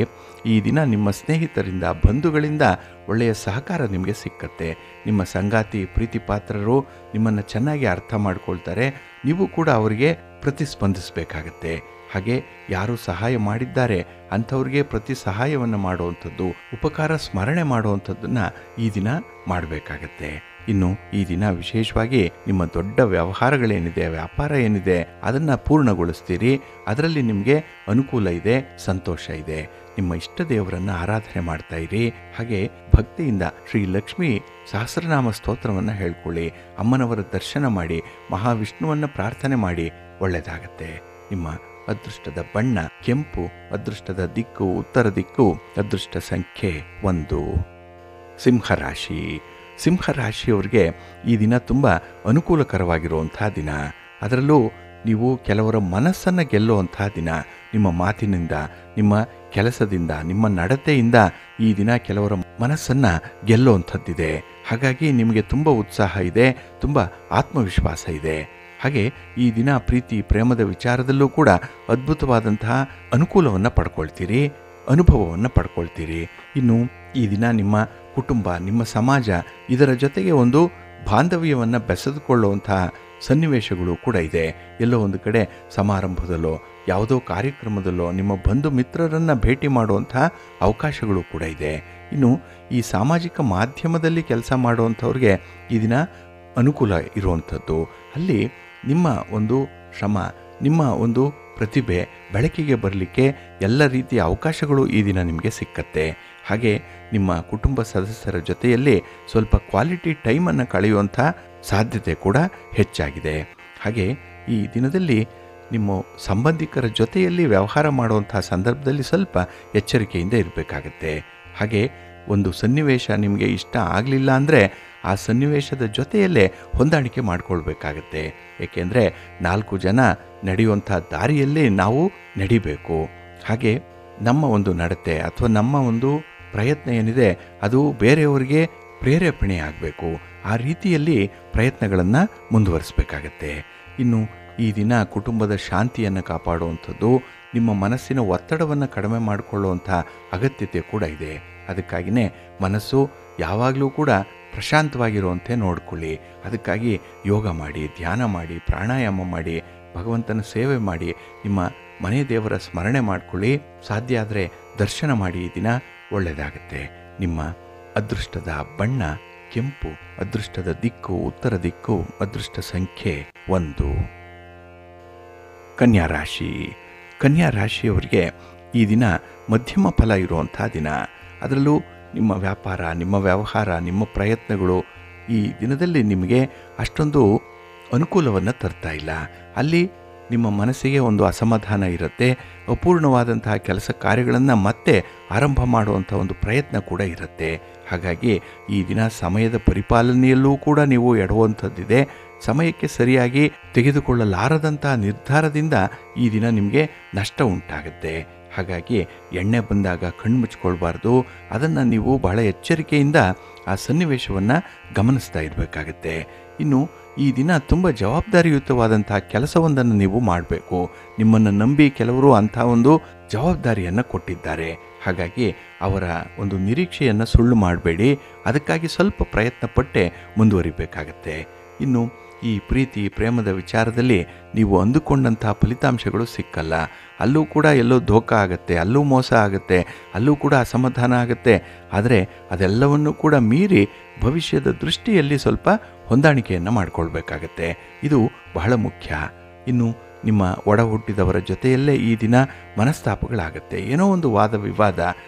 ಈ ದಿನ ನಿಮ್ಮ ಸ್ನೇಹಿತರಿಂದ, ಬಂಧುಗಳಿಂದ ಒಳ್ಳೆಯ ಸಹಕಾರ ನಿಮಗೆ ಸಿಕ್ಕತ್ತೆ. ನಿಮ್ಮ ಸಂಗಾತಿ, ಪ್ರೀತಿ ಪಾತ್ರರು ನಿಮ್ಮನ್ನು ಚೆನ್ನಾಗಿ ಅರ್ಥ ಮಾಡ್ಕೊಳ್ತಾರೆ. ನೀವು ಕೂಡ ಅವರಿಗೆ ಪ್ರತಿಸ್ಪಂದಿಸಬೇಕಾಗತ್ತೆ. ಹಾಗೆ ಯಾರು ಸಹಾಯ ಮಾಡಿದ್ದಾರೆ ಅಂಥವ್ರಿಗೆ ಪ್ರತಿ ಸಹಾಯವನ್ನು ಮಾಡುವಂಥದ್ದು, ಉಪಕಾರ ಸ್ಮರಣೆ ಮಾಡುವಂಥದ್ದನ್ನು ಈ ದಿನ ಮಾಡಬೇಕಾಗತ್ತೆ. ಇನ್ನು ಈ ದಿನ ವಿಶೇಷವಾಗಿ ನಿಮ್ಮ ದೊಡ್ಡ ವ್ಯವಹಾರಗಳೇನಿದೆ, ವ್ಯಾಪಾರ ಏನಿದೆ ಅದನ್ನು ಪೂರ್ಣಗೊಳಿಸ್ತೀರಿ. ಅದರಲ್ಲಿ ನಿಮಗೆ ಅನುಕೂಲ ಇದೆ, ಸಂತೋಷ ಇದೆ. ನಿಮ್ಮ ಇಷ್ಟ ದೇವರನ್ನು ಆರಾಧನೆ ಮಾಡ್ತಾ ಇರಿ. ಹಾಗೆ ಭಕ್ತಿಯಿಂದ ಶ್ರೀ ಲಕ್ಷ್ಮೀ ಸಹಸ್ರನಾಮ ಸ್ತೋತ್ರವನ್ನು ಹೇಳ್ಕೊಳ್ಳಿ. ಅಮ್ಮನವರ ದರ್ಶನ ಮಾಡಿ, ಮಹಾವಿಷ್ಣುವನ್ನು ಪ್ರಾರ್ಥನೆ ಮಾಡಿ, ಒಳ್ಳೆಯದಾಗತ್ತೆ. ನಿಮ್ಮ ಅದೃಷ್ಟದ ಬಣ್ಣ ಕೆಂಪು, ಅದೃಷ್ಟದ ದಿಕ್ಕು ಉತ್ತರ ದಿಕ್ಕು, ಅದೃಷ್ಟ ಸಂಖ್ಯೆ 1. ಸಿಂಹರಾಶಿ. ಸಿಂಹರಾಶಿಯವರಿಗೆ ಈ ದಿನ ತುಂಬ ಅನುಕೂಲಕರವಾಗಿರುವಂಥ ದಿನ. ಅದರಲ್ಲೂ ನೀವು ಕೆಲವರ ಮನಸ್ಸನ್ನು ಗೆಲ್ಲುವಂಥ ದಿನ. ನಿಮ್ಮ ಮಾತಿನಿಂದ, ನಿಮ್ಮ ಕೆಲಸದಿಂದ, ನಿಮ್ಮ ನಡತೆಯಿಂದ ಈ ದಿನ ಕೆಲವರ ಮನಸ್ಸನ್ನು ಗೆಲ್ಲುವಂಥದ್ದಿದೆ. ಹಾಗಾಗಿ ನಿಮಗೆ ತುಂಬ ಉತ್ಸಾಹ ಇದೆ, ತುಂಬ ಆತ್ಮವಿಶ್ವಾಸ ಇದೆ. ಹಾಗೆ ಈ ದಿನ ಪ್ರೀತಿ ಪ್ರೇಮದ ವಿಚಾರದಲ್ಲೂ ಕೂಡ ಅದ್ಭುತವಾದಂತಹ ಅನುಕೂಲವನ್ನು ಪಡ್ಕೊಳ್ತೀರಿ, ಅನುಭವವನ್ನು ಪಡ್ಕೊಳ್ತೀರಿ. ಇನ್ನು ಈ ದಿನ ನಿಮ್ಮ ಕುಟುಂಬ, ನಿಮ್ಮ ಸಮಾಜ ಇದರ ಜೊತೆಗೆ ಒಂದು ಬಾಂಧವ್ಯವನ್ನು ಬೆಸೆದುಕೊಳ್ಳುವಂಥ ಸನ್ನಿವೇಶಗಳು ಕೂಡ ಇದೆ. ಎಲ್ಲೋ ಒಂದು ಕಡೆ ಸಮಾರಂಭದಲ್ಲೋ ಯಾವುದೋ ಕಾರ್ಯಕ್ರಮದಲ್ಲೋ ನಿಮ್ಮ ಬಂಧು ಮಿತ್ರರನ್ನು ಭೇಟಿ ಮಾಡುವಂಥ ಅವಕಾಶಗಳು ಕೂಡ ಇದೆ. ಇನ್ನು ಈ ಸಾಮಾಜಿಕ ಮಾಧ್ಯಮದಲ್ಲಿ ಕೆಲಸ ಮಾಡುವಂಥವ್ರಿಗೆ ಈ ದಿನ ಅನುಕೂಲ ಇರುವಂಥದ್ದು. ಅಲ್ಲಿ ನಿಮ್ಮ ಒಂದು ಶ್ರಮ, ನಿಮ್ಮ ಒಂದು ಪ್ರತಿಭೆ ಬೆಳಕಿಗೆ ಬರಲಿಕ್ಕೆ ಎಲ್ಲ ರೀತಿಯ ಅವಕಾಶಗಳು ಈ ದಿನ ನಿಮಗೆ ಸಿಕ್ಕತ್ತೆ. ಹಾಗೆ ನಿಮ್ಮ ಕುಟುಂಬ ಸದಸ್ಯರ ಜೊತೆಯಲ್ಲಿ ಸ್ವಲ್ಪ ಕ್ವಾಲಿಟಿ ಟೈಮನ್ನು ಕಳೆಯುವಂಥ ಸಾಧ್ಯತೆ ಕೂಡ ಹೆಚ್ಚಾಗಿದೆ. ಹಾಗೆ ಈ ದಿನದಲ್ಲಿ ನಿಮ್ಮ ಸಂಬಂಧಿಕರ ಜೊತೆಯಲ್ಲಿ ವ್ಯವಹಾರ ಮಾಡುವಂಥ ಸಂದರ್ಭದಲ್ಲಿ ಸ್ವಲ್ಪ ಎಚ್ಚರಿಕೆಯಿಂದ ಇರಬೇಕಾಗತ್ತೆ. ಹಾಗೆ ಒಂದು ಸನ್ನಿವೇಶ ನಿಮಗೆ ಇಷ್ಟ ಆಗಲಿಲ್ಲ ಅಂದರೆ ಆ ಸನ್ನಿವೇಶದ ಜೊತೆಯಲ್ಲೇ ಹೊಂದಾಣಿಕೆ ಮಾಡಿಕೊಳ್ಬೇಕಾಗತ್ತೆ. ಏಕೆಂದರೆ 4 ಜನ ನಡೆಯುವಂಥ ದಾರಿಯಲ್ಲಿ ನಾವು ನಡಿಬೇಕು. ಹಾಗೆ ನಮ್ಮ ಒಂದು ನಡತೆ ಅಥವಾ ನಮ್ಮ ಒಂದು ಪ್ರಯತ್ನ ಏನಿದೆ ಅದು ಬೇರೆಯವರಿಗೆ ಪ್ರೇರೇಪಣೆ ಆಗಬೇಕು. ಆ ರೀತಿಯಲ್ಲಿ ಪ್ರಯತ್ನಗಳನ್ನು ಮುಂದುವರಿಸಬೇಕಾಗತ್ತೆ. ಇನ್ನು ಈ ದಿನ ಕುಟುಂಬದ ಶಾಂತಿಯನ್ನು ಕಾಪಾಡುವಂಥದ್ದು, ನಿಮ್ಮ ಮನಸ್ಸಿನ ಒತ್ತಡವನ್ನು ಕಡಿಮೆ ಮಾಡಿಕೊಳ್ಳುವಂಥ ಅಗತ್ಯತೆ ಕೂಡ ಇದೆ. ಅದಕ್ಕಾಗಿಯೇ ಮನಸ್ಸು ಯಾವಾಗಲೂ ಕೂಡ ಪ್ರಶಾಂತವಾಗಿರುವಂತೆ ನೋಡಿಕೊಳ್ಳಿ. ಅದಕ್ಕಾಗಿ ಯೋಗ ಮಾಡಿ, ಧ್ಯಾನ ಮಾಡಿ, ಪ್ರಾಣಾಯಾಮ ಮಾಡಿ, ಭಗವಂತನ ಸೇವೆ ಮಾಡಿ, ನಿಮ್ಮ ಮನೆ ದೇವರ ಸ್ಮರಣೆ ಮಾಡಿಕೊಳ್ಳಿ. ಸಾಧ್ಯ ಆದರೆ ದರ್ಶನ ಮಾಡಿ. ಈ ದಿನ ಒಳ್ಳೆಯದಾಗುತ್ತೆ. ನಿಮ್ಮ ಅದೃಷ್ಟದ ಬಣ್ಣ ಕೆಂಪು, ಅದೃಷ್ಟದ ದಿಕ್ಕು ಉತ್ತರ ದಿಕ್ಕು, ಅದೃಷ್ಟ ಸಂಖ್ಯೆ 1. ಕನ್ಯಾ ರಾಶಿ. ಕನ್ಯಾ ರಾಶಿಯವರಿಗೆ ಈ ದಿನ ಮಧ್ಯಮ ಫಲ ಇರುವಂಥ ದಿನ. ಅದರಲ್ಲೂ ನಿಮ್ಮ ವ್ಯಾಪಾರ, ನಿಮ್ಮ ವ್ಯವಹಾರ, ನಿಮ್ಮ ಪ್ರಯತ್ನಗಳು ಈ ದಿನದಲ್ಲಿ ನಿಮಗೆ ಅಷ್ಟೊಂದು ಅನುಕೂಲವನ್ನು ತರ್ತಾ ಇಲ್ಲ. ಅಲ್ಲಿ ನಿಮ್ಮ ಮನಸ್ಸಿಗೆ ಒಂದು ಅಸಮಾಧಾನ ಇರುತ್ತೆ. ಅಪೂರ್ಣವಾದಂತಹ ಕೆಲಸ ಕಾರ್ಯಗಳನ್ನು ಮತ್ತೆ ಆರಂಭ ಮಾಡುವಂಥ ಒಂದು ಪ್ರಯತ್ನ ಕೂಡ ಇರುತ್ತೆ. ಹಾಗಾಗಿ ಈ ದಿನ ಸಮಯದ ಪರಿಪಾಲನೆಯಲ್ಲೂ ಕೂಡ ನೀವು ಎಡುವಂಥದ್ದಿದೆ. ಸಮಯಕ್ಕೆ ಸರಿಯಾಗಿ ತೆಗೆದುಕೊಳ್ಳಲಾರದಂಥ ನಿರ್ಧಾರದಿಂದ ಈ ದಿನ ನಿಮಗೆ ನಷ್ಟ ಉಂಟಾಗುತ್ತೆ. ಹಾಗಾಗಿ ಎಣ್ಣೆ ಬಂದಾಗ ಕಣ್ಣು ಮುಚ್ಕೊಳ್ಬಾರ್ದು. ಅದನ್ನು ನೀವು ಬಹಳ ಎಚ್ಚರಿಕೆಯಿಂದ ಆ ಸನ್ನಿವೇಶವನ್ನು ಗಮನಿಸ್ತಾ ಇರಬೇಕಾಗತ್ತೆ. ಇನ್ನು ಈ ದಿನ ತುಂಬ ಜವಾಬ್ದಾರಿಯುತವಾದಂಥ ಕೆಲಸವೊಂದನ್ನು ನೀವು ಮಾಡಬೇಕು. ನಿಮ್ಮನ್ನು ನಂಬಿ ಕೆಲವರು ಅಂಥ ಒಂದು ಜವಾಬ್ದಾರಿಯನ್ನು ಕೊಟ್ಟಿದ್ದಾರೆ. ಹಾಗಾಗಿ ಅವರ ಒಂದು ನಿರೀಕ್ಷೆಯನ್ನು ಸುಳ್ಳು ಮಾಡಬೇಡಿ. ಅದಕ್ಕಾಗಿ ಸ್ವಲ್ಪ ಪ್ರಯತ್ನ ಪಟ್ಟೆ ಮುಂದುವರಿಬೇಕಾಗತ್ತೆ. ಇನ್ನು ಈ ಪ್ರೀತಿ ಪ್ರೇಮದ ವಿಚಾರದಲ್ಲಿ ನೀವು ಅಂದುಕೊಂಡಂಥ ಫಲಿತಾಂಶಗಳು ಸಿಕ್ಕಲ್ಲ. ಅಲ್ಲೂ ಕೂಡ ಎಲ್ಲೋ ಧೋಖ ಆಗುತ್ತೆ, ಅಲ್ಲೂ ಮೋಸ ಆಗುತ್ತೆ, ಅಲ್ಲೂ ಕೂಡ ಅಸಮಾಧಾನ ಆಗುತ್ತೆ. ಆದರೆ ಅದೆಲ್ಲವನ್ನೂ ಕೂಡ ಮೀರಿ ಭವಿಷ್ಯದ ದೃಷ್ಟಿಯಲ್ಲಿ ಸ್ವಲ್ಪ ಹೊಂದಾಣಿಕೆಯನ್ನು ಮಾಡಿಕೊಳ್ಬೇಕಾಗತ್ತೆ. ಇದು ಬಹಳ ಮುಖ್ಯ. ಇನ್ನು ನಿಮ್ಮ ಒಡ ಹುಟ್ಟಿದವರ ಜೊತೆಯಲ್ಲೇ ಈ ದಿನ ಮನಸ್ತಾಪಗಳಾಗತ್ತೆ. ಏನೋ ಒಂದು ವಾದ ವಿವಾದ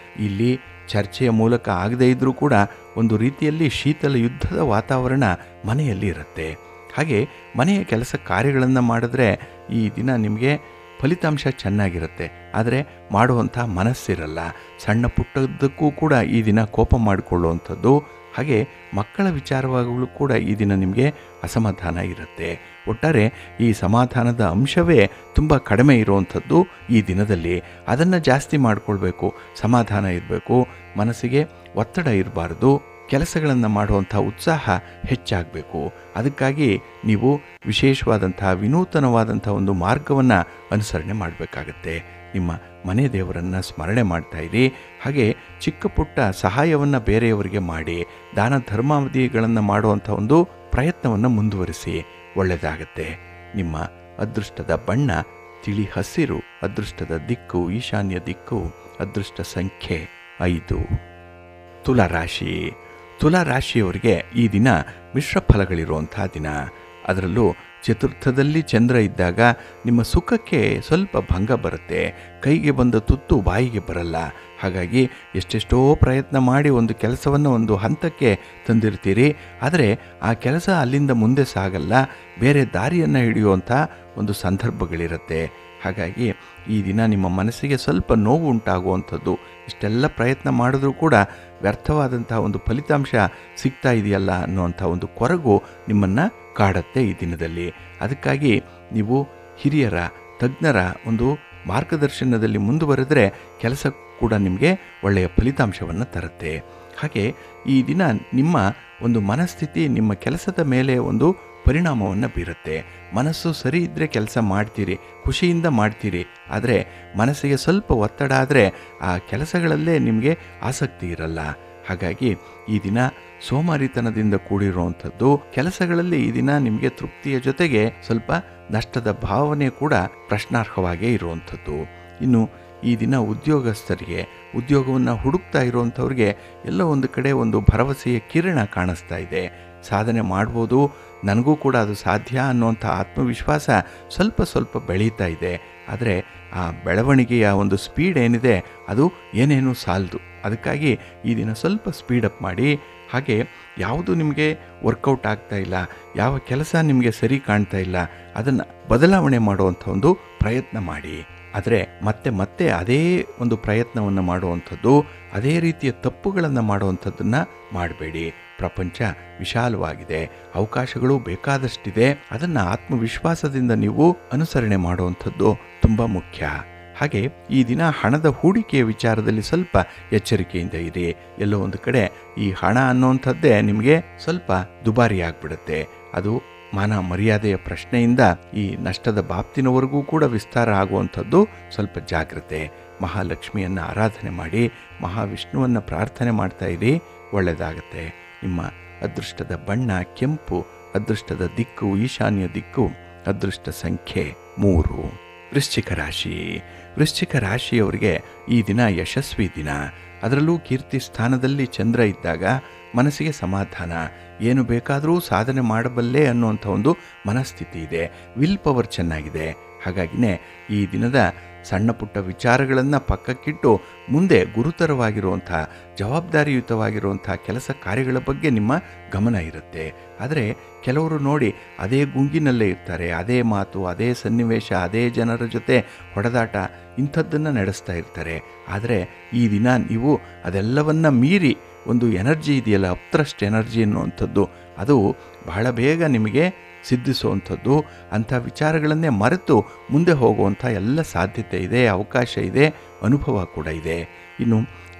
ಇಲ್ಲಿ ಚರ್ಚೆಯ ಮೂಲಕ ಆಗದೇ ಇದ್ದರೂ ಕೂಡ ಒಂದು ರೀತಿಯಲ್ಲಿ ಶೀತಲ ಯುದ್ಧದ ವಾತಾವರಣ ಮನೆಯಲ್ಲಿ ಇರುತ್ತೆ. ಹಾಗೆ ಮನೆಯ ಕೆಲಸ ಕಾರ್ಯಗಳನ್ನು ಮಾಡಿದ್ರೆ ಈ ದಿನ ನಿಮಗೆ ಫಲಿತಾಂಶ ಚೆನ್ನಾಗಿರುತ್ತೆ. ಆದರೆ ಮಾಡುವಂಥ ಮನಸ್ಸಿರಲ್ಲ. ಸಣ್ಣ ಪುಟ್ಟದ್ದಕ್ಕೂ ಕೂಡ ಈ ದಿನ ಕೋಪ ಮಾಡಿಕೊಳ್ಳುವಂಥದ್ದು. ಹಾಗೆ ಮಕ್ಕಳ ವಿಚಾರವಾಗಲೂ ಕೂಡ ಈ ದಿನ ನಿಮಗೆ ಅಸಮಾಧಾನ ಇರುತ್ತೆ. ಒಟ್ಟಾರೆ ಈ ಸಮಾಧಾನದ ಅಂಶವೇ ತುಂಬ ಕಡಿಮೆ ಇರುವಂಥದ್ದು ಈ ದಿನದಲ್ಲಿ. ಅದನ್ನು ಜಾಸ್ತಿ ಮಾಡಿಕೊಳ್ಬೇಕು. ಸಮಾಧಾನ ಇರಬೇಕು, ಮನಸ್ಸಿಗೆ ಒತ್ತಡ ಇರಬಾರ್ದು, ಕೆಲಸಗಳನ್ನು ಮಾಡುವಂಥ ಉತ್ಸಾಹ ಹೆಚ್ಚಾಗಬೇಕು. ಅದಕ್ಕಾಗಿ ನೀವು ವಿಶೇಷವಾದಂಥ ವಿನೂತನವಾದಂಥ ಒಂದು ಮಾರ್ಗವನ್ನು ಅನುಸರಣೆ ಮಾಡಬೇಕಾಗತ್ತೆ. ನಿಮ್ಮ ಮನೆ ದೇವರನ್ನು ಸ್ಮರಣೆ ಮಾಡ್ತಾಯಿರಿ. ಹಾಗೆ ಚಿಕ್ಕ ಪುಟ್ಟ ಸಹಾಯವನ್ನು ಬೇರೆಯವರಿಗೆ ಮಾಡಿ, ದಾನ ಧರ್ಮಾವಧಿಗಳನ್ನು ಮಾಡುವಂಥ ಒಂದು ಪ್ರಯತ್ನವನ್ನು ಮುಂದುವರಿಸಿ. ಒಳ್ಳೆಯದಾಗತ್ತೆ. ನಿಮ್ಮ ಅದೃಷ್ಟದ ಬಣ್ಣ ತಿಳಿ ಹಸಿರು, ಅದೃಷ್ಟದ ದಿಕ್ಕು ಈಶಾನ್ಯ ದಿಕ್ಕು, ಅದೃಷ್ಟ ಸಂಖ್ಯೆ 5. ತುಲಾರಾಶಿ. ತುಲಾರಾಶಿಯವರಿಗೆ ಈ ದಿನ ಮಿಶ್ರ ಫಲಗಳಿರುವಂಥ ದಿನ. ಅದರಲ್ಲೂ ಚತುರ್ಥದಲ್ಲಿ ಚಂದ್ರ ಇದ್ದಾಗ ನಿಮ್ಮ ಸುಖಕ್ಕೆ ಸ್ವಲ್ಪ ಭಂಗ ಬರುತ್ತೆ. ಕೈಗೆ ಬಂದ ತುತ್ತು ಬಾಯಿಗೆ ಬರಲ್ಲ. ಹಾಗಾಗಿ ಎಷ್ಟೆಷ್ಟೋ ಪ್ರಯತ್ನ ಮಾಡಿ ಒಂದು ಕೆಲಸವನ್ನು ಒಂದು ಹಂತಕ್ಕೆ ತಂದಿರ್ತೀರಿ. ಆದರೆ ಆ ಕೆಲಸ ಅಲ್ಲಿಂದ ಮುಂದೆ ಸಾಗಲ್ಲ. ಬೇರೆ ದಾರಿಯನ್ನು ಹಿಡಿಯುವಂಥ ಒಂದು ಸಂದರ್ಭಗಳಿರುತ್ತೆ. ಹಾಗಾಗಿ ಈ ದಿನ ನಿಮ್ಮ ಮನಸ್ಸಿಗೆ ಸ್ವಲ್ಪ ನೋವು ಉಂಟಾಗುವಂಥದ್ದು. ಇಷ್ಟೆಲ್ಲ ಪ್ರಯತ್ನ ಮಾಡಿದ್ರೂ ಕೂಡ ವ್ಯರ್ಥವಾದಂಥ ಒಂದು ಫಲಿತಾಂಶ ಸಿಗ್ತಾ ಇದೆಯಲ್ಲ ಅನ್ನುವಂಥ ಒಂದು ಕೊರಗು ನಿಮ್ಮನ್ನು ಕಾಡುತ್ತೆ ಈ ದಿನದಲ್ಲಿ. ಅದಕ್ಕಾಗಿ ನೀವು ಹಿರಿಯರ ತಜ್ಞರ ಒಂದು ಮಾರ್ಗದರ್ಶನದಲ್ಲಿ ಮುಂದುವರೆದರೆ ಕೆಲಸ ಕೂಡ ನಿಮಗೆ ಒಳ್ಳೆಯ ಫಲಿತಾಂಶವನ್ನು ತರುತ್ತೆ. ಹಾಗೆ ಈ ದಿನ ನಿಮ್ಮ ಒಂದು ಮನಸ್ಥಿತಿ ನಿಮ್ಮ ಕೆಲಸದ ಮೇಲೆ ಒಂದು ಪರಿಣಾಮವನ್ನು ಬೀರುತ್ತೆ. ಮನಸ್ಸು ಸರಿ ಇದ್ದರೆ ಕೆಲಸ ಮಾಡ್ತೀರಿ, ಖುಷಿಯಿಂದ ಮಾಡ್ತೀರಿ. ಆದರೆ ಮನಸ್ಸಿಗೆ ಸ್ವಲ್ಪ ಒತ್ತಡ ಆದರೆ ಆ ಕೆಲಸಗಳಲ್ಲೇ ನಿಮಗೆ ಆಸಕ್ತಿ ಇರಲ್ಲ. ಹಾಗಾಗಿ ಈ ದಿನ ಸೋಮಾರಿತನದಿಂದ ಕೂಡಿರುವಂಥದ್ದು. ಕೆಲಸಗಳಲ್ಲಿ ಈ ದಿನ ನಿಮಗೆ ತೃಪ್ತಿಯ ಜೊತೆಗೆ ಸ್ವಲ್ಪ ನಷ್ಟದ ಭಾವನೆ ಕೂಡ ಪ್ರಶ್ನಾರ್ಹವಾಗೇ ಇರುವಂಥದ್ದು. ಇನ್ನು ಈ ದಿನ ಉದ್ಯೋಗಸ್ಥರಿಗೆ, ಉದ್ಯೋಗವನ್ನು ಹುಡುಕ್ತಾ ಇರುವಂಥವ್ರಿಗೆ ಎಲ್ಲ ಒಂದು ಕಡೆ ಒಂದು ಭರವಸೆಯ ಕಿರಣ ಕಾಣಿಸ್ತಾ ಇದೆ. ಸಾಧನೆ ಮಾಡ್ಬೋದು, ನನಗೂ ಕೂಡ ಅದು ಸಾಧ್ಯ ಅನ್ನುವಂಥ ಆತ್ಮವಿಶ್ವಾಸ ಸ್ವಲ್ಪ ಸ್ವಲ್ಪ ಬೆಳೀತಾ ಇದೆ. ಆದರೆ ಆ ಬೆಳವಣಿಗೆಯ ಒಂದು ಸ್ಪೀಡ್ ಏನಿದೆ ಅದು ಏನೇನೂ ಸಾಲದು. ಅದಕ್ಕಾಗಿ ಈ ದಿನ ಸ್ವಲ್ಪ ಸ್ಪೀಡಪ್ ಮಾಡಿ. ಹಾಗೆ ಯಾವುದು ನಿಮಗೆ ವರ್ಕೌಟ್ ಆಗ್ತಾ ಇಲ್ಲ, ಯಾವ ಕೆಲಸ ನಿಮಗೆ ಸರಿ ಕಾಣ್ತಾ ಇಲ್ಲ, ಅದನ್ನು ಬದಲಾವಣೆ ಮಾಡುವಂಥ ಒಂದು ಪ್ರಯತ್ನ ಮಾಡಿ. ಆದರೆ ಮತ್ತೆ ಮತ್ತೆ ಅದೇ ಒಂದು ಪ್ರಯತ್ನವನ್ನು ಮಾಡುವಂಥದ್ದು, ಅದೇ ರೀತಿಯ ತಪ್ಪುಗಳನ್ನು ಮಾಡುವಂಥದ್ದನ್ನು ಮಾಡಬೇಡಿ. ಪ್ರಪಂಚ ವಿಶಾಲವಾಗಿದೆ, ಅವಕಾಶಗಳು ಬೇಕಾದಷ್ಟಿದೆ. ಅದನ್ನು ಆತ್ಮವಿಶ್ವಾಸದಿಂದ ನೀವು ಅನುಸರಣೆ ಮಾಡುವಂಥದ್ದು ತುಂಬ ಮುಖ್ಯ. ಹಾಗೆ ಈ ದಿನ ಹಣದ ಹೂಡಿಕೆಯ ವಿಚಾರದಲ್ಲಿ ಸ್ವಲ್ಪ ಎಚ್ಚರಿಕೆಯಿಂದ ಇರಿ. ಎಲ್ಲೋ ಒಂದು ಕಡೆ ಈ ಹಣ ಅನ್ನುವಂಥದ್ದೇ ನಿಮಗೆ ಸ್ವಲ್ಪ ದುಬಾರಿ ಆಗಿಬಿಡುತ್ತೆ. ಅದು ಮಾನ ಮರ್ಯಾದೆಯ ಪ್ರಶ್ನೆಯಿಂದ ಈ ನಷ್ಟದ ಬಾಪ್ತಿನವರೆಗೂ ಕೂಡ ವಿಸ್ತಾರ ಆಗುವಂಥದ್ದು. ಸ್ವಲ್ಪ ಜಾಗ್ರತೆ. ಮಹಾಲಕ್ಷ್ಮಿಯನ್ನು ಆರಾಧನೆ ಮಾಡಿ ಮಹಾವಿಷ್ಣುವನ್ನು ಪ್ರಾರ್ಥನೆ ಮಾಡ್ತಾ ಇರಿ, ಒಳ್ಳೆಯದಾಗತ್ತೆ. ನಿಮ್ಮ ಅದೃಷ್ಟದ ಬಣ್ಣ ಕೆಂಪು, ಅದೃಷ್ಟದ ದಿಕ್ಕು ಈಶಾನ್ಯ ದಿಕ್ಕು, ಅದೃಷ್ಟ ಸಂಖ್ಯೆ 3. ವೃಶ್ಚಿಕ ರಾಶಿ. ವೃಶ್ಚಿಕ ರಾಶಿಯವರಿಗೆ ಈ ದಿನ ಯಶಸ್ವಿ ದಿನ. ಅದರಲ್ಲೂ ಕೀರ್ತಿ ಸ್ಥಾನದಲ್ಲಿ ಚಂದ್ರ ಇದ್ದಾಗ ಮನಸ್ಸಿಗೆ ಸಮಾಧಾನ, ಏನು ಬೇಕಾದರೂ ಸಾಧನೆ ಮಾಡಬಲ್ಲೆ ಅನ್ನುವಂಥ ಒಂದು ಮನಸ್ಥಿತಿ ಇದೆ. ವಿಲ್ ಪವರ್ ಚೆನ್ನಾಗಿದೆ. ಹಾಗಾಗಿನೇ ಈ ದಿನದ ಸಣ್ಣ ಪುಟ್ಟ ವಿಚಾರಗಳನ್ನು ಪಕ್ಕಕ್ಕಿಟ್ಟು ಮುಂದೆ ಗುರುತರವಾಗಿರುವಂಥ ಜವಾಬ್ದಾರಿಯುತವಾಗಿರುವಂಥ ಕೆಲಸ ಕಾರ್ಯಗಳ ಬಗ್ಗೆ ನಿಮ್ಮ ಗಮನ ಇರುತ್ತೆ. ಆದರೆ ಕೆಲವರು ನೋಡಿ ಅದೇ ಗುಂಗಿನಲ್ಲೇ ಇರ್ತಾರೆ, ಅದೇ ಮಾತು, ಅದೇ ಸನ್ನಿವೇಶ, ಅದೇ ಜನರ ಜೊತೆ ಹೊಡೆದಾಟ ಇಂಥದ್ದನ್ನು ನಡೆಸ್ತಾ ಇರ್ತಾರೆ. ಆದರೆ ಈ ದಿನ ನೀವು ಅದೆಲ್ಲವನ್ನ ಮೀರಿ ಒಂದು ಎನರ್ಜಿ ಇದೆಯಲ್ಲ, ಅಪ್ತ್ರಸ್ಟ್ ಎನರ್ಜಿ ಅನ್ನುವಂಥದ್ದು, ಅದು ಬಹಳ ಬೇಗ ನಿಮಗೆ ಸಿದ್ಧಿಸುವಂಥದ್ದು. ಅಂಥ ವಿಚಾರಗಳನ್ನೇ ಮರೆತು ಮುಂದೆ ಹೋಗುವಂಥ ಎಲ್ಲ ಸಾಧ್ಯತೆ ಇದೆ, ಅವಕಾಶ ಇದೆ, ಅನುಭವ ಕೂಡ ಇದೆ. ಇನ್ನು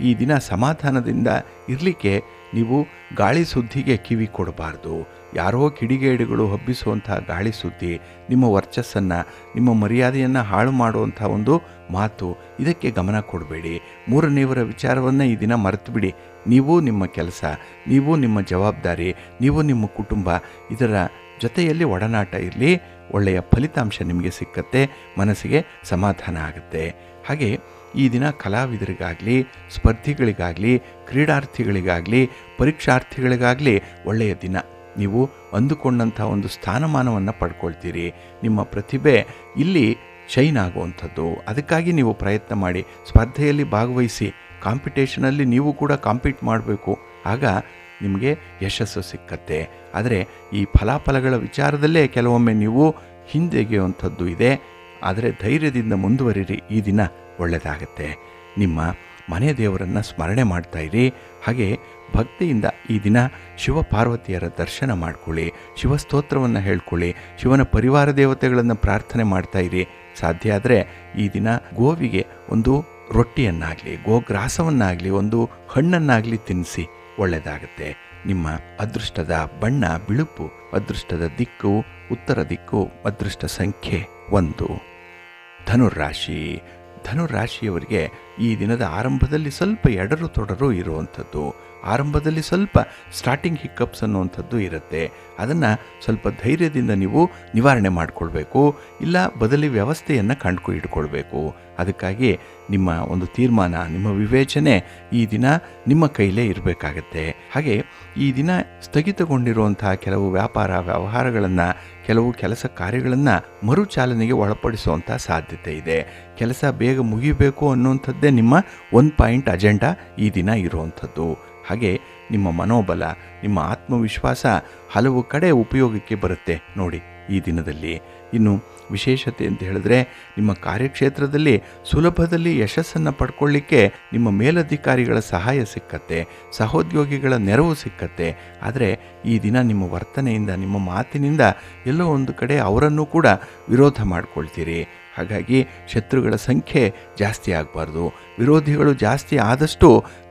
ಈ ದಿನ ಸಮಾಧಾನದಿಂದ ಇರಲಿಕ್ಕೆ ನೀವು ಗಾಳಿ ಸುದ್ದಿಗೆ ಕಿವಿ ಕೊಡಬಾರ್ದು. ಯಾರೋ ಕಿಡಿಗೇಡಿಗಳು ಹಬ್ಬಿಸುವಂಥ ಗಾಳಿ ಸುದ್ದಿ ನಿಮ್ಮ ವರ್ಚಸ್ಸನ್ನು, ನಿಮ್ಮ ಮರ್ಯಾದೆಯನ್ನು ಹಾಳು ಮಾಡುವಂಥ ಒಂದು ಮಾತು, ಇದಕ್ಕೆ ಗಮನ ಕೊಡಬೇಡಿ. ಮೂರನೇವರ ವಿಚಾರವನ್ನು ಈ ದಿನ ಮರೆತು ಬಿಡಿ. ನೀವು ನಿಮ್ಮ ಕೆಲಸ, ನೀವು ನಿಮ್ಮ ಜವಾಬ್ದಾರಿ, ನೀವು ನಿಮ್ಮ ಕುಟುಂಬ, ಇದರ ಜೊತೆಯಲ್ಲಿ ಒಡನಾಟ ಇರಲಿ. ಒಳ್ಳೆಯ ಫಲಿತಾಂಶ ನಿಮಗೆ ಸಿಕ್ಕತ್ತೆ, ಮನಸ್ಸಿಗೆ ಸಮಾಧಾನ ಆಗುತ್ತೆ. ಹಾಗೆ ಈ ದಿನ ಕಲಾವಿದರಿಗಾಗಲಿ, ಸ್ಪರ್ಧಿಗಳಿಗಾಗಲಿ, ಕ್ರೀಡಾರ್ಥಿಗಳಿಗಾಗಲಿ, ಪರೀಕ್ಷಾರ್ಥಿಗಳಿಗಾಗಲಿ ಒಳ್ಳೆಯ ದಿನ. ನೀವು ಅಂದುಕೊಂಡಂಥ ಒಂದು ಸ್ಥಾನಮಾನವನ್ನು ಪಡ್ಕೊಳ್ತೀರಿ. ನಿಮ್ಮ ಪ್ರತಿಭೆ ಇಲ್ಲಿ ಶೈನ್ ಆಗುವಂಥದ್ದು. ಅದಕ್ಕಾಗಿ ನೀವು ಪ್ರಯತ್ನ ಮಾಡಿ, ಸ್ಪರ್ಧೆಯಲ್ಲಿ ಭಾಗವಹಿಸಿ, ಕಾಂಪಿಟೇಷನಲ್ಲಿ ನೀವು ಕೂಡ ಕಾಂಪೀಟ್ ಮಾಡಬೇಕು. ಆಗ ನಿಮಗೆ ಯಶಸ್ಸು ಸಿಕ್ಕತ್ತೆ. ಆದರೆ ಈ ಫಲಾಫಲಗಳ ವಿಚಾರದಲ್ಲೇ ಕೆಲವೊಮ್ಮೆ ನೀವು ಹಿಂದೆಗೆಯುವಂಥದ್ದು ಇದೆ. ಆದರೆ ಧೈರ್ಯದಿಂದ ಮುಂದುವರಿರಿ, ಈ ದಿನ ಒಳ್ಳೆಯದಾಗತ್ತೆ. ನಿಮ್ಮ ಮನೆ ದೇವರನ್ನು ಸ್ಮರಣೆ ಮಾಡ್ತಾ ಇರಿ. ಹಾಗೆ ಭಕ್ತಿಯಿಂದ ಈ ದಿನ ಶಿವಪಾರ್ವತಿಯರ ದರ್ಶನ ಮಾಡ್ಕೊಳ್ಳಿ, ಶಿವಸ್ತೋತ್ರವನ್ನು ಹೇಳ್ಕೊಳ್ಳಿ, ಶಿವನ ಪರಿವಾರ ದೇವತೆಗಳನ್ನು ಪ್ರಾರ್ಥನೆ ಮಾಡ್ತಾ ಇರಿ. ಸಾಧ್ಯ ಆದರೆ ಈ ದಿನ ಗೋವಿಗೆ ಒಂದು ರೊಟ್ಟಿಯನ್ನಾಗಲಿ, ಗೋಗ್ರಾಸವನ್ನಾಗಲಿ, ಒಂದು ಹಣ್ಣನ್ನಾಗಲಿ ತಿನ್ನಿಸಿ, ಒಳ್ಳೆಯದಾಗತ್ತೆ. ನಿಮ್ಮ ಅದೃಷ್ಟದ ಬಣ್ಣ ಬಿಳುಪು, ಅದೃಷ್ಟದ ದಿಕ್ಕು ಉತ್ತರ ದಿಕ್ಕು, ಅದೃಷ್ಟ ಸಂಖ್ಯೆ 1. ಧನುರಾಶಿ. ಧನುರಾಶಿಯವರಿಗೆ ಈ ದಿನದ ಆರಂಭದಲ್ಲಿ ಸ್ವಲ್ಪ ಎಡರು ತೊಡರು ಇರುವಂಥದ್ದು. ಆರಂಭದಲ್ಲಿ ಸ್ವಲ್ಪ ಸ್ಟಾರ್ಟಿಂಗ್ ಹಿಕ್ಕಪ್ಸ್ ಅನ್ನುವಂಥದ್ದು ಇರುತ್ತೆ. ಅದನ್ನು ಸ್ವಲ್ಪ ಧೈರ್ಯದಿಂದ ನೀವು ನಿವಾರಣೆ ಮಾಡಿಕೊಳ್ಬೇಕು, ಇಲ್ಲ ಬದಲಿ ವ್ಯವಸ್ಥೆಯನ್ನು ಇಟ್ಕೊಳ್ಬೇಕು. ಅದಕ್ಕಾಗಿ ನಿಮ್ಮ ಒಂದು ತೀರ್ಮಾನ, ನಿಮ್ಮ ವಿವೇಚನೆ ಈ ದಿನ ನಿಮ್ಮ ಕೈಲೇ ಇರಬೇಕಾಗತ್ತೆ. ಹಾಗೆ ಈ ದಿನ ಸ್ಥಗಿತಗೊಂಡಿರುವಂತಹ ಕೆಲವು ವ್ಯಾಪಾರ ವ್ಯವಹಾರಗಳನ್ನು, ಕೆಲವು ಕೆಲಸ ಕಾರ್ಯಗಳನ್ನು ಮರುಚಾಲನೆಗೆ ಒಳಪಡಿಸುವಂಥ ಸಾಧ್ಯತೆ ಇದೆ. ಕೆಲಸ ಬೇಗ ಮುಗಿಬೇಕು ಅನ್ನುವಂಥದ್ದೇ ನಿಮ್ಮ 1 ಪಾಯಿಂಟ್ ಅಜೆಂಡಾ ಈ ದಿನ ಇರುವಂಥದ್ದು. ಹಾಗೆ ನಿಮ್ಮ ಮನೋಬಲ, ನಿಮ್ಮ ಆತ್ಮವಿಶ್ವಾಸ ಹಲವು ಕಡೆ ಉಪಯೋಗಕ್ಕೆ ಬರುತ್ತೆ ನೋಡಿ ಈ ದಿನದಲ್ಲಿ. ಇನ್ನು ವಿಶೇಷತೆ ಅಂತ ಹೇಳಿದ್ರೆ, ನಿಮ್ಮ ಕಾರ್ಯಕ್ಷೇತ್ರದಲ್ಲಿ ಸುಲಭದಲ್ಲಿ ಯಶಸ್ಸನ್ನು ಪಡ್ಕೊಳ್ಳಿಕ್ಕೆ ನಿಮ್ಮ ಮೇಲಧಿಕಾರಿಗಳ ಸಹಾಯ ಸಿಕ್ಕತ್ತೆ, ಸಹೋದ್ಯೋಗಿಗಳ ನೆರವು ಸಿಕ್ಕತ್ತೆ. ಆದರೆ ಈ ದಿನ ನಿಮ್ಮ ವರ್ತನೆಯಿಂದ, ನಿಮ್ಮ ಮಾತಿನಿಂದ ಎಲ್ಲೋ ಒಂದು ಕಡೆ ಅವರನ್ನು ಕೂಡ ವಿರೋಧ ಮಾಡ್ಕೊಳ್ತೀರಿ. ಹಾಗಾಗಿ ಶತ್ರುಗಳ ಸಂಖ್ಯೆ ಜಾಸ್ತಿ ಆಗಬಾರ್ದು. ವಿರೋಧಿಗಳು ಜಾಸ್ತಿ ಆದಷ್ಟು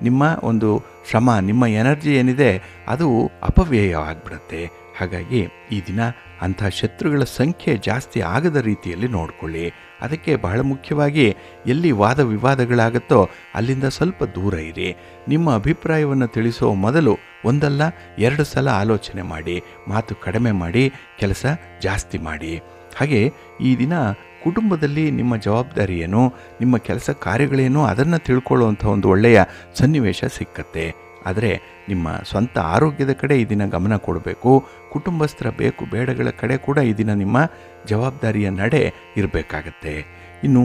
ನಿಮ್ಮ ಒಂದು ಶ್ರಮ, ನಿಮ್ಮ ಎನರ್ಜಿ ಏನಿದೆ ಅದು ಅಪವ್ಯಯವಾಗಿಬಿಡುತ್ತೆ. ಹಾಗಾಗಿ ಈ ದಿನ ಅಂಥ ಶತ್ರುಗಳ ಸಂಖ್ಯೆ ಜಾಸ್ತಿ ಆಗದ ರೀತಿಯಲ್ಲಿ ನೋಡಿಕೊಳ್ಳಿ. ಅದಕ್ಕೆ ಬಹಳ ಮುಖ್ಯವಾಗಿ ಎಲ್ಲಿ ವಾದ ವಿವಾದಗಳಾಗುತ್ತೋ ಅಲ್ಲಿಂದ ಸ್ವಲ್ಪ ದೂರ ಇರಿ. ನಿಮ್ಮ ಅಭಿಪ್ರಾಯವನ್ನು ತಿಳಿಸೋ ಮೊದಲು 1 ಅಲ್ಲ 2 ಸಲ ಆಲೋಚನೆ ಮಾಡಿ, ಮಾತು ಕಡಿಮೆ ಮಾಡಿ, ಕೆಲಸ ಜಾಸ್ತಿ ಮಾಡಿ. ಹಾಗೆ ಈ ದಿನ ಕುಟುಂಬದಲ್ಲಿ ನಿಮ್ಮ ಜವಾಬ್ದಾರಿ ಏನು, ನಿಮ್ಮ ಕೆಲಸ ಕಾರ್ಯಗಳೇನು, ಅದನ್ನು ತಿಳ್ಕೊಳ್ಳುವಂಥ ಒಂದು ಒಳ್ಳೆಯ ಸನ್ನಿವೇಶ ಸಿಕ್ಕತ್ತೆ. ಆದರೆ ನಿಮ್ಮ ಸ್ವಂತ ಆರೋಗ್ಯದ ಕಡೆ ಈ ದಿನ ಗಮನ ಕೊಡಬೇಕು. ಕುಟುಂಬಸ್ಥರ ಬೇಕು ಬೇಡಗಳ ಕಡೆ ಕೂಡ ಈ ದಿನ ನಿಮ್ಮ ಜವಾಬ್ದಾರಿಯ ನಡೆ ಇರಬೇಕಾಗತ್ತೆ. ಇನ್ನು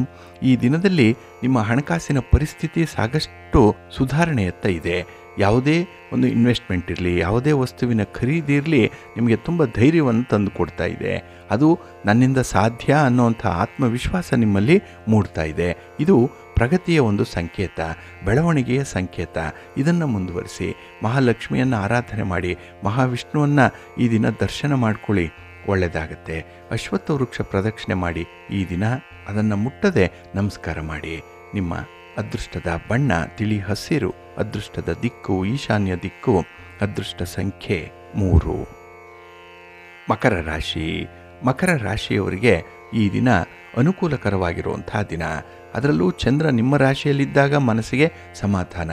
ಈ ದಿನದಲ್ಲಿ ನಿಮ್ಮ ಹಣಕಾಸಿನ ಪರಿಸ್ಥಿತಿ ಸಾಕಷ್ಟು ಸುಧಾರಣೆಯತ್ತ ಇದೆ. ಯಾವುದೇ ಒಂದು ಇನ್ವೆಸ್ಟ್ಮೆಂಟ್ ಇರಲಿ, ಯಾವುದೇ ವಸ್ತುವಿನ ಖರೀದಿ ಇರಲಿ, ನಿಮಗೆ ತುಂಬ ಧೈರ್ಯವನ್ನು ತಂದು ಕೊಡ್ತಾ ಇದೆ. ಅದು ನನ್ನಿಂದ ಸಾಧ್ಯ ಅನ್ನುವಂಥ ಆತ್ಮವಿಶ್ವಾಸ ನಿಮ್ಮಲ್ಲಿ ಮೂಡ್ತಾ ಇದೆ. ಇದು ಪ್ರಗತಿಯ ಒಂದು ಸಂಕೇತ, ಬೆಳವಣಿಗೆಯ ಸಂಕೇತ. ಇದನ್ನು ಮುಂದುವರಿಸಿ ಮಹಾಲಕ್ಷ್ಮಿಯನ್ನು ಆರಾಧನೆ ಮಾಡಿ, ಮಹಾವಿಷ್ಣುವನ್ನು ಈ ದಿನ ದರ್ಶನ ಮಾಡ್ಕೊಳ್ಳಿ, ಒಳ್ಳೆಯದಾಗತ್ತೆ. ಅಶ್ವತ್ಥ ವೃಕ್ಷ ಪ್ರದಕ್ಷಿಣೆ ಮಾಡಿ ಈ ದಿನ ಅದನ್ನು ಮುಟ್ಟದೆ ನಮಸ್ಕಾರ ಮಾಡಿ. ನಿಮ್ಮ ಅದೃಷ್ಟದ ಬಣ್ಣ ತಿಳಿ ಹಸಿರು, ಅದೃಷ್ಟದ ದಿಕ್ಕು ಈಶಾನ್ಯ ದಿಕ್ಕು, ಅದೃಷ್ಟ ಸಂಖ್ಯೆ 3. ಮಕರ ರಾಶಿ. ಮಕರ ರಾಶಿಯವರಿಗೆ ಈ ದಿನ ಅನುಕೂಲಕರವಾಗಿರುವಂಥ ದಿನ. ಅದರಲ್ಲೂ ಚಂದ್ರ ನಿಮ್ಮ ರಾಶಿಯಲ್ಲಿದ್ದಾಗ ಮನಸ್ಸಿಗೆ ಸಮಾಧಾನ.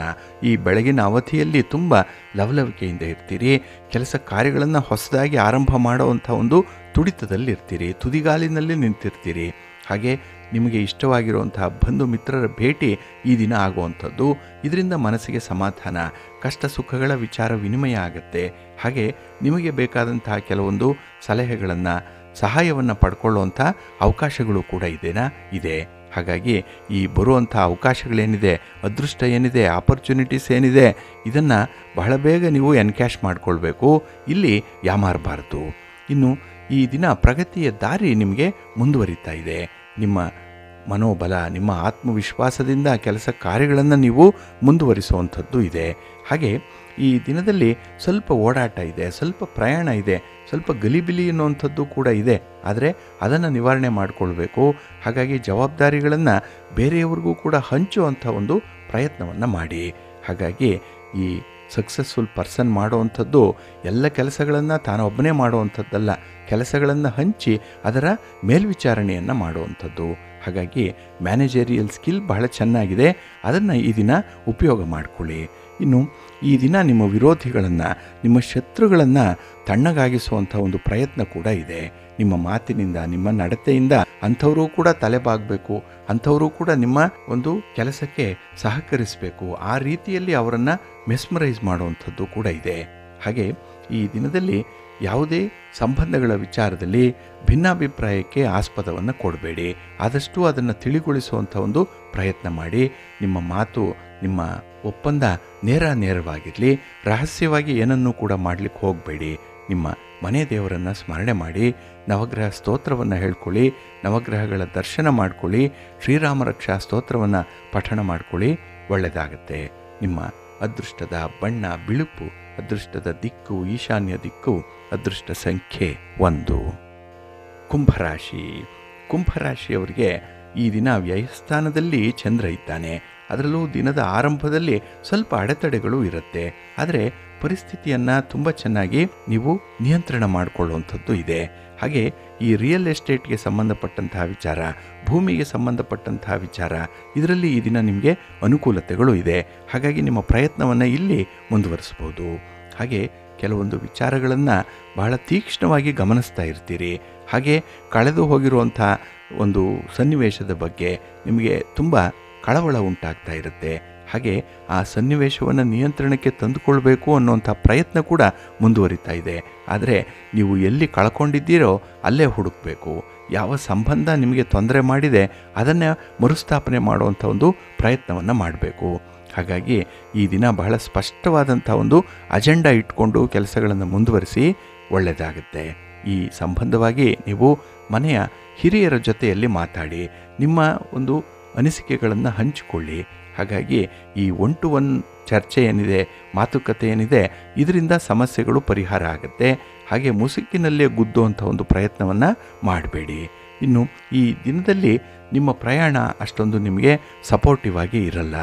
ಈ ಬೆಳಗಿನ ಅವಧಿಯಲ್ಲಿ ತುಂಬ ಲವಲವಿಕೆಯಿಂದ ಇರ್ತೀರಿ. ಕೆಲಸ ಕಾರ್ಯಗಳನ್ನು ಹೊಸದಾಗಿ ಆರಂಭ ಮಾಡುವಂಥ ಒಂದು ತುಡಿತದಲ್ಲಿರ್ತೀರಿ, ತುದಿಗಾಲಿನಲ್ಲಿ ನಿಂತಿರ್ತೀರಿ. ಹಾಗೆ ನಿಮಗೆ ಇಷ್ಟವಾಗಿರುವಂತಹ ಬಂಧು ಮಿತ್ರರ ಭೇಟಿ ಈ ದಿನ ಆಗುವಂಥದ್ದು. ಇದರಿಂದ ಮನಸ್ಸಿಗೆ ಸಮಾಧಾನ, ಕಷ್ಟ ಸುಖಗಳ ವಿಚಾರ ವಿನಿಮಯ ಆಗುತ್ತೆ. ಹಾಗೆ ನಿಮಗೆ ಬೇಕಾದಂತಹ ಕೆಲವೊಂದು ಸಲಹೆಗಳನ್ನು, ಸಹಾಯವನ್ನು ಪಡ್ಕೊಳ್ಳುವಂಥ ಅವಕಾಶಗಳು ಕೂಡ ಇದೆ. ಹಾಗಾಗಿ ಈ ಬರುವಂಥ ಅವಕಾಶಗಳೇನಿದೆ, ಅದೃಷ್ಟ ಏನಿದೆ, ಆಪರ್ಚುನಿಟೀಸ್ ಏನಿದೆ, ಇದನ್ನು ಬಹಳ ಬೇಗ ನೀವು ಎನ್ಕ್ಯಾಶ್ ಮಾಡಿಕೊಳ್ಬೇಕು. ಇಲ್ಲಿ ಯಾಮಾರಬಾರದು. ಇನ್ನು ಈ ದಿನ ಪ್ರಗತಿಯ ದಾರಿ ನಿಮಗೆ ಮುಂದುವರಿತಾ ಇದೆ. ನಿಮ್ಮ ಮನೋಬಲ, ನಿಮ್ಮ ಆತ್ಮವಿಶ್ವಾಸದಿಂದ ಕೆಲಸ ಕಾರ್ಯಗಳನ್ನು ನೀವು ಮುಂದುವರಿಸುವಂಥದ್ದು ಇದೆ. ಹಾಗೆ ಈ ದಿನದಲ್ಲಿ ಸ್ವಲ್ಪ ಓಡಾಟ ಇದೆ, ಸ್ವಲ್ಪ ಪ್ರಯಾಣ ಇದೆ, ಸ್ವಲ್ಪ ಗಲಿಬಿಲಿ ಅನ್ನುವಂಥದ್ದು ಕೂಡ ಇದೆ. ಆದರೆ ಅದನ್ನು ನಿವಾರಣೆ ಮಾಡಿಕೊಳ್ಬೇಕು. ಹಾಗಾಗಿ ಜವಾಬ್ದಾರಿಗಳನ್ನು ಬೇರೆಯವ್ರಿಗೂ ಕೂಡ ಹಂಚುವಂಥ ಒಂದು ಪ್ರಯತ್ನವನ್ನು ಮಾಡಿ. ಹಾಗಾಗಿ ಈ ಸಕ್ಸಸ್ಫುಲ್ ಪರ್ಸನ್ ಮಾಡುವಂಥದ್ದು ಎಲ್ಲ ಕೆಲಸಗಳನ್ನು ತಾನೊಬ್ಬನೇ ಮಾಡುವಂಥದ್ದಲ್ಲ, ಕೆಲಸಗಳನ್ನು ಹಂಚಿ ಅದರ ಮೇಲ್ವಿಚಾರಣೆಯನ್ನು ಮಾಡುವಂಥದ್ದು. ಹಾಗಾಗಿ ಮ್ಯಾನೇಜರಿಯಲ್ ಸ್ಕಿಲ್ ಬಹಳ ಚೆನ್ನಾಗಿದೆ, ಅದನ್ನು ಈ ದಿನ ಉಪಯೋಗ ಮಾಡಿಕೊಳ್ಳಿ. ಇನ್ನು ಈ ದಿನ ನಿಮ್ಮ ವಿರೋಧಿಗಳನ್ನು, ನಿಮ್ಮ ಶತ್ರುಗಳನ್ನು ತಣ್ಣಗಾಗಿಸುವಂಥ ಒಂದು ಪ್ರಯತ್ನ ಕೂಡ ಇದೆ. ನಿಮ್ಮ ಮಾತಿನಿಂದ, ನಿಮ್ಮ ನಡತೆಯಿಂದ ಅಂಥವರು ಕೂಡ ತಲೆಬಾಗಬೇಕು, ಅಂಥವರು ಕೂಡ ನಿಮ್ಮ ಒಂದು ಕೆಲಸಕ್ಕೆ ಸಹಕರಿಸಬೇಕು. ಆ ರೀತಿಯಲ್ಲಿ ಅವರನ್ನು ಮೆಸ್ಮರೈಸ್ ಮಾಡುವಂಥದ್ದು ಕೂಡ ಇದೆ. ಹಾಗೆ ಈ ದಿನದಲ್ಲಿ ಯಾವುದೇ ಸಂಬಂಧಗಳ ವಿಚಾರದಲ್ಲಿ ಭಿನ್ನಾಭಿಪ್ರಾಯಕ್ಕೆ ಆಸ್ಪದವನ್ನು ಕೊಡಬೇಡಿ. ಆದಷ್ಟು ಅದನ್ನು ತಿಳಿಗೊಳಿಸುವಂಥ ಒಂದು ಪ್ರಯತ್ನ ಮಾಡಿ. ನಿಮ್ಮ ಮಾತು, ನಿಮ್ಮ ಒಪ್ಪಂದ ನೇರವಾಗಿರಲಿ. ರಹಸ್ಯವಾಗಿ ಏನನ್ನೂ ಕೂಡ ಮಾಡಲಿಕ್ಕೆ ಹೋಗಬೇಡಿ. ನಿಮ್ಮ ಮನೆ ದೇವರನ್ನು ಸ್ಮರಣೆ ಮಾಡಿ, ನವಗ್ರಹ ಸ್ತೋತ್ರವನ್ನು ಹೇಳ್ಕೊಳ್ಳಿ, ನವಗ್ರಹಗಳ ದರ್ಶನ ಮಾಡ್ಕೊಳ್ಳಿ, ಶ್ರೀರಾಮ ರಕ್ಷಾ ಸ್ತೋತ್ರವನ್ನು ಪಠಣ ಮಾಡ್ಕೊಳ್ಳಿ. ಒಳ್ಳೆಯದಾಗತ್ತೆ. ನಿಮ್ಮ ಅದೃಷ್ಟದ ಬಣ್ಣ ಬಿಳುಪು, ಅದೃಷ್ಟದ ದಿಕ್ಕು ಈಶಾನ್ಯ ದಿಕ್ಕು, ಅದೃಷ್ಟ ಸಂಖ್ಯೆ 1. ಕುಂಭರಾಶಿಯವರಿಗೆ ಈ ದಿನ ವ್ಯಯಸ್ಥಾನದಲ್ಲಿ ಚಂದ್ರ ಇದ್ದಾನೆ. ಅದರಲ್ಲೂ ದಿನದ ಆರಂಭದಲ್ಲಿ ಸ್ವಲ್ಪ ಅಡೆತಡೆಗಳು ಇರುತ್ತೆ. ಆದರೆ ಪರಿಸ್ಥಿತಿಯನ್ನು ತುಂಬ ಚೆನ್ನಾಗಿ ನೀವು ನಿಯಂತ್ರಣ ಮಾಡಿಕೊಳ್ಳುವಂಥದ್ದು ಇದೆ. ಹಾಗೆ ಈ ರಿಯಲ್ ಎಸ್ಟೇಟ್ಗೆ ಸಂಬಂಧಪಟ್ಟಂತಹ ವಿಚಾರ, ಭೂಮಿಗೆ ಸಂಬಂಧಪಟ್ಟಂತಹ ವಿಚಾರ, ಇದರಲ್ಲಿ ಈ ದಿನ ನಿಮಗೆ ಅನುಕೂಲತೆಗಳು ಇದೆ. ಹಾಗಾಗಿ ನಿಮ್ಮ ಪ್ರಯತ್ನವನ್ನು ಇಲ್ಲಿ ಮುಂದುವರಿಸ್ಬೋದು. ಹಾಗೆ ಕೆಲವೊಂದು ವಿಚಾರಗಳನ್ನು ಬಹಳ ತೀಕ್ಷ್ಣವಾಗಿ ಗಮನಿಸ್ತಾ ಇರ್ತೀರಿ. ಹಾಗೆ ಕಳೆದು ಹೋಗಿರುವಂಥ ಒಂದು ಸನ್ನಿವೇಶದ ಬಗ್ಗೆ ನಿಮಗೆ ತುಂಬ ಕಳವಳ ಉಂಟಾಗ್ತಾ ಇರುತ್ತೆ. ಹಾಗೆ ಆ ಸನ್ನಿವೇಶವನ್ನು ನಿಯಂತ್ರಣಕ್ಕೆ ತಂದುಕೊಳ್ಬೇಕು ಅನ್ನುವಂಥ ಪ್ರಯತ್ನ ಕೂಡ ಮುಂದುವರಿತಾ ಇದೆ. ಆದರೆ ನೀವು ಎಲ್ಲಿ ಕಳ್ಕೊಂಡಿದ್ದೀರೋ ಅಲ್ಲೇ ಹುಡುಕಬೇಕು. ಯಾವ ಸಂಬಂಧ ನಿಮಗೆ ತೊಂದರೆ ಮಾಡಿದೆ ಅದನ್ನು ಮರುಸ್ಥಾಪನೆ ಮಾಡುವಂಥ ಒಂದು ಪ್ರಯತ್ನವನ್ನು ಮಾಡಬೇಕು. ಹಾಗಾಗಿ ಈ ದಿನ ಬಹಳ ಸ್ಪಷ್ಟವಾದಂಥ ಒಂದು ಅಜೆಂಡಾ ಇಟ್ಕೊಂಡು ಕೆಲಸಗಳನ್ನು ಮುಂದುವರಿಸಿ, ಒಳ್ಳೆಯದಾಗುತ್ತೆ. ಈ ಸಂಬಂಧವಾಗಿ ನೀವು ಮನೆಯ ಹಿರಿಯರ ಜೊತೆಯಲ್ಲಿ ಮಾತಾಡಿ, ನಿಮ್ಮ ಒಂದು ಅನಿಸಿಕೆಗಳನ್ನು ಹಂಚಿಕೊಳ್ಳಿ. ಹಾಗಾಗಿ ಈ 1-to-1 ಚರ್ಚೆ ಏನಿದೆ, ಮಾತುಕತೆ ಏನಿದೆ, ಇದರಿಂದ ಸಮಸ್ಯೆಗಳು ಪರಿಹಾರ ಆಗುತ್ತೆ. ಹಾಗೆ ಮುಸುಕಿನಲ್ಲೇ ಗುದ್ದುವಂಥ ಒಂದು ಪ್ರಯತ್ನವನ್ನು ಮಾಡಬೇಡಿ. ಇನ್ನು ಈ ದಿನದಲ್ಲಿ ನಿಮ್ಮ ಪ್ರಯಾಣ ಅಷ್ಟೊಂದು ನಿಮಗೆ ಸಪೋರ್ಟಿವ್ ಆಗಿ ಇರಲ್ಲ.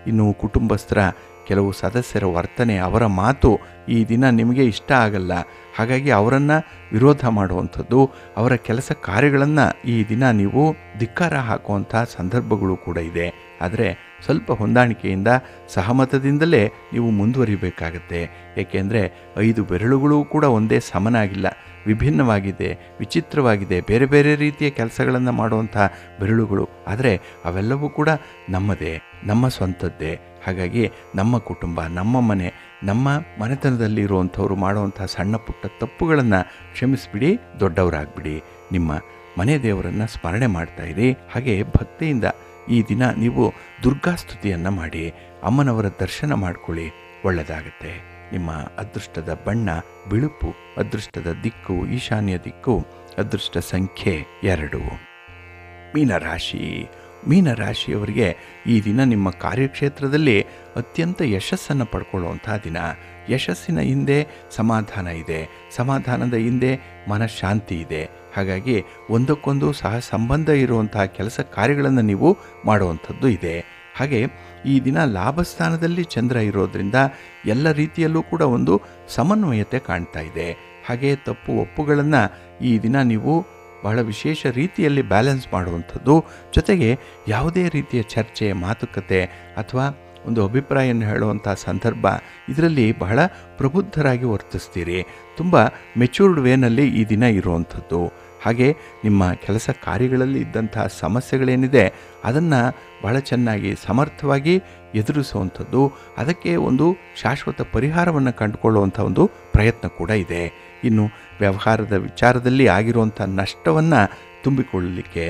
ಇನ್ನು ಕುಟುಂಬಸ್ಥರ ಕೆಲವು ಸದಸ್ಯರ ವರ್ತನೆ, ಅವರ ಮಾತು ಈ ದಿನ ನಿಮಗೆ ಇಷ್ಟ ಆಗಲ್ಲ. ಹಾಗಾಗಿ ಅವರನ್ನು ವಿರೋಧ ಮಾಡುವಂಥದ್ದು, ಅವರ ಕೆಲಸ ಕಾರ್ಯಗಳನ್ನು ಈ ದಿನ ನೀವು ಧಿಕ್ಕಾರ ಹಾಕುವಂಥ ಸಂದರ್ಭಗಳು ಕೂಡ ಇದೆ. ಆದರೆ ಸ್ವಲ್ಪ ಹೊಂದಾಣಿಕೆಯಿಂದ, ಸಹಮತದಿಂದಲೇ ನೀವು ಮುಂದುವರಿಬೇಕಾಗತ್ತೆ. ಏಕೆಂದರೆ 5 ಬೆರಳುಗಳು ಕೂಡ ಒಂದೇ ಸಮನಾಗಿಲ್ಲ, ವಿಭಿನ್ನವಾಗಿದೆ, ವಿಚಿತ್ರವಾಗಿದೆ, ಬೇರೆ ಬೇರೆ ರೀತಿಯ ಕೆಲಸಗಳನ್ನು ಮಾಡುವಂಥ ಬೆರಳುಗಳು. ಆದರೆ ಅವೆಲ್ಲವೂ ಕೂಡ ನಮ್ಮದೇ, ನಮ್ಮ ಸ್ವಂತದ್ದೇ. ಹಾಗಾಗಿ ನಮ್ಮ ಕುಟುಂಬ, ನಮ್ಮ ಮನೆ, ನಮ್ಮ ಮನೆತನದಲ್ಲಿ ಇರುವಂಥವ್ರು ಮಾಡುವಂಥ ಸಣ್ಣ ಪುಟ್ಟ ತಪ್ಪುಗಳನ್ನು ಕ್ಷಮಿಸಿಬಿಡಿ, ದೊಡ್ಡವರಾಗ್ಬಿಡಿ. ನಿಮ್ಮ ಮನೆ ದೇವರನ್ನು ಸ್ಮರಣೆ ಮಾಡ್ತಾ ಇರಿ. ಹಾಗೆ ಭಕ್ತಿಯಿಂದ ಈ ದಿನ ನೀವು ದುರ್ಗಾಸ್ತುತಿಯನ್ನು ಮಾಡಿ, ಅಮ್ಮನವರ ದರ್ಶನ ಮಾಡ್ಕೊಳ್ಳಿ, ಒಳ್ಳೆಯದಾಗತ್ತೆ. ನಿಮ್ಮ ಅದೃಷ್ಟದ ಬಣ್ಣ ಬಿಳುಪು, ಅದೃಷ್ಟದ ದಿಕ್ಕು ಈಶಾನ್ಯ ದಿಕ್ಕು, ಅದೃಷ್ಟ ಸಂಖ್ಯೆ 2. ಮೀನರಾಶಿಯವರಿಗೆ ಈ ದಿನ ನಿಮ್ಮ ಕಾರ್ಯಕ್ಷೇತ್ರದಲ್ಲಿ ಅತ್ಯಂತ ಯಶಸ್ಸನ್ನು ಪಡ್ಕೊಳ್ಳುವಂಥ ದಿನ. ಯಶಸ್ಸಿನ ಹಿಂದೆ ಸಮಾಧಾನ ಇದೆ, ಸಮಾಧಾನದ ಹಿಂದೆ ಮನಃಶಾಂತಿ ಇದೆ. ಹಾಗಾಗಿ ಒಂದಕ್ಕೊಂದು ಸಹ ಸಂಬಂಧ ಇರುವಂಥ ಕೆಲಸ ಕಾರ್ಯಗಳನ್ನು ನೀವು ಮಾಡುವಂಥದ್ದು ಇದೆ. ಹಾಗೆ ಈ ದಿನ ಲಾಭಸ್ಥಾನದಲ್ಲಿ ಚಂದ್ರ ಇರೋದರಿಂದ ಎಲ್ಲ ರೀತಿಯಲ್ಲೂ ಕೂಡ ಒಂದು ಸಮನ್ವಯತೆ ಕಾಣ್ತಾ ಇದೆ. ಹಾಗೆ ತಪ್ಪು ಒಪ್ಪುಗಳನ್ನು ಈ ದಿನ ನೀವು ಬಹಳ ವಿಶೇಷ ರೀತಿಯಲ್ಲಿ ಬ್ಯಾಲೆನ್ಸ್ ಮಾಡುವಂಥದ್ದು. ಜೊತೆಗೆ ಯಾವುದೇ ರೀತಿಯ ಚರ್ಚೆ, ಮಾತುಕತೆ ಅಥವಾ ಒಂದು ಅಭಿಪ್ರಾಯವನ್ನು ಹೇಳುವಂಥ ಸಂದರ್ಭ, ಇದರಲ್ಲಿ ಬಹಳ ಪ್ರಬುದ್ಧರಾಗಿ ವರ್ತಿಸ್ತೀರಿ. ತುಂಬ ಮೆಚೂರ್ಡ್ ವೇನಲ್ಲಿ ಈ ದಿನ ಇರುವಂಥದ್ದು. ಹಾಗೆ ನಿಮ್ಮ ಕೆಲಸ ಕಾರ್ಯಗಳಲ್ಲಿ ಇದ್ದಂತಹ ಸಮಸ್ಯೆಗಳೇನಿದೆ ಅದನ್ನು ಬಹಳ ಚೆನ್ನಾಗಿ ಸಮರ್ಥವಾಗಿ ಎದುರಿಸುವಂಥದ್ದು, ಅದಕ್ಕೆ ಒಂದು ಶಾಶ್ವತ ಪರಿಹಾರವನ್ನು ಕಂಡುಕೊಳ್ಳುವಂಥ ಒಂದು ಪ್ರಯತ್ನ ಕೂಡ ಇದೆ. ಇನ್ನು ವ್ಯವಹಾರದ ವಿಚಾರದಲ್ಲಿ ಆಗಿರುವಂಥ ನಷ್ಟವನ್ನು ತುಂಬಿಕೊಳ್ಳಲಿಕ್ಕೆ,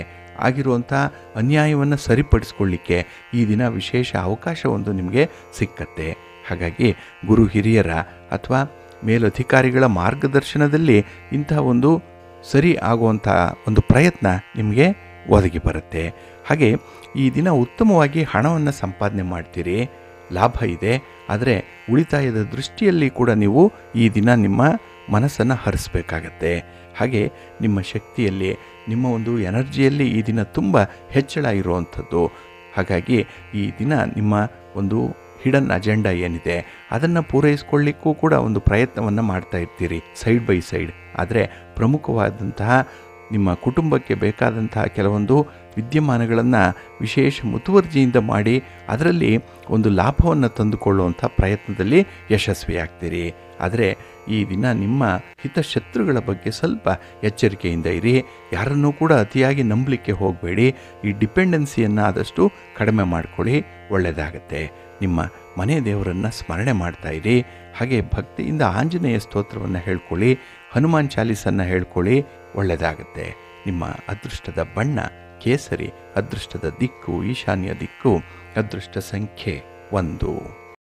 ಆಗಿರುವಂಥ ಅನ್ಯಾಯವನ್ನು ಸರಿಪಡಿಸ್ಕೊಳ್ಳಿಕ್ಕೆ ಈ ದಿನ ವಿಶೇಷ ಅವಕಾಶ ಒಂದು ನಿಮಗೆ ಸಿಕ್ಕತ್ತೆ. ಹಾಗಾಗಿ ಗುರು ಹಿರಿಯರ ಅಥವಾ ಮೇಲಧಿಕಾರಿಗಳ ಮಾರ್ಗದರ್ಶನದಲ್ಲಿ ಇಂತಹ ಒಂದು ಸರಿ ಆಗುವಂಥ ಒಂದು ಪ್ರಯತ್ನ ನಿಮಗೆ ಒದಗಿ ಬರುತ್ತೆ. ಹಾಗೆ ಈ ದಿನ ಉತ್ತಮವಾಗಿ ಹಣವನ್ನು ಸಂಪಾದನೆ ಮಾಡ್ತೀರಿ, ಲಾಭ ಇದೆ. ಆದರೆ ಉಳಿತಾಯದ ದೃಷ್ಟಿಯಲ್ಲಿ ಕೂಡ ನೀವು ಈ ದಿನ ನಿಮ್ಮ ಮನಸ್ಸನ್ನು ಹರಿಸ್ಬೇಕಾಗತ್ತೆ. ಹಾಗೆ ನಿಮ್ಮ ಶಕ್ತಿಯಲ್ಲಿ, ನಿಮ್ಮ ಒಂದು ಎನರ್ಜಿಯಲ್ಲಿ ಈ ದಿನ ತುಂಬ ಹೆಚ್ಚಳ ಇರುವಂಥದ್ದು. ಹಾಗಾಗಿ ಈ ದಿನ ನಿಮ್ಮ ಒಂದು ಹಿಡನ್ ಅಜೆಂಡಾ ಏನಿದೆ ಅದನ್ನು ಪೂರೈಸ್ಕೊಳ್ಳಿಕ್ಕೂ ಕೂಡ ಒಂದು ಪ್ರಯತ್ನವನ್ನು ಮಾಡ್ತಾ ಇರ್ತೀರಿ ಸೈಡ್ ಬೈ ಸೈಡ್. ಆದರೆ ಪ್ರಮುಖವಾದಂತಹ ನಿಮ್ಮ ಕುಟುಂಬಕ್ಕೆ ಬೇಕಾದಂತಹ ಕೆಲವೊಂದು ವಿದ್ಯಮಾನಗಳನ್ನು ವಿಶೇಷ ಮುತುವರ್ಜಿಯಿಂದ ಮಾಡಿ ಅದರಲ್ಲಿ ಒಂದು ಲಾಭವನ್ನು ತಂದುಕೊಳ್ಳುವಂಥ ಪ್ರಯತ್ನದಲ್ಲಿ ಯಶಸ್ವಿಯಾಗ್ತೀರಿ. ಆದರೆ ಈ ದಿನ ನಿಮ್ಮ ಹಿತಶತ್ರುಗಳ ಬಗ್ಗೆ ಸ್ವಲ್ಪ ಎಚ್ಚರಿಕೆಯಿಂದ ಇರಿ. ಯಾರನ್ನೂ ಕೂಡ ಅತಿಯಾಗಿ ನಂಬಲಿಕ್ಕೆ ಹೋಗಬೇಡಿ. ಈ ಡಿಪೆಂಡೆನ್ಸಿಯನ್ನು ಆದಷ್ಟು ಕಡಿಮೆ ಮಾಡಿಕೊಳ್ಳಿ, ಒಳ್ಳೆಯದಾಗತ್ತೆ. ನಿಮ್ಮ ಮನೆ ದೇವರನ್ನು ಸ್ಮರಣೆ ಮಾಡ್ತಾ ಇರಿ. ಹಾಗೆ ಭಕ್ತಿಯಿಂದ ಆಂಜನೇಯ ಸ್ತೋತ್ರವನ್ನು ಹೇಳ್ಕೊಳ್ಳಿ, ಹನುಮಾನ್ ಚಾಲೀಸನ್ನು ಹೇಳ್ಕೊಳ್ಳಿ, ಒಳ್ಳೆಯದಾಗತ್ತೆ. ನಿಮ್ಮ ಅದೃಷ್ಟದ ಬಣ್ಣ ಕೇಸರಿ, ಅದೃಷ್ಟದ ದಿಕ್ಕು ಈಶಾನ್ಯ ದಿಕ್ಕು, ಅದೃಷ್ಟ ಸಂಖ್ಯೆ 1.